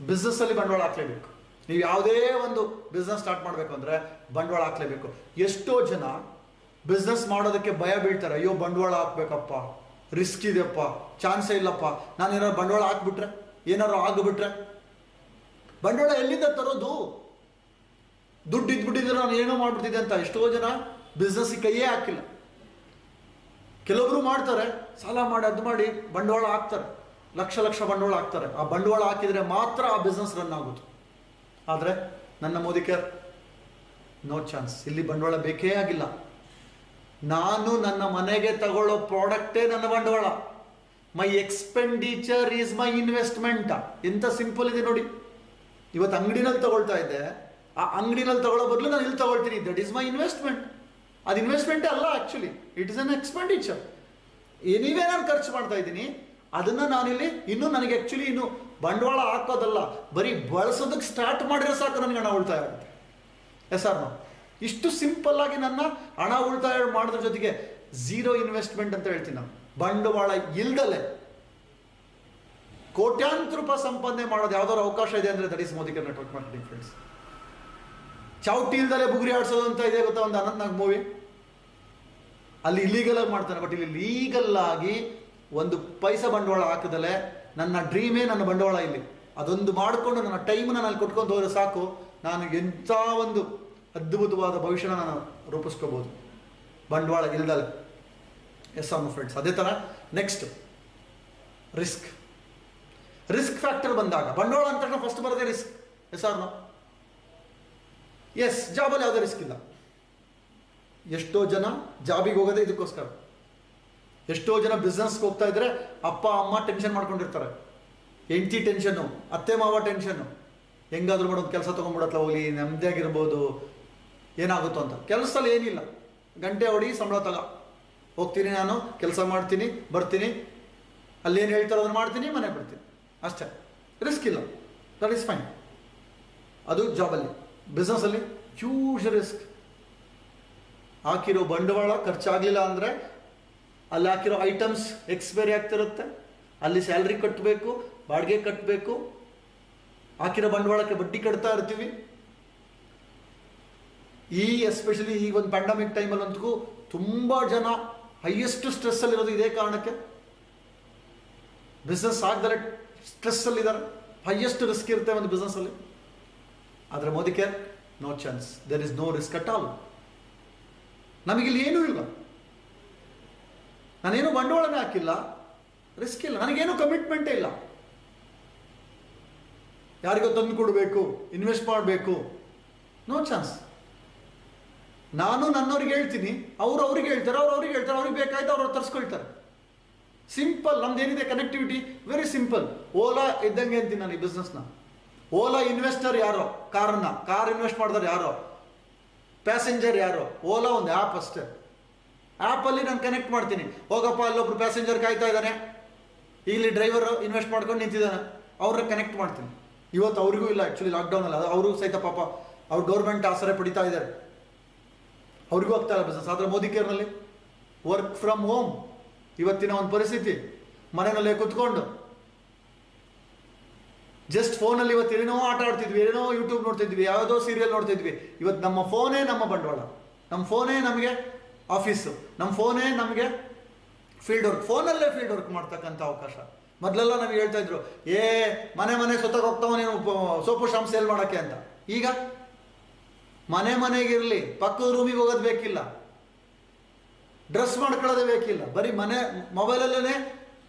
ಬಿಸ್ನೆಸ್ಸಲ್ಲಿ ಬಂಡವಾಳ ಹಾಕ್ಲೇಬೇಕು. ನೀವು ಯಾವುದೇ ಒಂದು ಬಿಸ್ನೆಸ್ ಸ್ಟಾರ್ಟ್ ಮಾಡಬೇಕು ಅಂದರೆ ಬಂಡವಾಳ ಹಾಕ್ಲೇಬೇಕು. ಎಷ್ಟೋ ಜನ ಬಿಸ್ನೆಸ್ ಮಾಡೋದಕ್ಕೆ ಭಯ ಬೀಳ್ತಾರೆ. ಅಯ್ಯೋ ಬಂಡವಾಳ ಹಾಕ್ಬೇಕಪ್ಪ, ರಿಸ್ಕ್ ಇದೆಯಪ್ಪ, ಚಾನ್ಸೇ ಇಲ್ಲಪ್ಪ, ನಾನು ಏನಾದ್ರು ಬಂಡವಾಳ ಹಾಕ್ಬಿಟ್ರೆ, ಏನಾದ್ರು ಆಗಿಬಿಟ್ರೆ. ಬಂಡವಾಳ ಎಲ್ಲಿಂದ ತರೋದು? ದುಡ್ಡು ಇದ್ಬಿಟ್ಟಿದ್ರೆ ನಾನು ಏನೋ ಮಾಡ್ಬಿಡ್ತಿದ್ದೆ ಅಂತ ಎಷ್ಟೋ ಜನ ಬಿಸ್ನೆಸ್ಸಿಗೆ ಕೈಯೇ ಹಾಕಿಲ್ಲ. ಕೆಲವೊಬ್ರು ಮಾಡ್ತಾರೆ, ಸಾಲ ಮಾಡಿ ಅದು ಮಾಡಿ ಬಂಡವಾಳ ಹಾಕ್ತಾರೆ, ಲಕ್ಷ ಬಂಡವಾಳ ಹಾಕ್ತಾರೆ. ಆ ಬಂಡವಾಳ ಹಾಕಿದರೆ ಮಾತ್ರ ಆ ಬಿಸ್ನೆಸ್ ರನ್ ಆಗುತ್ತೆ. ಆದರೆ ನನ್ನ ಮೋದಿ ಕೇರ್ ನೋ ಚಾನ್ಸ್. ಇಲ್ಲಿ ಬಂಡವಾಳ ಬೇಕೇ ಆಗಿಲ್ಲ. ನಾನು ನನ್ನ ಮನೆಗೆ ತಗೊಳ್ಳೋ ಪ್ರಾಡಕ್ಟೇ ನನ್ನ ಬಂಡವಾಳ. ಮೈ ಎಕ್ಸ್ಪೆಂಡಿಚರ್ ಈಸ್ ಮೈ ಇನ್ವೆಸ್ಟ್ಮೆಂಟ್. ಎಂತ ಸಿಂಪಲ್ ಇದೆ ನೋಡಿ. ಇವತ್ತು ಅಂಗಡಿನಲ್ಲಿ ತಗೊಳ್ತಾ ಇದ್ದೆ, ಆ ಅಂಗಡಿನಲ್ಲಿ ತಗೊಳ್ಳೋ ಬದಲು ನಾನು ಇಲ್ಲಿ ತಗೊಳ್ತೀನಿ. That is my investment. ಅದು ಇನ್ವೆಸ್ಟ್ಮೆಂಟೇ ಅಲ್ಲ, actually it is an expenditure. ನೀವೇ ನಾನು ಖರ್ಚು ಮಾಡ್ತಾ ಇದ್ದೀನಿ, ಅದನ್ನು ನಾನಿಲ್ಲಿ ನನಗೆ ಆ್ಯಕ್ಚುಲಿ ಇನ್ನು ಬಂಡವಾಳ ಹಾಕೋದಲ್ಲ, ಬರೀ ಬಳಸೋದಕ್ಕೆ ಸ್ಟಾರ್ಟ್ ಮಾಡಿದ್ರೆ ಸಾಕು ನನಗೆ ಹಣ ಉಳಿತಾಯ ಆಗುತ್ತೆ. ನೋ ಇಷ್ಟು ಸಿಂಪಲ್ ಆಗಿ ನನ್ನ ಹಣ ಉಳಿತಾಯ ಮಾಡೋದ್ರ ಜೊತೆಗೆ ಝೀರೋ ಇನ್ವೆಸ್ಟ್ಮೆಂಟ್ ಅಂತ ಹೇಳ್ತೀನಿ ನಾನು. ಬಂಡವಾಳ ಇಲ್ದಲೆ ಕೋಟ್ಯಾಂತರ ರೂಪಾಯಿ ಸಂಪಾದನೆ ಮಾಡೋದು ಯಾವ್ದಾದ್ರು ಅವಕಾಶ ಇದೆ ಅಂದರೆ that is Modicare network marketing friends. ಚೌಟಿ ಇಲ್ದಲೆ ಬುಗುರಿ ಆಡ್ಸೋದು ಅಂತ ಇದೆ ಗೊತ್ತಾ, ಒಂದು ಅನಂತನಾಗ್ ಮೂವಿ. ಅಲ್ಲಿ ಇಲ್ಲೀಗಲ್ ಆಗಿ ಮಾಡ್ತಾನೆ, ಬಟ್ ಇಲ್ಲಿ ಲೀಗಲ್ ಆಗಿ ಒಂದು ಪೈಸಾ ಬಂಡವಾಳ ಹಾಕಿದಲೆ ನನ್ನ ಡ್ರೀಮೇ ನನ್ನ ಬಂಡವಾಳ ಇಲ್ಲಿ. ಅದೊಂದು ಮಾಡಿಕೊಂಡು ನನ್ನ ಟೈಮ್ನ ನಾನು ಕೊಟ್ಕೊಂಡು ಹೋದ್ರೆ ಸಾಕು, ನಾನು ಎಂಥ ಒಂದು ಅದ್ಭುತವಾದ ಭವಿಷ್ಯನ ನಾನು ರೂಪಿಸ್ಕೋಬೋದು ಬಂಡವಾಳ ಇಲ್ದಲೆ. ಫ್ರೆಂಡ್ಸ್, ಅದೇ ಥರ ನೆಕ್ಸ್ಟ್ ರಿಸ್ಕ್ ಫ್ಯಾಕ್ಟರ್ ಬಂದಾಗ ಬಂಡವಾಳ ಅಂತ ತಕ್ಷಣ ಫಸ್ಟ್ ಬರೋದೇ ರಿಸ್ಕ್. ಜಾಬಲ್ಲಿ ಯಾವುದೇ ರಿಸ್ಕ್ ಇಲ್ಲ. ಎಷ್ಟೋ ಜನ ಜಾಬಿಗೆ ಹೋಗೋದೇ ಇದಕ್ಕೋಸ್ಕರ. ಎಷ್ಟೋ ಜನ ಬಿಸ್ನೆಸ್ಗೆ ಹೋಗ್ತಾ ಇದ್ರೆ ಅಪ್ಪ ಅಮ್ಮ ಟೆನ್ಷನ್ ಮಾಡ್ಕೊಂಡಿರ್ತಾರೆ, ಹೆಂಡತಿ ಟೆನ್ಷನ್ನು, ಅತ್ತೆ ಮಾವ ಟೆನ್ಷನ್ನು, ಹೆಂಗಾದ್ರೂ ಮಾಡೋದು ಕೆಲಸ ತೊಗೊಂಡ್ಬಿಡತ್ಲ ಹೋಗ್ಲಿ, ನೆಮ್ಮದಿಯಾಗಿರ್ಬೋದು, ಏನಾಗುತ್ತೋ ಅಂತ. ಕೆಲಸದಲ್ಲಿ ಏನಿಲ್ಲ, ಗಂಟೆ ಹೊಡಿ ಸಂಬಳ ಹೋಗ್ತೀನಿ, ನಾನು ಕೆಲಸ ಮಾಡ್ತೀನಿ, ಬರ್ತೀನಿ, ಅಲ್ಲೇನು ಹೇಳ್ತಾರೋ ಅದನ್ನು ಮಾಡ್ತೀನಿ, ಮನೆ ಬಿಡ್ತೀನಿ, ಅಷ್ಟೇ. ರಿಸ್ಕ್ ಇಲ್ಲ, ದಟ್ ಈಸ್ ಫೈನ್. ಅದು ಜಾಬಲ್ಲಿ. ಬಿಸ್ನೆಸ್ಸಲ್ಲಿ ಹ್ಯೂಜ್ ರಿಸ್ಕ್. ಹಾಕಿರೋ ಬಂಡವಾಳ ಖರ್ಚಾಗಲಿಲ್ಲ ಅಂದರೆ ಅಲ್ಲಿ ಹಾಕಿರೋ ಐಟಮ್ಸ್ ಎಕ್ಸ್ಪೈರಿ ಆಗ್ತಿರುತ್ತೆ, ಅಲ್ಲಿ ಸ್ಯಾಲ್ರಿ ಕಟ್ಟಬೇಕು, ಬಾಡಿಗೆ ಕಟ್ಟಬೇಕು, ಹಾಕಿರೋ ಬಂಡವಾಳಕ್ಕೆ ಬಡ್ಡಿ ಕಟ್ತಾ ಇರ್ತೀವಿ. ಎಸ್ಪೆಷಲಿ ಈ ಒಂದು ಪ್ಯಾಂಡಮಿಕ್ ಟೈಮಲ್ಲಂತೂ ತುಂಬ ಜನ ಹೈಯೆಸ್ಟ್ ಸ್ಟ್ರೆಸ್ಸಲ್ಲಿರೋದು ಇದೇ ಕಾರಣಕ್ಕೆ. ಬಿಸ್ನೆಸ್ ಆಗದರೆ ಸ್ಟ್ರೆಸ್ಸಲ್ಲಿದ್ದಾರೆ, ಹೈಯೆಸ್ಟ್ ರಿಸ್ಕ್ ಇರುತ್ತೆ ಒಂದು ಬಿಸ್ನೆಸ್ಸಲ್ಲಿ. ಆದರೆ Modicare no chance, there is no risk at all. ನಮಗಿಲ್ಲಿ ಏನೂ ಇಲ್ಲ, ನಾನೇನು ಬಂಡವಾಳನೇ ಹಾಕಿಲ್ಲ, ರಿಸ್ಕ್ ಇಲ್ಲ, ನನಗೇನು ಕಮಿಟ್ಮೆಂಟೇ ಇಲ್ಲ. ಯಾರಿಗೋ ತಂದು ಕೊಡಬೇಕು, ಇನ್ವೆಸ್ಟ್ ಮಾಡಬೇಕು, ನೋ ಚಾನ್ಸ್. ನಾನು ನನ್ನವ್ರಿಗೆ ಹೇಳ್ತೀನಿ, ಅವ್ರಿಗೆ ಹೇಳ್ತಾರೆ, ಅವ್ರಿಗೆ ಹೇಳ್ತಾರೆ, ಅವ್ರಿಗೆ ಬೇಕಾಯ್ತು ಅವ್ರು ತರಿಸ್ಕೊಳ್ತಾರೆ. ಸಿಂಪಲ್. ನಮ್ದೇನಿದೆ ಕನೆಕ್ಟಿವಿಟಿ ವೆರಿ ಸಿಂಪಲ್. ಓಲಾ ಇದ್ದಂಗೆ ಅಂತೀನಿ ನಾನು ಈ ಬಿಸ್ನೆಸ್ನ. ಓಲಾ ಇನ್ವೆಸ್ಟರ್ ಯಾರೋ, ಕಾರ್ ಇನ್ವೆಸ್ಟ್ ಮಾಡಿದ್ರೆ ಯಾರೋ, ಪ್ಯಾಸೆಂಜರ್ ಯಾರೋ. ಓಲಾ ಒಂದು ಆ್ಯಪ್ ಅಷ್ಟೇ. ಆ್ಯಪಲ್ಲಿ ನಾನು ಕನೆಕ್ಟ್ ಮಾಡ್ತೀನಿ. ಹೋಗಪ್ಪ, ಅಲ್ಲೊಬ್ರು ಪ್ಯಾಸೆಂಜರ್ ಕಾಯ್ತಾ ಇದ್ದಾನೆ, ಇಲ್ಲಿ ಡ್ರೈವರ್ ಇನ್ವೆಸ್ಟ್ ಮಾಡ್ಕೊಂಡು ನಿಂತಿದ್ದಾನೆ, ಅವ್ರನ್ನ ಕನೆಕ್ಟ್ ಮಾಡ್ತೀನಿ. ಇವತ್ತು ಅವ್ರಿಗೂ ಇಲ್ಲ ಆ್ಯಕ್ಚುಲಿ, ಲಾಕ್ಡೌನಲ್ಲಿ ಅದು ಅವರು ಸಹಿತ ಪಾಪ ಅವ್ರು ಗೌರ್ಮೆಂಟ್ ಆಸರೆ ಪಡಿತಾ ಇದ್ದಾರೆ, ಅವ್ರಿಗೂ ಆಗ್ತಾ ಇಲ್ಲ ಬಿಸ್ನೆಸ್. ಆದರೆ ಮೋದಿ ಕೇರ್ನಲ್ಲಿ ವರ್ಕ್ ಫ್ರಮ್ ಹೋಮ್ ಇವತ್ತಿನ ಒಂದು ಪರಿಸ್ಥಿತಿ. ಮನೆಯಲ್ಲೇ ಕೂತ್ಕೊಂಡು ಜಸ್ಟ್ ಫೋನಲ್ಲಿ ಇವತ್ತು ಏನೇನೋ ಆಟ ಆಡ್ತಿದ್ವಿ, ಏನೇನೋ ಯೂಟ್ಯೂಬ್ ನೋಡ್ತಿದ್ವಿ, ಯಾವುದೋ ಸೀರಿಯಲ್ ನೋಡ್ತಿದ್ವಿ. ಇವತ್ತು ನಮ್ಮ ಫೋನೇ ನಮ್ಮ ಬಂಡವಾಳ, ನಮ್ಮ ಫೋನೇ ನಮಗೆ ಆಫೀಸು, ನಮ್ಮ ಫೋನೇ ನಮಗೆ ಫೀಲ್ಡ್ ವರ್ಕ್. ಫೋನಲ್ಲೇ ಫೀಲ್ಡ್ ವರ್ಕ್ ಮಾಡ್ತಕ್ಕಂಥ ಅವಕಾಶ. ಮೊದಲೆಲ್ಲ ನಮಗೆ ಹೇಳ್ತಾ ಇದ್ರು, ಮನೆ ಸುತ್ತಾಗ ಹೋಗ್ತಾವ ನೀನು ಸೋಪು ಶಾಂಪ್ ಸೇಲ್ ಮಾಡೋಕ್ಕೆ ಅಂತ. ಈಗ ಮನೆಗಿರಲಿ, ಪಕ್ಕದ ರೂಮಿಗೆ ಹೋಗೋದು ಬೇಕಿಲ್ಲ, ಡ್ರೆಸ್ ಮಾಡ್ಕೊಳ್ಳೋದೇ ಬೇಕಿಲ್ಲ, ಬರೀ ಮೊಬೈಲಲ್ಲೇ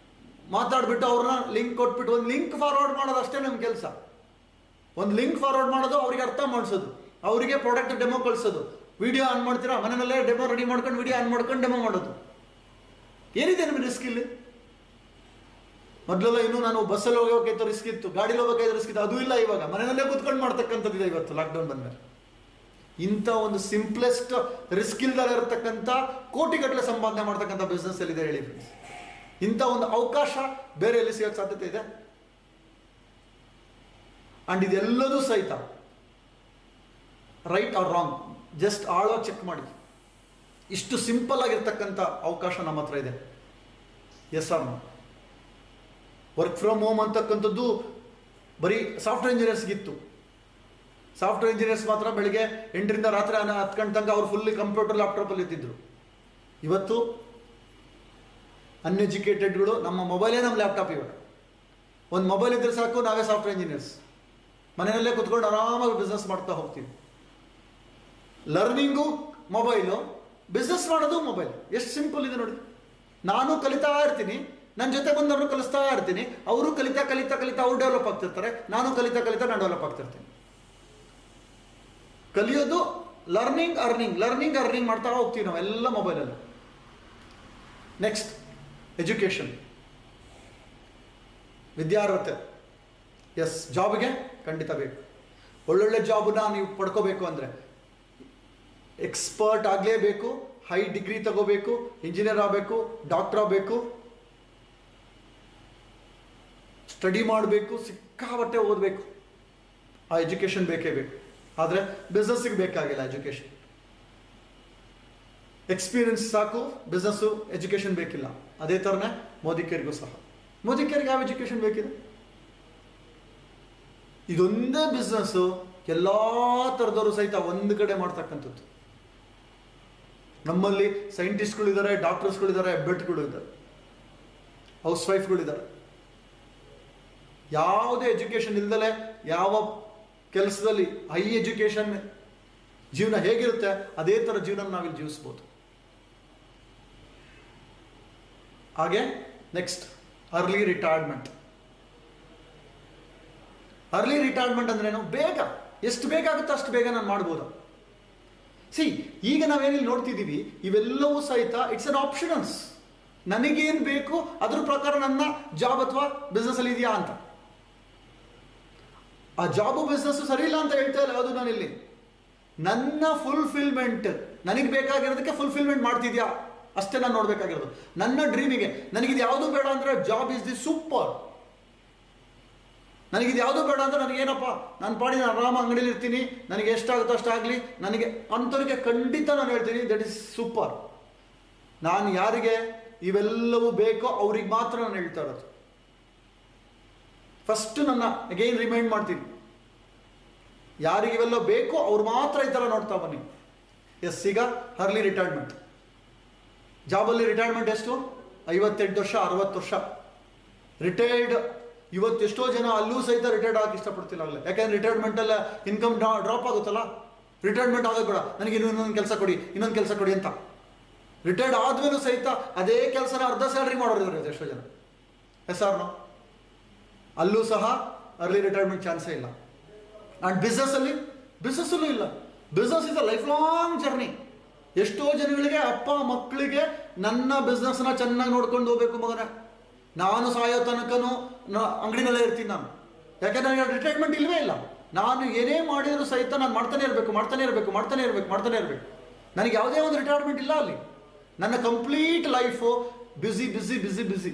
ಮಾತಾಡ್ಬಿಟ್ಟು ಅವ್ರನ್ನ ಲಿಂಕ್ ಕೊಟ್ಬಿಟ್ಟು ಒಂದು ಲಿಂಕ್ ಫಾರ್ವರ್ಡ್ ಮಾಡೋದು ಅಷ್ಟೇ ನಮ್ಮ ಕೆಲಸ. ಒಂದು ಲಿಂಕ್ ಫಾರ್ವರ್ಡ್ ಮಾಡೋದು, ಅವ್ರಿಗೆ ಅರ್ಥ ಮಾಡಿಸೋದು, ಅವರಿಗೆ ಪ್ರಾಡಕ್ಟ್ ಡೆಮೋ ಕಳಿಸೋದು. ವಿಡಿಯೋ ಆನ್ ಮಾಡ್ತೀರಾ, ಮನೆಯಲ್ಲೇ ಡೆಮೋ ರೆಡಿ ಮಾಡ್ಕೊಂಡು ವಿಡಿಯೋ ಆನ್ ಮಾಡ್ಕೊಂಡು ಡೆಮೋ ಮಾಡೋದು. ಏನಿದೆ ನಿಮಗೆ ರಿಸ್ಕ್ ಇಲ್ಲಿ? ಮೊದಲೆಲ್ಲ ಇನ್ನೂ ನಾನು ಬಸ್ಸಲ್ಲಿ ಹೋಗೋಕೆ ರಿಸ್ಕ್ ಇತ್ತು, ಗಾಡಿಲಿ ಹೋಗೋಕೆ ರಿಸ್ಕ್ ಇತ್ತು, ಅದು ಇಲ್ಲ. ಇವಾಗ ಮನೆಯಲ್ಲೇ ಕೂತ್ಕೊಂಡು ಮಾಡ್ತಕ್ಕಂಥದ್ದಿದೆ ಇವತ್ತು ಲಾಕ್ಡೌನ್ ಬಂದಮೇಲೆ. ಇಂಥ ಒಂದು ಸಿಂಪ್ಲೆಸ್ಟ್ ರಿಸ್ಕ್ ಇಲ್ದಲೇ ಇರತಕ್ಕಂಥ ಕೋಟಿಗಟ್ಟಲೆ ಸಂಪಾದನೆ ಮಾಡ್ತಕ್ಕಂಥ ಬಿಸ್ನೆಸ್ ಎಲ್ಲಿದೆ ಹೇಳಿ ಫ್ರೆಂಡ್ಸ್? ಇಂಥ ಒಂದು ಅವಕಾಶ ಬೇರೆ ಎಲ್ಲಿ ಸಿಗೋಕ್ಕೆ ಸಾಧ್ಯತೆ ಇದೆ? ಅಂಡ್ ಇದೆಲ್ಲದೂ ಸಹಿತ ರೈಟ್ ಆರ್ ರಾಂಗ್ ಜಸ್ಟ್ ಆಳವಾಗಿ ಚೆಕ್ ಮಾಡಿ. ಇಷ್ಟು ಸಿಂಪಲ್ ಆಗಿರ್ತಕ್ಕಂಥ ಅವಕಾಶ ನಮ್ಮ ಹತ್ರ ಇದೆ. Yes or no? Work from home ಅಂತಕ್ಕಂಥದ್ದು ಬರೀ ಸಾಫ್ಟ್ವೇರ್ ಇಂಜಿನಿಯರ್ಸ್ಗಿತ್ತು. ಸಾಫ್ಟ್ವೇರ್ ಇಂಜಿನಿಯರ್ಸ್ ಮಾತ್ರ ಬೆಳಿಗ್ಗೆ 8ರಿಂದ ರಾತ್ರಿ 10 ಗಂಟೆ ತನಕ ಅವ್ರು ಫುಲ್ಲಿ ಕಂಪ್ಯೂಟರ್ ಲ್ಯಾಪ್ಟಾಪಲ್ಲಿ ಇದ್ದಿದ್ರು. ಇವತ್ತು ಅನ್ಎಜುಕೇಟೆಡ್ಗಳು ನಮ್ಮ ಮೊಬೈಲೇ ನಮ್ಮ ಲ್ಯಾಪ್ಟಾಪ್. ಇವಾಗ ಒಂದು ಮೊಬೈಲ್ ಇದ್ದರೆ ಸಾಕು, ನಾವೇ ಸಾಫ್ಟ್ವೇರ್ ಇಂಜಿನಿಯರ್ಸ್. ಮನೆಯಲ್ಲೇ ಕುತ್ಕೊಂಡು ಆರಾಮಾಗಿ ಬಿಸ್ನೆಸ್ ಮಾಡ್ತಾ ಹೋಗ್ತೀವಿ. ಲರ್ನಿಂಗು ಮೊಬೈಲು, ಬಿಸ್ನೆಸ್ ಮಾಡೋದು ಮೊಬೈಲ್. ಎಷ್ಟು ಸಿಂಪಲ್ ಇದೆ ನೋಡಿ. ನಾನು ಕಲಿತಾ ಇರ್ತೀನಿ, ನನ್ನ ಜೊತೆ ಬಂದವರು ಕಲಿಸ್ತಾ ಇರ್ತೀನಿ, ಅವರು ಕಲಿತಾ ಕಲಿತಾ ಕಲಿತಾ ಅವ್ರು ಡೆವಲಪ್ ಆಗ್ತಿರ್ತಾರೆ, ನಾನು ಕಲಿತಾ ಕಲಿತಾ ನಾನು ಡೆವಲಪ್ ಆಗ್ತಿರ್ತೀನಿ. ಕಲಿಯೋದು ಲರ್ನಿಂಗ್ ಅರ್ನಿಂಗ್ ಮಾಡ್ತಾ ಹೋಗ್ತೀವಿ ನಾವೆಲ್ಲ ಮೊಬೈಲಲ್ಲಿ. ನೆಕ್ಸ್ಟ್ ಎಜುಕೇಷನ್, ವಿದ್ಯಾರ್ಹತೆ. ಎಸ್, ಜಾಬ್ಗೆ ಖಂಡಿತ ಬೇಕು. ಒಳ್ಳೊಳ್ಳೆ ಜಾಬನ್ನ ನೀವು ಪಡ್ಕೋಬೇಕು ಅಂದರೆ ಎಕ್ಸ್ಪರ್ಟ್ ಆಗಲೇಬೇಕು, ಹೈ ಡಿಗ್ರಿ ತಗೋಬೇಕು, ಇಂಜಿನಿಯರ್ ಆಗಬೇಕು, ಡಾಕ್ಟರ್ ಆಗಬೇಕು, ಸ್ಟಡಿ ಮಾಡಬೇಕು, ಸಿಕ್ಕಾಪಟ್ಟೆ ಓದಬೇಕು. ಆ ಎಜುಕೇಷನ್ ಬೇಕೇ ಬೇಕು. ಆದರೆ ಬಿಸ್ನೆಸ್ಸಿಗೆ ಬೇಕಾಗಿಲ್ಲ ಎಜುಕೇಷನ್. ಎಕ್ಸ್ಪೀರಿಯನ್ಸ್ ಸಾಕು, ಬಿಸ್ನೆಸ್ಸು ಎಜುಕೇಷನ್ ಬೇಕಿಲ್ಲ. ಅದೇ ಥರನೇ ಮೋದಿಕೇರಿಗೂ ಸಹ. ಮೋದಿಕೇರಿಗೆ ಯಾವ ಎಜುಕೇಷನ್ ಬೇಕಿದೆ? ಇದೊಂದೇ ಬಿಸ್ನೆಸ್ಸು ಎಲ್ಲ ಥರದವರು ಸಹಿತ ಒಂದು ಕಡೆ ಮಾಡ್ತಕ್ಕಂಥದ್ದು. ನಮ್ಮಲ್ಲಿ ಸೈಂಟಿಸ್ಟ್ಗಳಿದ್ದಾರೆ, ಡಾಕ್ಟರ್ಸ್ಗಳಿದ್ದಾರೆ, ಬೆಟ್ಗಳು ಇದ್ದಾರೆ, ಹೌಸ್ ವೈಫ್ಗಳಿದ್ದಾರೆ. ಯಾವುದೇ ಎಜುಕೇಷನ್ ಇಲ್ದಲೆ ಯಾವ ಕೆಲಸದಲ್ಲಿ ಹೈ ಎಜುಕೇಷನ್ ಜೀವನ ಹೇಗಿರುತ್ತೆ ಅದೇ ಥರ ಜೀವನ ನಾವಿಲ್ಲಿ ಜೀವಿಸ್ಬೋದು. ಹಾಗೆ next early retirement. Early retirement ಅಂದ್ರೇನು? ಬೇಗ, ಎಷ್ಟು ಬೇಕಾಗುತ್ತೋ ಅಷ್ಟು ಬೇಗ ನಾನು ಮಾಡ್ಬೋದು. ಈಗ ನಾವೇನಿಲ್ಲಿ ನೋಡ್ತಿದ್ದೀವಿ ಇವೆಲ್ಲವೂ ಸಹಿತ ಇಟ್ಸ್ ಅನ್ ಆಪ್ಷನಲ್ಸ್. ನನಗೇನು ಬೇಕು ಅದ್ರ ಪ್ರಕಾರ ನನ್ನ ಜಾಬ್ ಅಥವಾ ಬಿಸ್ನೆಸ್ ಅಲ್ಲಿ ಇದೆಯಾ ಅಂತ. ಆ ಜಾಬು ಬಿಸ್ನೆಸ್ ಸರಿ ಇಲ್ಲ ಅಂತ ಹೇಳ್ತಾ ಇಲ್ಲ, ಅದು ನಾನಿಲ್ಲಿ ನನ್ನ ಫುಲ್ಫಿಲ್ಮೆಂಟ್, ನನಗೆ ಬೇಕಾಗಿರೋದಕ್ಕೆ ಫುಲ್ಫಿಲ್ಮೆಂಟ್ ಮಾಡ್ತಿದ್ಯಾ ಅಷ್ಟೇ ನಾನು ನೋಡ್ಬೇಕಾಗಿರೋದು. ನನ್ನ ಡ್ರೀಮಿಗೆ ನನಗಿದು ಯಾವುದು ಬೇಡ ಅಂದ್ರೆ ಜಾಬ್ ಇಸ್ ದಿ ಸೂಪರ್. ನನಗಿದು ಯಾವುದು ಬೇಡ ಅಂದ್ರೆ ನನಗೇನಪ್ಪ, ನಾನು ಪಾಡಿ ನಾನು ಆರಾಮ ಅಂಗಡಿಯಲ್ಲಿ ಇರ್ತೀನಿ, ನನಗೆ ಎಷ್ಟಾಗುತ್ತೋ ಅಷ್ಟಾಗಲಿ, ನನಗೆ ಅಂಥವ್ರಿಗೆ ಖಂಡಿತ ನಾನು ಹೇಳ್ತೀನಿ ದಟ್ ಈಸ್ ಸೂಪರ್. ನಾನು ಯಾರಿಗೆ ಇವೆಲ್ಲವೂ ಬೇಕೋ ಅವ್ರಿಗೆ ಮಾತ್ರ ನಾನು ಹೇಳ್ತಾ ಇರೋದು. ಫಸ್ಟ್ ನನ್ನ ಅಗೈನ್ ರಿಮೈಂಡ್ ಮಾಡ್ತೀನಿ, ಯಾರಿಗೆ ಇವೆಲ್ಲ ಬೇಕೋ ಅವ್ರು ಮಾತ್ರ ಈ ಥರ ನೋಡ್ತಾ ಬನ್ನಿ. ಎಸ್, ಈಗ ಅರ್ಲಿ ರಿಟೈರ್ಮೆಂಟ್. ಜಾಬಲ್ಲಿ ರಿಟೈರ್ಮೆಂಟ್ ಎಷ್ಟು? 58 ವರ್ಷ, 60 ವರ್ಷ ರಿಟೈರ್ಡ್. ಇವತ್ತು ಎಷ್ಟೋ ಜನ ಅಲ್ಲೂ ಸಹಿತ ರಿಟೈರ್ಡ್ ಆಗಕ್ಕೆ ಇಷ್ಟಪಡ್ತಿಲ್ಲ ಆಗಲೇ. ಯಾಕೆಂದ್ರೆ ರಿಟೈರ್ಮೆಂಟಲ್ಲ ಇನ್ಕಮ್ ಡ್ರಾಪ್ ಆಗುತ್ತಲ್ಲ. ರಿಟೈರ್ಮೆಂಟ್ ಆಗೋದು ಬೇಡ, ನನಗೆ ಇನ್ನೊಂದು ಕೆಲಸ ಕೊಡಿ, ಇನ್ನೊಂದು ಕೆಲಸ ಕೊಡಿ ಅಂತ. ರಿಟೈರ್ಡ್ ಆದ್ಮೇಲೂ ಸಹಿತ ಅದೇ ಕೆಲಸನ ಅರ್ಧ ಸ್ಯಾಲ್ರಿ ಮಾಡೋರು ಇವರು ಎಷ್ಟೋ ಜನ. Yes or no? ಅಲ್ಲೂ ಸಹ ಅರ್ಲಿ ರಿಟೈರ್ಮೆಂಟ್ ಚಾನ್ಸೇ ಇಲ್ಲ. ಆ್ಯಂಡ್ ಬಿಸ್ನೆಸ್ಸಲ್ಲೂ ಇಲ್ಲ. Business is a lifelong journey. ಎಷ್ಟೋ ಜನಗಳಿಗೆ ಅಪ್ಪ ಮಕ್ಕಳಿಗೆ ನನ್ನ ಬಿಸ್ನೆಸ್ನ ಚೆನ್ನಾಗಿ ನೋಡ್ಕೊಂಡು ಹೋಗ್ಬೇಕು ಮಗನ, ನಾನು ಸಾಯೋ ತನಕನೂ ಅಂಗಡಿನಲ್ಲೇ ಇರ್ತೀನಿ ನಾನು. ಯಾಕೆಂದ್ರೆ ನನಗೆ ರಿಟೈರ್ಮೆಂಟ್ ಇಲ್ಲವೇ ಇಲ್ಲ. ನಾನು ಏನೇ ಮಾಡಿದರೂ ಸಹಿತ ನಾನು ಮಾಡ್ತಾನೆ ಇರಬೇಕು. ನನಗೆ ಯಾವುದೇ ಒಂದು ರಿಟೈರ್ಮೆಂಟ್ ಇಲ್ಲ ಅಲ್ಲಿ. ನನ್ನ ಕಂಪ್ಲೀಟ್ ಲೈಫು ಬಿಸಿ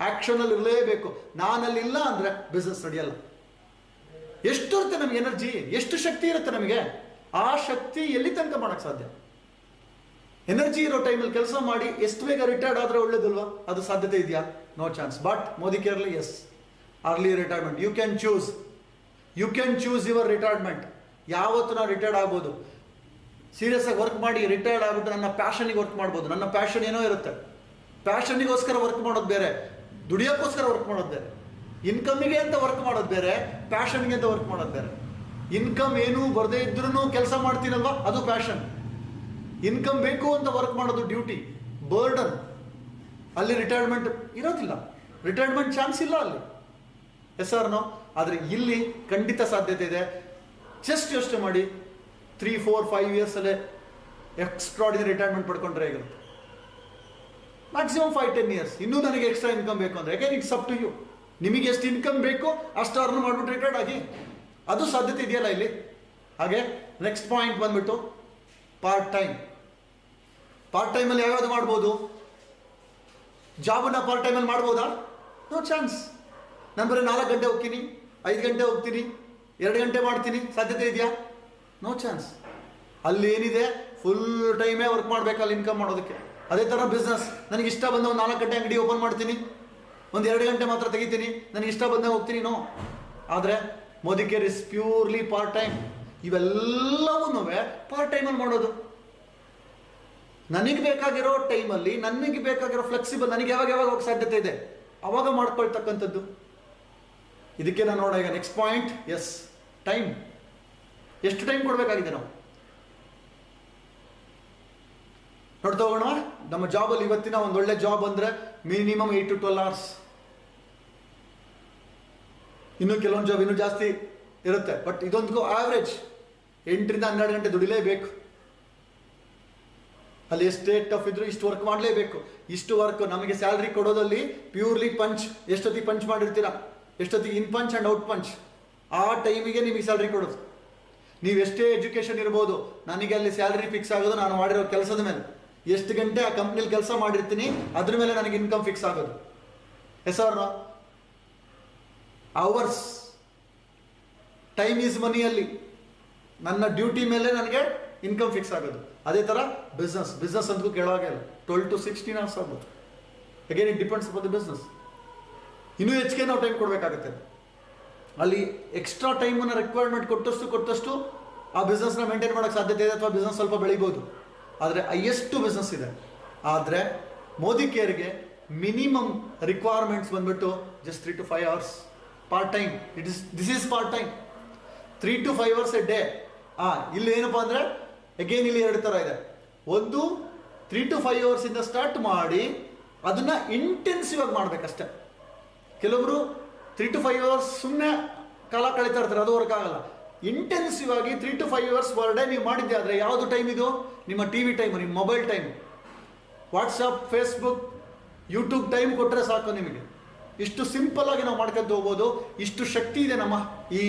ಆ್ಯಕ್ಷನಲ್ಲಿ ಇರಲೇಬೇಕು. ನಾನಲ್ಲಿ ಇಲ್ಲ ಅಂದರೆ ಬಿಸ್ನೆಸ್ ನಡೆಯಲ್ಲ. ಎಷ್ಟು ಇರುತ್ತೆ ನಮಗೆ ಎನರ್ಜಿ, ಎಷ್ಟು ಶಕ್ತಿ ಇರುತ್ತೆ ನಮಗೆ, ಆ ಶಕ್ತಿ ಎಲ್ಲಿ ತನಕ ಮಾಡೋಕ್ಕೆ ಸಾಧ್ಯ? ಎನರ್ಜಿ ಇರೋ ಟೈಮಲ್ಲಿ ಕೆಲಸ ಮಾಡಿ ಎಷ್ಟು ಬೇಗ ರಿಟೈರ್ಡ್ ಆದರೆ ಒಳ್ಳೇದಲ್ವಾ? ಅದು ಸಾಧ್ಯತೆ ಇದೆಯಾ? No chance. ಬಟ್ ಮೋದಿ ಕೇರ್ಲಿ yes, early retirement. You can choose your retirement. ಯಾವತ್ತು ನಾವು ರಿಟೈರ್ಡ್ ಆಗ್ಬೋದು. ಸೀರಿಯಸ್ ಆಗಿ ವರ್ಕ್ ಮಾಡಿ ರಿಟೈರ್ಡ್ ಆಗ್ಬಿಟ್ಟು ನನ್ನ ಪ್ಯಾಷನಿಗೆ ವರ್ಕ್ ಮಾಡ್ಬೋದು. ನನ್ನ ಪ್ಯಾಷನ್ ಏನೋ ಇರುತ್ತೆ. ಪ್ಯಾಷನಿಗೋಸ್ಕರ ವರ್ಕ್ ಮಾಡೋದು ಬೇರೆ, ದುಡಿಯೋಕ್ಕೋಸ್ಕರ ವರ್ಕ್ ಮಾಡೋದು ಬೇರೆ. ಇನ್ಕಮ್ಮಿಗೆ ಅಂತ ವರ್ಕ್ ಮಾಡೋದು ಬೇರೆ, ಪ್ಯಾಷನ್ಗೆ ಅಂತ ವರ್ಕ್ ಮಾಡೋದು ಬೇರೆ. ಇನ್ಕಮ್ ಏನೂ ಬರದೇ ಇದ್ರೂ ಕೆಲಸ ಮಾಡ್ತೀನಲ್ವಾ, ಅದು ಪ್ಯಾಷನ್. ಇನ್ಕಮ್ ಬೇಕು ಅಂತ ವರ್ಕ್ ಮಾಡೋದು ಡ್ಯೂಟಿ, ಬರ್ಡನ್. ಅಲ್ಲಿ ರಿಟೈರ್ಮೆಂಟ್ ಇರೋದಿಲ್ಲ, ರಿಟೈರ್ಮೆಂಟ್ ಚಾನ್ಸ್ ಇಲ್ಲ ಅಲ್ಲಿ. Yes or no? ಆದರೆ ಇಲ್ಲಿ ಖಂಡಿತ ಸಾಧ್ಯತೆ ಇದೆ. ಜಸ್ಟ್ ಯೋಚನೆ ಮಾಡಿ, 3, 4, 5 ಇಯರ್ಸಲ್ಲೇ ಎಕ್ಸ್ಟ್ರಾಡಿನರಿ ರಿಟೈರ್ಮೆಂಟ್ ಪಡ್ಕೊಂಡ್ರೆ ಹೇಗಿರುತ್ತೆ? Maximum 5-10 years. ಇನ್ನೂ ನನಗೆ ಎಕ್ಸ್ಟ್ರಾ ಇನ್ಕಮ್ ಬೇಕು ಅಂದರೆ ಯಾಕೆ ಇಟ್ಸ್ ಅಪ್ ಟು ಯು. ನಿಮಗೆ ಎಷ್ಟು ಇನ್ಕಮ್ ಬೇಕೋ ಅಷ್ಟು ಅರ್ನ್ ಮಾಡಿಬಿಟ್ಟು ರಿಟೈರ್ಡ್ ಆಗಿ, ಅದು ಸಾಧ್ಯತೆ ಇದೆಯಲ್ಲ ಇಲ್ಲಿ. ಹಾಗೆ ನೆಕ್ಸ್ಟ್ ಪಾಯಿಂಟ್ ಬಂದ್ಬಿಟ್ಟು ಪಾರ್ಟ್ ಟೈಮಲ್ಲಿ ಯಾವ್ಯಾವುದು ಮಾಡ್ಬೋದು? ಜಾಬನ್ನ ಪಾರ್ಟ್ ಟೈಮಲ್ಲಿ ಮಾಡ್ಬೋದಾ? No chance. ನಾನು ಬರೀ 4 ಗಂಟೆ ಹೋಗ್ತೀನಿ, 5 ಗಂಟೆ ಹೋಗ್ತೀನಿ, 2 ಗಂಟೆ ಮಾಡ್ತೀನಿ, ಸಾಧ್ಯತೆ ಇದೆಯಾ? No chance. ಅಲ್ಲಿ ಏನಿದೆ ಫುಲ್ ಟೈಮೇ ವರ್ಕ್ ಮಾಡಬೇಕು ಅಲ್ಲಿ ಇನ್ಕಮ್ ಮಾಡೋದಕ್ಕೆ. ಅದೇ ಥರ ಬಿಸ್ನೆಸ್, ನನಗೆ ಇಷ್ಟ ಬಂದ ಒಂದು 4 ಗಂಟೆ ಅಂಗಡಿ ಓಪನ್ ಮಾಡ್ತೀನಿ, ಒಂದು 2 ಗಂಟೆ ಮಾತ್ರ ತೆಗಿತೀನಿ, ನನಗೆ ಇಷ್ಟ ಬಂದ ಹೋಗ್ತೀನಿ. ನೋ. ಆದರೆ Modi care is purely part time. ಇವೆಲ್ಲವನ್ನೂ ಪಾರ್ಟ್ ಟೈಮಲ್ಲಿ ಮಾಡೋದು. ನನಗೆ ಬೇಕಾಗಿರೋ ಟೈಮಲ್ಲಿ, ನನಗೆ ಬೇಕಾಗಿರೋ ಫ್ಲೆಕ್ಸಿಬಲ್, ನನಗೆ ಯಾವಾಗ ಹೋಗೋ ಸಾಧ್ಯತೆ ಇದೆ ಅವಾಗ ಮಾಡ್ಕೊಳ್ತಕ್ಕಂಥದ್ದು. ಇದಕ್ಕೆ ನಾನು ನೋಡೋಣ ಈಗ ನೆಕ್ಸ್ಟ್ ಪಾಯಿಂಟ್. Yes, time. ಎಷ್ಟು ಟೈಮ್ ಕೊಡಬೇಕಾಗಿದೆ ನಾವು ನೋಡ್ತಾ ಹೋಗೋಣ. ನಮ್ಮ ಜಾಬಲ್ಲಿ ಇವತ್ತಿನ ಒಂದು ಒಳ್ಳೆ ಜಾಬ್ ಅಂದರೆ ಮಿನಿಮಮ್ 8 to 12 hours. ಇನ್ನು ಕೆಲವೊಂದು ಜಾಬ್ ಇನ್ನೂ ಜಾಸ್ತಿ ಇರುತ್ತೆ, ಬಟ್ ಇದೊಂದು ಆವ್ರೇಜ್ 8 ರಿಂದ 12 ಗಂಟೆ ದುಡಿಲೇಬೇಕು. ಅಲ್ಲಿ ಎಷ್ಟೇ ಟಫ್ ಇದ್ರು ಇಷ್ಟು ವರ್ಕ್ ಮಾಡಲೇಬೇಕು. ಇಷ್ಟು ವರ್ಕ್ ನಮಗೆ ಸ್ಯಾಲ್ರಿ ಕೊಡೋದಲ್ಲಿ ಪ್ಯೂರ್ಲಿ ಪಂಚ್. ಎಷ್ಟೊತ್ತಿಗೆ ಪಂಚ್ ಮಾಡಿರ್ತೀರಾ, ಎಷ್ಟೊತ್ತಿಗೆ ಇನ್ ಪಂಚ್ ಆ್ಯಂಡ್ ಔಟ್ ಪಂಚ್, ಆ ಟೈಮಿಗೆ ನಿಮಗೆ ಸ್ಯಾಲ್ರಿ ಕೊಡೋದು. ನೀವು ಎಷ್ಟೇ ಎಜುಕೇಷನ್ ಇರ್ಬೋದು, ನನಗೆ ಅಲ್ಲಿ ಸ್ಯಾಲ್ರಿ ಫಿಕ್ಸ್ ಆಗೋದು ನಾನು ಮಾಡಿರೋ ಕೆಲಸದ ಮೇಲೆ. ಎಷ್ಟು ಗಂಟೆ ಆ ಕಂಪ್ನಿಲಿ ಕೆಲಸ ಮಾಡಿರ್ತೀನಿ ಅದ್ರ ಮೇಲೆ ನನಗೆ ಇನ್ಕಮ್ ಫಿಕ್ಸ್ ಆಗೋದು. Yes or no? Hours, time is ಮನಿಯಲ್ಲಿ ನನ್ನ ಡ್ಯೂಟಿ ಮೇಲೆ ನನಗೆ ಇನ್ಕಮ್ ಫಿಕ್ಸ್ ಆಗೋದು. ಅದೇ ಥರ ಬಿಸ್ನೆಸ್ ಅಂತೂ ಕೇಳೋವಾಗೆ ಇಲ್ಲ. 12 to 16 hours ಆಗ್ಬೋದು. Again it depends upon the business. ಇನ್ನೂ ಹೆಚ್ಚಿಗೆ ನಾವು ಟೈಮ್ ಕೊಡಬೇಕಾಗುತ್ತೆ. ಅಲ್ಲಿ ಎಕ್ಸ್ಟ್ರಾ ಟೈಮನ್ನು ರಿಕ್ವೈರ್ಮೆಂಟ್ ಕೊಟ್ಟಷ್ಟು ಆ ಬಿಸ್ನೆಸ್ನ ಮೇಂಟೈನ್ ಮಾಡೋಕ್ಕೆ ಸಾಧ್ಯತೆ ಇದೆ, ಅಥವಾ ಬಿಸ್ನೆಸ್ ಸ್ವಲ್ಪ ಬೆಳಿಬೋದು. ಆದರೆ ಹೈಯೆಸ್ಟ್ ಬಿಸ್ನೆಸ್ ಇದೆ. ಆದರೆ ಮೋದಿ ಕೇರ್ಗೆ ಮಿನಿಮಮ್ ರಿಕ್ವೈರ್ಮೆಂಟ್ಸ್ ಬಂದ್ಬಿಟ್ಟು just 3 to 5 hours part time. This is part time. 3 to 5 hours A day. ಇಲ್ಲಿ ಏನಪ್ಪ ಅಂದರೆ ಅಗೇನ್ ಇಲ್ಲಿ 2 ಥರ ಇದೆ. ಒಂದು 3 to 5 hours ಇಂದ ಸ್ಟಾರ್ಟ್ ಮಾಡಿ ಅದನ್ನು ಇಂಟೆನ್ಸಿವ್ ಆಗಿ ಮಾಡಬೇಕಷ್ಟೆ. ಕೆಲವರು 3 to 5 hours ಸುಮ್ಮನೆ ಕಾಲ ಕಳೀತಾ ಇರ್ತಾರೆ, ಅದು ವರ್ಕ್ ಆಗಲ್ಲ. ಇಂಟೆನ್ಸಿವ್ ಆಗಿ 3 to 5 hours ಪರ್ ಡೇ ನೀವು ಮಾಡಿದ್ದೆ ಆದರೆ ಯಾವುದು ಟೈಮ್ ಇದು? ನಿಮ್ಮ TV ಟೈಮು, ನಿಮ್ಮ mobile time, WhatsApp, Facebook, YouTube time ಕೊಟ್ಟರೆ ಸಾಕು ನಿಮಗೆ. ಇಷ್ಟು ಸಿಂಪಲ್ ಆಗಿ ನಾವು ಮಾಡ್ಕೊಂತ ಹೋಗ್ಬೋದು. ಇಷ್ಟು ಶಕ್ತಿ ಇದೆ ನಮ್ಮ ಈ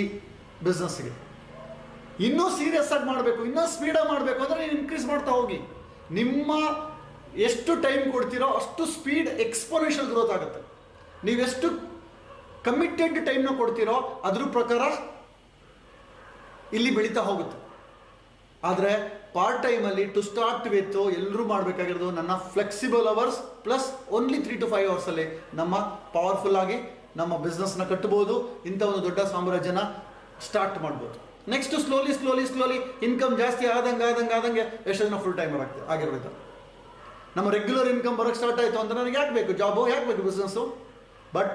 ಬಿಸ್ನೆಸ್ಗೆ. ಇನ್ನೂ ಸೀರಿಯಸ್ ಆಗಿ ಮಾಡಬೇಕು, ಇನ್ನೂ ಸ್ಪೀಡಾಗಿ ಮಾಡಬೇಕು ಅಂದರೆ ನೀವು ಇನ್ಕ್ರೀಸ್ ಮಾಡ್ತಾ ಹೋಗಿ. ನಿಮ್ಮ ಎಷ್ಟು ಟೈಮ್ ಕೊಡ್ತೀರೋ ಅಷ್ಟು ಸ್ಪೀಡ್ ಎಕ್ಸ್ಪೋನೆನ್ಷಿಯಲ್ ಗ್ರೋತ್ ಆಗುತ್ತೆ. ನೀವೆಷ್ಟು ಕಮಿಟೆಡ್ ಟೈಮ್ನ ಕೊಡ್ತೀರೋ ಅದ್ರ ಪ್ರಕಾರ ಇಲ್ಲಿ ಬೆಳೀತಾ ಹೋಗುತ್ತೆ. ಆದರೆ ಪಾರ್ಟ್ ಟೈಮಲ್ಲಿ ಟು ಸ್ಟಾರ್ಟ್ ವಿತ್ ಎಲ್ಲರೂ ಮಾಡಬೇಕಾಗಿರೋದು ನನ್ನ flexible hours plus only 3 to 5 hours ಅಲ್ಲಿ ನಮ್ಮ ಪವರ್ಫುಲ್ ಆಗಿ ನಮ್ಮ ಬಿಸ್ನೆಸ್ನ ಕಟ್ಬೋದು. ಇಂಥ ಒಂದು ದೊಡ್ಡ ಸಾಮ್ರಾಜ್ಯನ ಸ್ಟಾರ್ಟ್ ಮಾಡ್ಬೋದು. ನೆಕ್ಸ್ಟ್ ಸ್ಲೋಲಿ ಇನ್ಕಮ್ ಜಾಸ್ತಿ ಆದಂಗೆ ಎಷ್ಟು ಜನ ಫುಲ್ ಟೈಮರ್ ಆಗಿರ್ಬೇಕು. ನಮ್ಮ ರೆಗ್ಯುಲರ್ ಇನ್ಕಮ್ ಬರೋಕ್ಕೆ ಸ್ಟಾರ್ಟ್ ಆಯಿತು ಅಂತ ನನಗೆ ಯಾಕೆ ಬೇಕು ಜಾಬು, ಯಾಕೆ ಬೇಕು ಬಿಸ್ನೆಸ್ಸು? ಬಟ್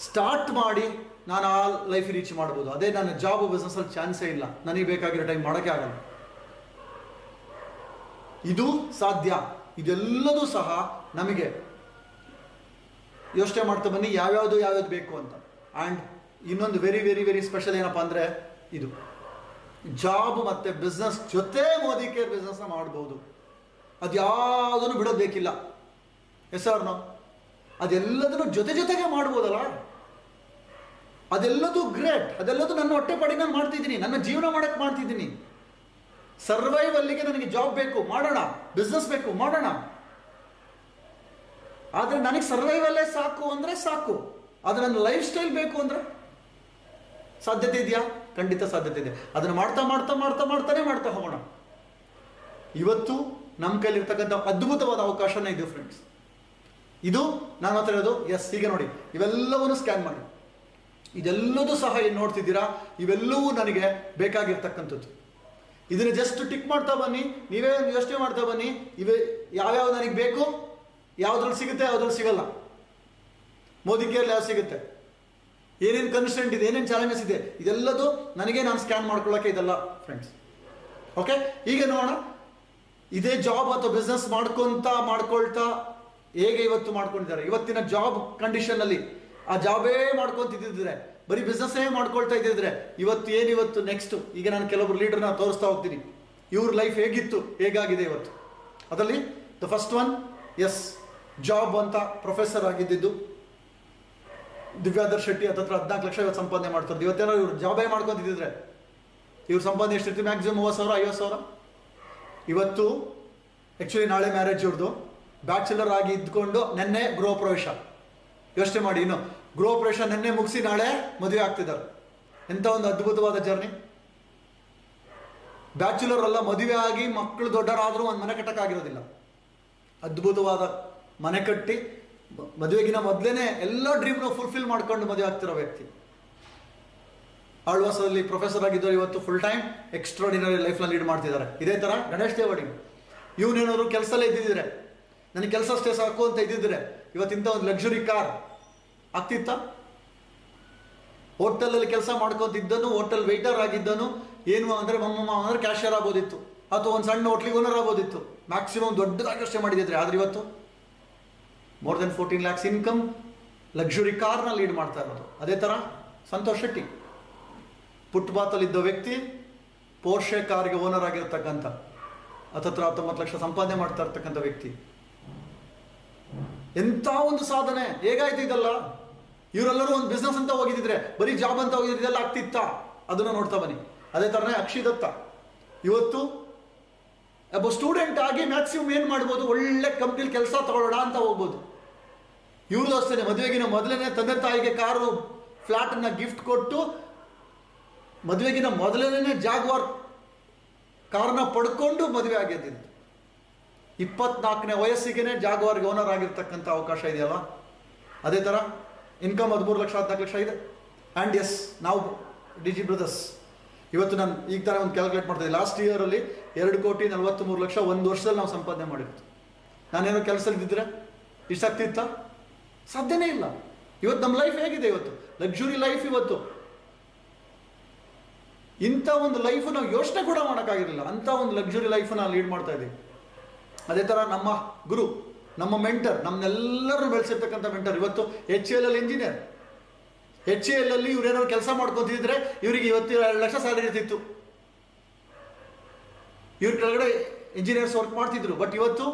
ಸ್ಟಾರ್ಟ್ ಮಾಡಿ ನಾನು ಆ ಲೈಫ್ ರೀಚ್ ಮಾಡ್ಬೋದು. ಅದೇ ನನ್ನ ಜಾಬು ಬಿಸ್ನೆಸ್ಸಲ್ಲಿ ಚಾನ್ಸೇ ಇಲ್ಲ. ನನಗೆ ಬೇಕಾಗಿರೋ ಟೈಮ್ ಮಾಡೋಕ್ಕೆ ಆಗಲ್ಲ. ಇದು ಸಾಧ್ಯ. ಇದೆಲ್ಲದೂ ಸಹ ನಮಗೆ ಯೋಚನೆ ಮಾಡ್ತಾ ಬನ್ನಿ ಯಾವ್ಯಾವುದು ಬೇಕು ಅಂತ. ಆ್ಯಂಡ್ ಇನ್ನೊಂದು ವೆರಿ ವೆರಿ ವೆರಿ ಸ್ಪೆಷಲ್ ಏನಪ್ಪ ಅಂದರೆ ಇದು ಜಾಬ್ ಮತ್ತು ಬಿಸ್ನೆಸ್ ಜೊತೆ ಮೋದಿ ಕೇರ್ ಬಿಸ್ನೆಸ್ನ ಮಾಡ್ಬೋದು. ಅದು ಯಾವುದನ್ನು ಬಿಡೋದು ಬೇಕಿಲ್ಲ. S or no? ಅದೆಲ್ಲದನ್ನು ಜೊತೆಗೆ ಮಾಡ್ಬೋದಲ್ಲ. ಅದೆಲ್ಲದು ಗ್ರೇಟ್. ಅದೆಲ್ಲದು ನನ್ನ ಹೊಟ್ಟೆಪಾಡಿಗೆ ನಾನು ಮಾಡ್ತಿದ್ದೀನಿ, ನನ್ನ ಜೀವನ ಮಾಡಕ್ಕೆ ಮಾಡ್ತಿದ್ದೀನಿ. ಸರ್ವೈವಲ್ಲಿಗೆ ನನಗೆ ಜಾಬ್ ಬೇಕು, ಮಾಡೋಣ. ಬಿಸ್ನೆಸ್ ಬೇಕು, ಮಾಡೋಣ. ಆದರೆ ನನಗೆ ಸರ್ವೈವಲ್ಲೇ ಸಾಕು ಅಂದರೆ ಸಾಕು. ಆದರೆ ನನ್ನ ಲೈಫ್ ಸ್ಟೈಲ್ ಬೇಕು ಅಂದರೆ ಸಾಧ್ಯತೆ ಇದೆಯಾ? ಖಂಡಿತ ಸಾಧ್ಯತೆ ಇದೆ. ಅದನ್ನು ಮಾಡ್ತಾ ಹೋಗೋಣ. ಇವತ್ತು ನಮ್ಮ ಕೈಲಿರ್ತಕ್ಕಂಥ ಅದ್ಭುತವಾದ ಅವಕಾಶನೇ ಇದು ಫ್ರೆಂಡ್ಸ್. ಇದು ನಾನು ಹತ್ರ ಇರೋದು. ಎಸ್, ಈಗ ನೋಡಿ, ಇವೆಲ್ಲವನ್ನು ಸ್ಕ್ಯಾನ್ ಮಾಡಿ. ಇದೆಲ್ಲದೂ ಸಹ ಏನು ನೋಡ್ತಿದ್ದೀರಾ, ಇವೆಲ್ಲವೂ ನನಗೆ ಬೇಕಾಗಿರ್ತಕ್ಕಂಥದ್ದು. ಇದನ್ನು ಜಸ್ಟ್ ಟಿಕ್ ಮಾಡ್ತಾ ಬನ್ನಿ. ನೀವೇ ಯೋಚನೆ ಮಾಡ್ತಾ ಬನ್ನಿ, ಇವೇ ಯಾವ್ಯಾವ ನನಗೆ ಬೇಕು, ಯಾವುದ್ರಲ್ಲಿ ಸಿಗುತ್ತೆ, ಯಾವುದ್ರಲ್ಲಿ ಸಿಗಲ್ಲ. ಮೋದಿ ಕೇರ್ಲಿ ಯಾವ್ದು ಸಿಗುತ್ತೆ, ಏನೇನು ಕನ್ಸ್ಟೆಂಟ್ ಇದೆ, ಏನೇನು ಚಾಲೆಂಜಸ್ ಇದೆ, ಇದೆಲ್ಲದು ನನಗೆ ನಾನು ಸ್ಕ್ಯಾನ್ ಮಾಡ್ಕೊಳ್ಳೋಕ್ಕೆ ಇದೆಲ್ಲ ಫ್ರೆಂಡ್ಸ್. ಓಕೆ, ಈಗ ನೋಡೋಣ. ಇದೇ ಜಾಬ್ ಅಥವಾ ಬಿಸ್ನೆಸ್ ಮಾಡ್ಕೊಳ್ತಾ ಹೇಗೆ ಇವತ್ತು ಮಾಡ್ಕೊಂಡಿದ್ದಾರೆ. ಇವತ್ತಿನ ಜಾಬ್ ಕಂಡೀಷನಲ್ಲಿ ಆ ಜಾಬೇ ಮಾಡ್ಕೊತಿದ್ದಿದ್ರೆ, ಬರೀ ಬಿಸ್ನೆಸ್ಸೇ ಮಾಡ್ಕೊಳ್ತಾ ಇದ್ದಿದ್ರೆ ಇವತ್ತು ನೆಕ್ಸ್ಟ್ ಈಗ ನಾನು ಕೆಲವೊಬ್ರು ಲೀಡರ್ನ ತೋರಿಸ್ತಾ ಹೋಗ್ತೀನಿ. ಇವ್ರ ಲೈಫ್ ಹೇಗಿತ್ತು, ಹೇಗಾಗಿದೆ ಇವತ್ತು. ಅದರಲ್ಲಿ the first one, yes, job ಅಂತ ಪ್ರೊಫೆಸರ್ ಆಗಿದ್ದು ದಿವ್ಯಾಧರ್ ಶೆಟ್ಟಿ. ಹತ್ರ 14 ಲಕ್ಷ ಇವತ್ತು ಸಂಪಾದನೆ ಮಾಡ್ತಾರೆ. ಇವತ್ತೇನೋ ಇವ್ರು ಜಾಬೇ ಮಾಡ್ಕೊತಿದ್ದಿದ್ರೆ ಇವ್ರ ಸಂಪಾದನೆ ಎಷ್ಟಿರ್ತೀವಿ? ಮ್ಯಾಕ್ಸಿಮಮ್ 30,000 50,000. ಇವತ್ತು ಆ್ಯಕ್ಚುಲಿ ನಾಳೆ ಮ್ಯಾರೇಜ್ ಇವ್ರದ್ದು. ಬ್ಯಾಚುಲರ್ ಆಗಿ ಇದ್ಕೊಂಡು ನೆನ್ನೆ ಗೃಹ ಪ್ರವೇಶ. ಯೋಚನೆ ಮಾಡಿ, ಇನ್ನು ಗೃಹ ಪ್ರವೇಶ ನೆನ್ನೆ ಮುಗಿಸಿ ನಾಳೆ ಮದುವೆ ಆಗ್ತಿದ್ದಾರೆ. ಎಂಥ ಒಂದು ಅದ್ಭುತವಾದ ಜರ್ನಿ. ಬ್ಯಾಚುಲರ್ ಅಲ್ಲ, ಮದುವೆ ಆಗಿ ಮಕ್ಕಳು ದೊಡ್ಡರಾದರೂ ಒಂದು ಮನೆ ಕಟ್ಟಕ್ಕಾಗಿರೋದಿಲ್ಲ. ಅದ್ಭುತವಾದ ಮನೆ ಕಟ್ಟಿ ಮದುವೆಗಿನ ಮೊದಲೇನೆ ಎಲ್ಲ ಡ್ರೀಮ್ನ ಫುಲ್ಫಿಲ್ ಮಾಡ್ಕೊಂಡು ಮದುವೆ ಆಗ್ತಿರೋ ವ್ಯಕ್ತಿ. ಆಳ್ವಾಸದಲ್ಲಿ ಪ್ರೊಫೆಸರ್ ಆಗಿದ್ದವರು ಇವತ್ತು ಫುಲ್ ಟೈಮ್ ಎಕ್ಸ್ಟ್ರಾಡಿನರಿ ಲೈಫ್ನ ಲೀಡ್ ಮಾಡ್ತಿದ್ದಾರೆ. ಇದೇ ಥರ ಗಣೇಶ್ ದೇವಡಿ, ಇವನೇನಾದ್ರು ಕೆಲಸಲ್ಲೇ ಇದ್ದಿದ್ರೆ, ನನಗೆ ಕೆಲಸ ಅಷ್ಟೇ ಸಾಕು ಅಂತ ಇದ್ದಿದ್ರೆ ಇವತ್ತಿಂಥ ಒಂದು ಲಕ್ಸುರಿ ಕಾರ್ ಆಗ್ತಿತ್ತ? ಹೋಟೆಲಲ್ಲಿ ಕೆಲಸ ಮಾಡ್ಕೊತಿದ್ದನು, ಹೋಟೆಲ್ ವೆಯ್ಟರ್ ಆಗಿದ್ದನು, ಏನು ಅಂದರೆ ಮಮ್ಮ ಅಂದರೆ ಕ್ಯಾಶಿಯರ್ ಆಗ್ಬೋದಿತ್ತು, ಅಥವಾ ಒಂದು ಸಣ್ಣ ಹೋಟ್ಲಿಗೆ ಓನರ್ ಆಗ್ಬೋದಿತ್ತು, ಮ್ಯಾಕ್ಸಿಮಮ್ ದೊಡ್ಡದಾಗಿ ಅಷ್ಟೇ ಮಾಡಿದಿದ್ರೆ. ಆದರೆ ಇವತ್ತು more than 14 lakhs income, luxury ಕಾರ್ನ ಲೀಡ್ ಮಾಡ್ತಾ ಇರೋದು. ಅದೇ ಥರ ಸಂತೋಷ್ ಶೆಟ್ಟಿ, ಫುಟ್ಪಾತಲ್ಲಿದ್ದ ವ್ಯಕ್ತಿ ಪೋರ್ಷೆ ಕಾರ್ಗೆ ಓನರ್ ಆಗಿರ್ತಕ್ಕಂಥ, 19 ಲಕ್ಷ ಸಂಪಾದನೆ ಮಾಡ್ತಾ ಇರ್ತಕ್ಕಂಥ ವ್ಯಕ್ತಿ. ಎಂಥ ಒಂದು ಸಾಧನೆ! ಹೇಗಾಯ್ತು ಇದೆಲ್ಲ? ಇವರೆಲ್ಲರೂ ಒಂದು ಬಿಸ್ನೆಸ್ ಅಂತ ಹೋಗಿದ್ರೆ, ಬರೀ ಜಾಬ್ ಅಂತ ಹೋಗಿದ್ರೆ ಇದೆಲ್ಲ ಆಗ್ತಿತ್ತ? ಅದನ್ನು ನೋಡ್ತಾ ಬನ್ನಿ. ಅದೇ ಥರನೇ ಅಕ್ಷಯ್ ದತ್ತ ಇವತ್ತು ಒಬ್ಬ ಸ್ಟೂಡೆಂಟ್ ಆಗಿ ಮ್ಯಾಕ್ಸಿಮಮ್ ಏನು ಮಾಡ್ಬೋದು, ಒಳ್ಳೆ ಕಂಪ್ನಿಲಿ ಕೆಲಸ ತಗೊಳ್ಳೋಣ ಅಂತ ಹೋಗ್ಬೋದು. ಇವ್ರದ್ದು ಅಷ್ಟೇ, ಮದುವೆಗಿನ ಮೊದಲನೇ ತಂದೆ ತಾಯಿಗೆ ಕಾರು ಫ್ಲಾಟನ್ನು ಗಿಫ್ಟ್ ಕೊಟ್ಟು, ಮದುವೆಗಿನ ಮೊದಲನೇ ಜಾಗ್ವಾರ್ ಕಾರ್ನ ಪಡ್ಕೊಂಡು ಮದುವೆ ಆಗಿದ್ದು. 24ನೇ ವಯಸ್ಸಿಗೆ ಜಾಗ್ವಾರ್ಗೆ ಓನರ್ ಆಗಿರ್ತಕ್ಕಂಥ ಅವಕಾಶ ಇದೆಯಲ್ಲ. ಅದೇ ಥರ ಇನ್ಕಮ್ 13 ಲಕ್ಷ 14 ಲಕ್ಷ ಇದೆ. ಆ್ಯಂಡ್ ಎಸ್, ನಾವು DG ಬ್ರದರ್ಸ್ ಇವತ್ತು ನಾನು ಈಗ ಥರ ಒಂದು ಕ್ಯಾಲ್ಕುಲೇಟ್ ಮಾಡ್ತಿದ್ದೆ. ಲಾಸ್ಟ್ ಇಯರಲ್ಲಿ 2,43,00,000 ಒಂದು ವರ್ಷದಲ್ಲಿ ನಾವು ಸಂಪಾದನೆ ಮಾಡಿರ್ತೀವಿ. ನಾನೇನೋ ಕೆಲಸದಿದ್ದರೆ ಇಷ್ಟಾಗ್ತಿತ್ತ? ಸಾಧ್ಯನೇ ಇಲ್ಲ. ಇವತ್ತು ನಮ್ಮ ಲೈಫ್ ಹೇಗಿದೆ? ಇವತ್ತು ಲಕ್ಸುರಿ ಲೈಫ್. ಇವತ್ತು ಇಂಥ ಒಂದು ಲೈಫ್ ನಾವು ಯೋಚನೆ ಕೂಡ ಮಾಡೋಕ್ಕಾಗಿರಲಿಲ್ಲ, ಅಂಥ ಒಂದು ಲಕ್ಸುರಿ ಲೈಫನ್ನು ನಾವು ಲೀಡ್ ಮಾಡ್ತಾ ಇದ್ದೀವಿ. ಅದೇ ಥರ ನಮ್ಮ ಗುರು, ನಮ್ಮ ಮೆಂಟರ್, ನಮ್ಮನ್ನೆಲ್ಲರೂ ಬೆಳೆಸಿರ್ತಕ್ಕಂಥ ಮೆಂಟರ್ ಇವತ್ತು HAL ಇಂಜಿನಿಯರ್. HAL ಇವ್ರೇನಾದ್ರು ಕೆಲಸ ಮಾಡ್ಕೊತಿದ್ರೆ ಇವರಿಗೆ ಇವತ್ತು 2 ಲಕ್ಷ ಸ್ಯಾಲರಿ ಇರ್ತಿತ್ತು. ಇವ್ರ ಕೆಳಗಡೆ ಇಂಜಿನಿಯರ್ಸ್ ವರ್ಕ್ ಮಾಡ್ತಿದ್ರು. ಬಟ್ ಇವತ್ತು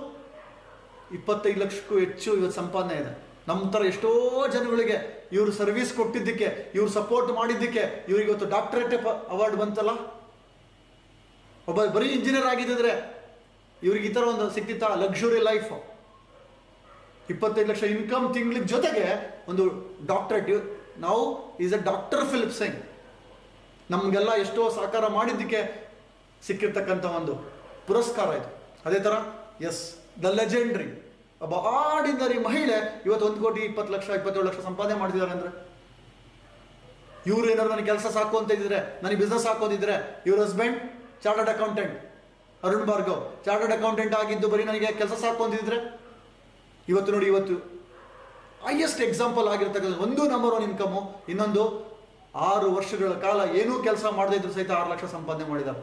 25 ಲಕ್ಷಕ್ಕೂ ಹೆಚ್ಚು ಇವತ್ತು ಸಂಪಾದನೆ ಇದೆ. ನಮ್ಮ ಥರ ಎಷ್ಟೋ ಜನಗಳಿಗೆ ಇವರು ಸರ್ವಿಸ್ ಕೊಟ್ಟಿದ್ದಕ್ಕೆ, ಇವ್ರು ಸಪೋರ್ಟ್ ಮಾಡಿದ್ದಕ್ಕೆ ಇವ್ರಿಗೆ ಇವತ್ತು ಡಾಕ್ಟರೇಟ್ ಅವಾರ್ಡ್ ಬಂತಲ್ಲ. ಒಬ್ಬ ಬರೀ ಇಂಜಿನಿಯರ್ ಆಗಿದ್ದರೆ ಇವ್ರಿಗೆ ಈ ಥರ ಒಂದು ಸಿಕ್ತಿತ್ತ? ಲಕ್ಸುರಿ ಲೈಫ್, 25 ಲಕ್ಷ ಇನ್ಕಮ್ ತಿಂಗಳಿಗೆ, ಜೊತೆಗೆ ಒಂದು ಡಾಕ್ಟರೇಟ್. ನಾವು is a doctor Philip Singh. ನಮಗೆಲ್ಲ ಎಷ್ಟೋ ಸಹಕಾರ ಮಾಡಿದ್ದಕ್ಕೆ ಸಿಕ್ಕಿರ್ತಕ್ಕಂಥ ಒಂದು ಪುರಸ್ಕಾರ ಇದು. ಅದೇ ಥರ ಎಸ್, ದ ಲೆಜೆಂಡ್ರಿ, ಒಬ್ಬ ಆರ್ಡಿನರಿ ಮಹಿಳೆ ಇವತ್ತು 1,20,20,00,000 27 ಲಕ್ಷ ಸಂಪಾದನೆ ಮಾಡ್ತಿದ್ದಾರೆ. ಅಂದರೆ ಇವ್ರು ಏನಾದ್ರು ನನಗೆ ಕೆಲಸ ಸಾಕು ಅಂತ ಇದ್ದಿದ್ರೆ, ನನಗೆ ಬಿಸ್ನೆಸ್ ಹಾಕೋದಿದ್ರೆ, ಇವ್ರ husband chartered accountant Arun Bhargav, chartered accountant ಆಗಿದ್ದು ಬರೀ ನನಗೆ ಕೆಲಸ ಸಾಕು ಅಂತಿದ್ರೆ, ಇವತ್ತು ನೋಡಿ, ಇವತ್ತು ಹೈಯೆಸ್ಟ್ ಎಕ್ಸಾಂಪಲ್ ಆಗಿರ್ತಕ್ಕಂಥ ಒಂದು ನಂಬರ್ 1 ಇನ್ಕಮು. ಇನ್ನೊಂದು 6 ವರ್ಷಗಳ ಕಾಲ ಏನೂ ಕೆಲಸ ಮಾಡದೇ ಇದ್ರು ಸಹಿತ 6 ಲಕ್ಷ ಸಂಪಾದನೆ ಮಾಡಿದ್ದಾರೆ.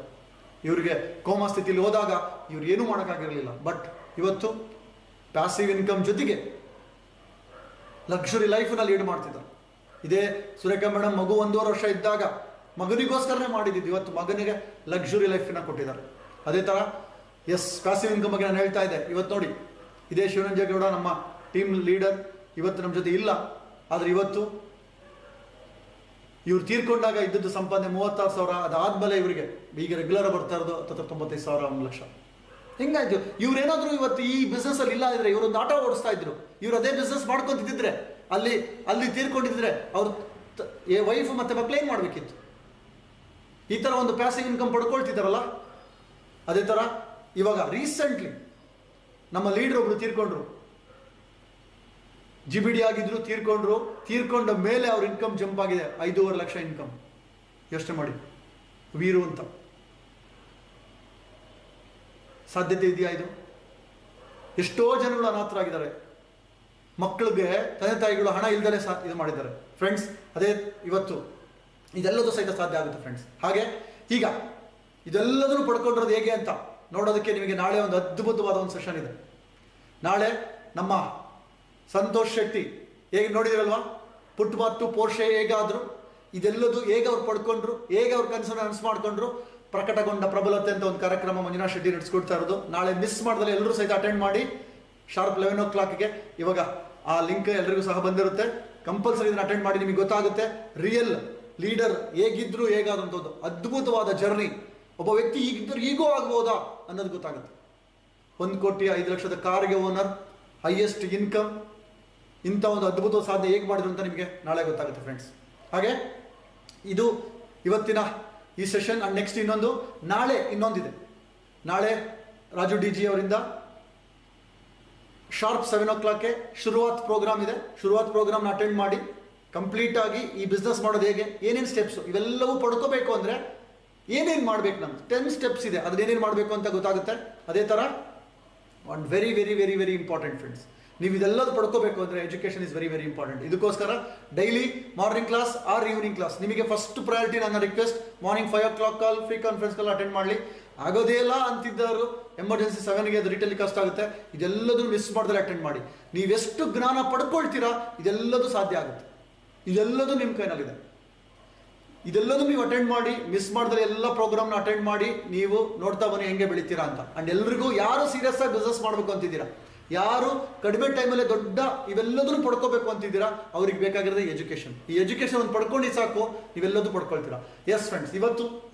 ಇವರಿಗೆ ಕೋಮಾ ಸ್ಥಿತಿಲಿ ಹೋದಾಗ ಇವ್ರು ಏನೂ ಮಾಡೋಕ್ಕಾಗಿರಲಿಲ್ಲ. ಬಟ್ ಇವತ್ತು ಪ್ಯಾಸಿವ್ ಇನ್ಕಮ್ ಜೊತೆಗೆ ಲಕ್ಸುರಿ ಲೈಫನ್ನ ಲೀಡ್ ಮಾಡ್ತಿದ್ದಾರೆ. ಇದೇ ಸುರೇಖಾ ಮೇಡಮ್ ಮಗು 1.5 ವರ್ಷ ಇದ್ದಾಗ ಮಗನಿಗೋಸ್ಕರನೇ ಮಾಡಿದ್ದು. ಇವತ್ತು ಮಗನಿಗೆ ಲಕ್ಸುರಿ ಲೈಫನ್ನ ಕೊಟ್ಟಿದ್ದಾರೆ. ಅದೇ ಥರ ಎಸ್, ಪ್ಯಾಸಿವ್ ಇನ್ಕಮ್ ಬಗ್ಗೆ ನಾನು ಹೇಳ್ತಾ ಇದ್ದೆ. ಇವತ್ತು ನೋಡಿ, ಇದೇ ಶಿವರಂಜೇಗೌಡ ನಮ್ಮ ಟೀಮ್ ಲೀಡರ್ ಇವತ್ತು ನಮ್ಮ ಜೊತೆ ಇಲ್ಲ. ಆದರೆ ಇವತ್ತು ಇವ್ರು ತೀರ್ಕೊಂಡಾಗ ಇದ್ದದ್ದು ಸಂಪಾದನೆ 36,000. ಅದಾದ್ಮೇಲೆ ಇವರಿಗೆ ಈಗ ರೆಗ್ಯುಲರ್ ಬರ್ತಾ ಇರೋದು 95,000, 1 ಲಕ್ಷ. ಹಿಂಗಾಯ್ತು. ಇವ್ರೇನಾದ್ರು ಇವತ್ತು ಈ ಬಿಸ್ನೆಸ್ ಅಲ್ಲಿ ಇಲ್ಲ ಇದ್ರೆ, ಇವರೊಂದು ಆಟೋ ಓಡಿಸ್ತಾ ಇದ್ರು, ಇವ್ರು ಅದೇ ಬಿಸ್ನೆಸ್ ಮಾಡ್ಕೊಂತಿದ್ದಿದ್ರೆ, ಅಲ್ಲಿ ತೀರ್ಕೊಂಡಿದ್ರೆ ಅವ್ರು ವೈಫ್ ಮತ್ತೆ ಮಕ್ಳು ಏನ್ ಮಾಡ್ಬೇಕಿತ್ತು? ಈ ತರ ಒಂದು ಪ್ಯಾಸಿವ್ ಇನ್ಕಮ್ ಪಡ್ಕೊಳ್ತಿದ್ದಾರಲ್ಲ. ಅದೇ ತರ ಇವಾಗ ರೀಸೆಂಟ್ಲಿ ನಮ್ಮ ಲೀಡರ್ ಒಬ್ರು ತೀರ್ಕೊಂಡ್ರು. GBD ಆಗಿದ್ರು, ತೀರ್ಕೊಂಡ ಮೇಲೆ ಅವ್ರ ಇನ್ಕಮ್ ಜಂಪ್ ಆಗಿದೆ 5.5 ಲಕ್ಷ ಇನ್ಕಮ್. ಯೋಚನೆ ಮಾಡಿ, ವೀರು ಅಂತ. ಸಾಧ್ಯತೆ ಇದೆಯಾ ಇದು? ಎಷ್ಟೋ ಜನಗಳು ಅನಾಥರಾಗಿದ್ದಾರೆ. ಮಕ್ಕಳಿಗೆ ತಂದೆ ತಾಯಿಗಳು ಹಣ ಇಲ್ದಲೇ ಇದು ಮಾಡಿದ್ದಾರೆ ಫ್ರೆಂಡ್ಸ್. ಅದೇ ಇವತ್ತು ಇದೆಲ್ಲದೂ ಸಹಿತ ಸಾಧ್ಯ ಆಗುತ್ತೆ ಫ್ರೆಂಡ್ಸ್. ಹಾಗೆ ಈಗ ಇದೆಲ್ಲದನ್ನು ಪಡ್ಕೊಂಡಿರೋದು ಹೇಗೆ ಅಂತ ನೋಡೋದಕ್ಕೆ ನಿಮಗೆ ನಾಳೆ ಒಂದು ಅದ್ಭುತವಾದ ಒಂದು ಸೆಷನ್ ಇದೆ. ನಾಳೆ ನಮ್ಮ ಸಂತೋಷ್ ಶೆಟ್ಟಿ ಹೇಗೆ ನೋಡಿದಿರಲ್ವಾ, ಫುಟ್ಪಾತ್ ಟು ಪೋರ್ಷೆ ಹೇಗಾದ್ರು, ಇದೆಲ್ಲದು ಹೇಗೆ ಅವ್ರು ಪಡ್ಕೊಂಡ್ರು, ಹೇಗೆ ಅವ್ರ ಕನಸನ್ನು ನನಸು ಮಾಡ್ಕೊಂಡ್ರು. ಪ್ರಕಟಗೊಂಡ ಪ್ರಬಲತೆ ಅಂತ ಒಂದು ಕಾರ್ಯಕ್ರಮ ಮಂಜುನಾಥ್ ಶೆಟ್ಟಿ ನಡೆಸ್ಕೊಡ್ತಾ ಇರೋದು. ನಾಳೆ ಮಿಸ್ ಮಾಡ್ದಲೆ ಎಲ್ಲರೂ ಸಹಿತ ಅಟೆಂಡ್ ಮಾಡಿ. ಶಾರ್ಪ್ 11 o'clock ಇವಾಗ ಆ ಲಿಂಕ್ ಎಲ್ರಿಗೂ ಸಹ ಬಂದಿರುತ್ತೆ. ಕಂಪಲ್ಸರಿ ಇದನ್ನು ಅಟೆಂಡ್ ಮಾಡಿ. ನಿಮಗೆ ಗೊತ್ತಾಗುತ್ತೆ ರಿಯಲ್ ಲೀಡರ್ ಹೇಗಿದ್ರು ಹೇಗಾದಂಥದ್ದು ಅದ್ಭುತವಾದ ಜರ್ನಿ. ಒಬ್ಬ ವ್ಯಕ್ತಿ ಈಗಿದ್ದರೂ ಈಗೋ ಆಗ್ಬೋದಾ ಅನ್ನೋದು ಗೊತ್ತಾಗುತ್ತೆ. 1,05,00,000 ಕಾರ್ಗೆ ಓನರ್, ಹೈಯೆಸ್ಟ್ ಇನ್ಕಮ್, ಇಂಥ ಒಂದು ಅದ್ಭುತ ಸಾಧನೆ ಹೇಗೆ ಮಾಡಿದ್ರು ಅಂತ ನಿಮಗೆ ನಾಳೆ ಗೊತ್ತಾಗುತ್ತೆ ಫ್ರೆಂಡ್ಸ್. ಹಾಗೆ ಇದು ಇವತ್ತಿನ ಈ ಸೆಷನ್. ಅಂಡ್ ನೆಕ್ಸ್ಟ್ ಇನ್ನೊಂದು ನಾಳೆ ಇನ್ನೊಂದಿದೆ. ನಾಳೆ ರಾಜು ಡಿ ಜಿ ಅವರಿಂದ ಶಾರ್ಪ್ 7 o'clock ಶುರುವಾತ್ ಪ್ರೋಗ್ರಾಮ್ ಇದೆ. ಶುರುವಾತ್ ಪ್ರೋಗ್ರಾಮ್ನ ಅಟೆಂಡ್ ಮಾಡಿ ಕಂಪ್ಲೀಟ್ ಆಗಿ ಈ ಬಿಸ್ನೆಸ್ ಮಾಡೋದು ಹೇಗೆ, ಏನೇನು ಸ್ಟೆಪ್ಸು ಇವೆಲ್ಲವೂ ಪಡ್ಕೋಬೇಕು ಅಂದರೆ ಏನೇನು ಮಾಡಬೇಕು, ನಮ್ದು 10 steps ಇದೆ, ಅದನ್ನೇನೇನು ಮಾಡಬೇಕು ಅಂತ ಗೊತ್ತಾಗುತ್ತೆ. ಅದೇ ಥರ ಒಂದು very very very very important friends, ನೀವು ಇದೆಲ್ಲದು ಪಡ್ಕೋಬೇಕು ಅಂದರೆ education is very very important. ಇದಕ್ಕೋಸ್ಕರ daily morning class or evening class, ನಿಮಗೆ ಫಸ್ಟ್ ಪ್ರಯಾರಿಟಿ ನನ್ನ request morning 5 o'clock call free conference call attend ಮಾಡಲಿ. ಆಗೋದೇ ಇಲ್ಲ ಅಂತಿದ್ದವರು ಎಮರ್ಜೆನ್ಸಿ 7ಗೆ ಅದು ರಿಟೇಲ್ ಕಷ್ಟ ಆಗುತ್ತೆ, ಇದೆಲ್ಲದೂ ಮಿಸ್ ಮಾಡಿದ್ರೆ ಅಟೆಂಡ್ ಮಾಡಿ. ನೀವೆಷ್ಟು ಜ್ಞಾನ ಪಡ್ಕೊಳ್ತೀರಾ ಇದೆಲ್ಲದೂ ಸಾಧ್ಯ ಆಗುತ್ತೆ. ಇದೆಲ್ಲದೂ ನಿಮ್ಮ ಕೈನಲ್ಲಿದೆ. ಇದೆಲ್ಲದೂ ನೀವು ಅಟೆಂಡ್ ಮಾಡಿ, ಮಿಸ್ ಮಾಡಿದ್ರೆ ಎಲ್ಲ ಪ್ರೋಗ್ರಾಮ್ನ ಅಟೆಂಡ್ ಮಾಡಿ, ನೀವು ನೋಡ್ತಾ ಬನ್ನಿ ಹೆಂಗೆ ಬೆಳಿತೀರಾ ಅಂತ. ಆ್ಯಂಡ್ ಎಲ್ರಿಗೂ ಯಾರು ಸೀರಿಯಸ್ ಆಗಿ ಬಿಸ್ನೆಸ್ ಮಾಡಬೇಕು ಅಂತಿದ್ದೀರಾ, ಯಾರು ಕಡಿಮೆ ಟೈಮಲ್ಲೇ ದೊಡ್ಡ ಇವೆಲ್ಲದನ್ನು ಪಡ್ಕೋಬೇಕು ಅಂತಿದ್ದೀರಾ, ಅವ್ರಿಗೆ ಬೇಕಾಗಿರೋದು ಎಜುಕೇಷನ್. ಈ ಎಜುಕೇಷನ್ ಒಂದು ಪಡ್ಕೊಂಡು ಸಾಕು, ನೀವೆಲ್ಲದೂ ಪಡ್ಕೊಳ್ತೀರಾ. ಎಸ್ ಫ್ರೆಂಡ್ಸ್,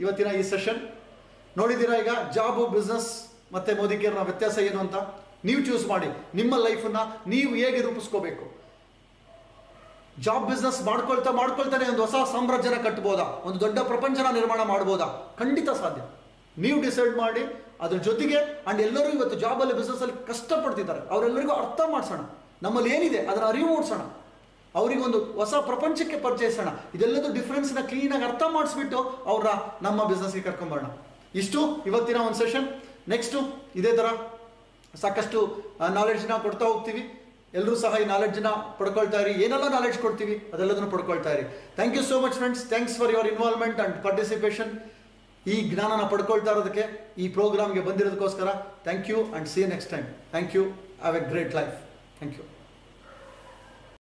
ಇವತ್ತಿನ ಈ ಸೆಷನ್ ನೋಡಿದ್ದೀರಾ. ಈಗ ಜಾಬು, ಬಿಸ್ನೆಸ್ ಮತ್ತು ಮೋದಿ ಕೇರ್ನ ವ್ಯತ್ಯಾಸ ಏನು ಅಂತ ನೀವು ಚೂಸ್ ಮಾಡಿ. ನಿಮ್ಮ ಲೈಫನ್ನ ನೀವು ಹೇಗೆ ರೂಪಿಸ್ಕೋಬೇಕು, ಜಾಬ್ ಬಿಸ್ನೆಸ್ ಮಾಡ್ಕೊಳ್ತಾನೆ ಒಂದು ಹೊಸ ಸಾಮ್ರಾಜ್ಯನ ಕಟ್ಬೋದಾ, ಒಂದು ದೊಡ್ಡ ಪ್ರಪಂಚನ ನಿರ್ಮಾಣ ಮಾಡ್ಬೋದಾ? ಖಂಡಿತ ಸಾಧ್ಯ. ನೀವು ಡಿಸೈಡ್ ಮಾಡಿ. ಅದ್ರ ಜೊತೆಗೆ ಅಂಡ್ ಎಲ್ಲರೂ ಇವತ್ತು ಜಾಬಲ್ಲಿ ಬಿಸ್ನೆಸ್ಸಲ್ಲಿ ಕಷ್ಟಪಡ್ತಿದ್ದಾರೆ, ಅವರೆಲ್ಲರಿಗೂ ಅರ್ಥ ಮಾಡಿಸೋಣ, ನಮ್ಮಲ್ಲಿ ಏನಿದೆ ಅದನ್ನು ಅರಿವು ಮೂಡಿಸೋಣ, ಅವರಿಗೊಂದು ಹೊಸ ಪ್ರಪಂಚಕ್ಕೆ ಪರಿಚಯಿಸೋಣ. ಇದೆಲ್ಲದೂ ಡಿಫ್ರೆನ್ಸ್ನ ಕ್ಲೀನಾಗಿ ಅರ್ಥ ಮಾಡಿಸ್ಬಿಟ್ಟು ಅವ್ರ ನಮ್ಮ ಬಿಸ್ನೆಸ್ಗೆ ಕರ್ಕೊಂಬರೋಣ. ಇಷ್ಟು ಇವತ್ತಿನ ಒಂದು ಸೆಷನ್. ನೆಕ್ಸ್ಟು ಇದೇ ಥರ ಸಾಕಷ್ಟು ನಾಲೆಡ್ಜ್ನ ಕೊಡ್ತಾ ಹೋಗ್ತೀವಿ. ಎಲ್ಲರೂ ಸಹ ಈ ನಾಲೆಡ್ಜ್ನ ಪಡ್ಕೊಳ್ತಾ ಇರಿ. ಏನೆಲ್ಲ ನಾಲೆಡ್ಜ್ ಕೊಡ್ತೀವಿ ಅದೆಲ್ಲದನ್ನು ಪಡ್ಕೊಳ್ತಾ ಇರಿ. Thank you so much friends. Thanks for your involvement and participation. ಈ ಜ್ಞಾನನ ಪಡ್ಕೊಳ್ತಾ ಇರೋದಕ್ಕೆ, ಈ ಪ್ರೋಗ್ರಾಮ್ಗೆ ಬಂದಿರೋದಕ್ಕೋಸ್ಕರ thank you and see you next time. Thank you. Have a great life. Thank you.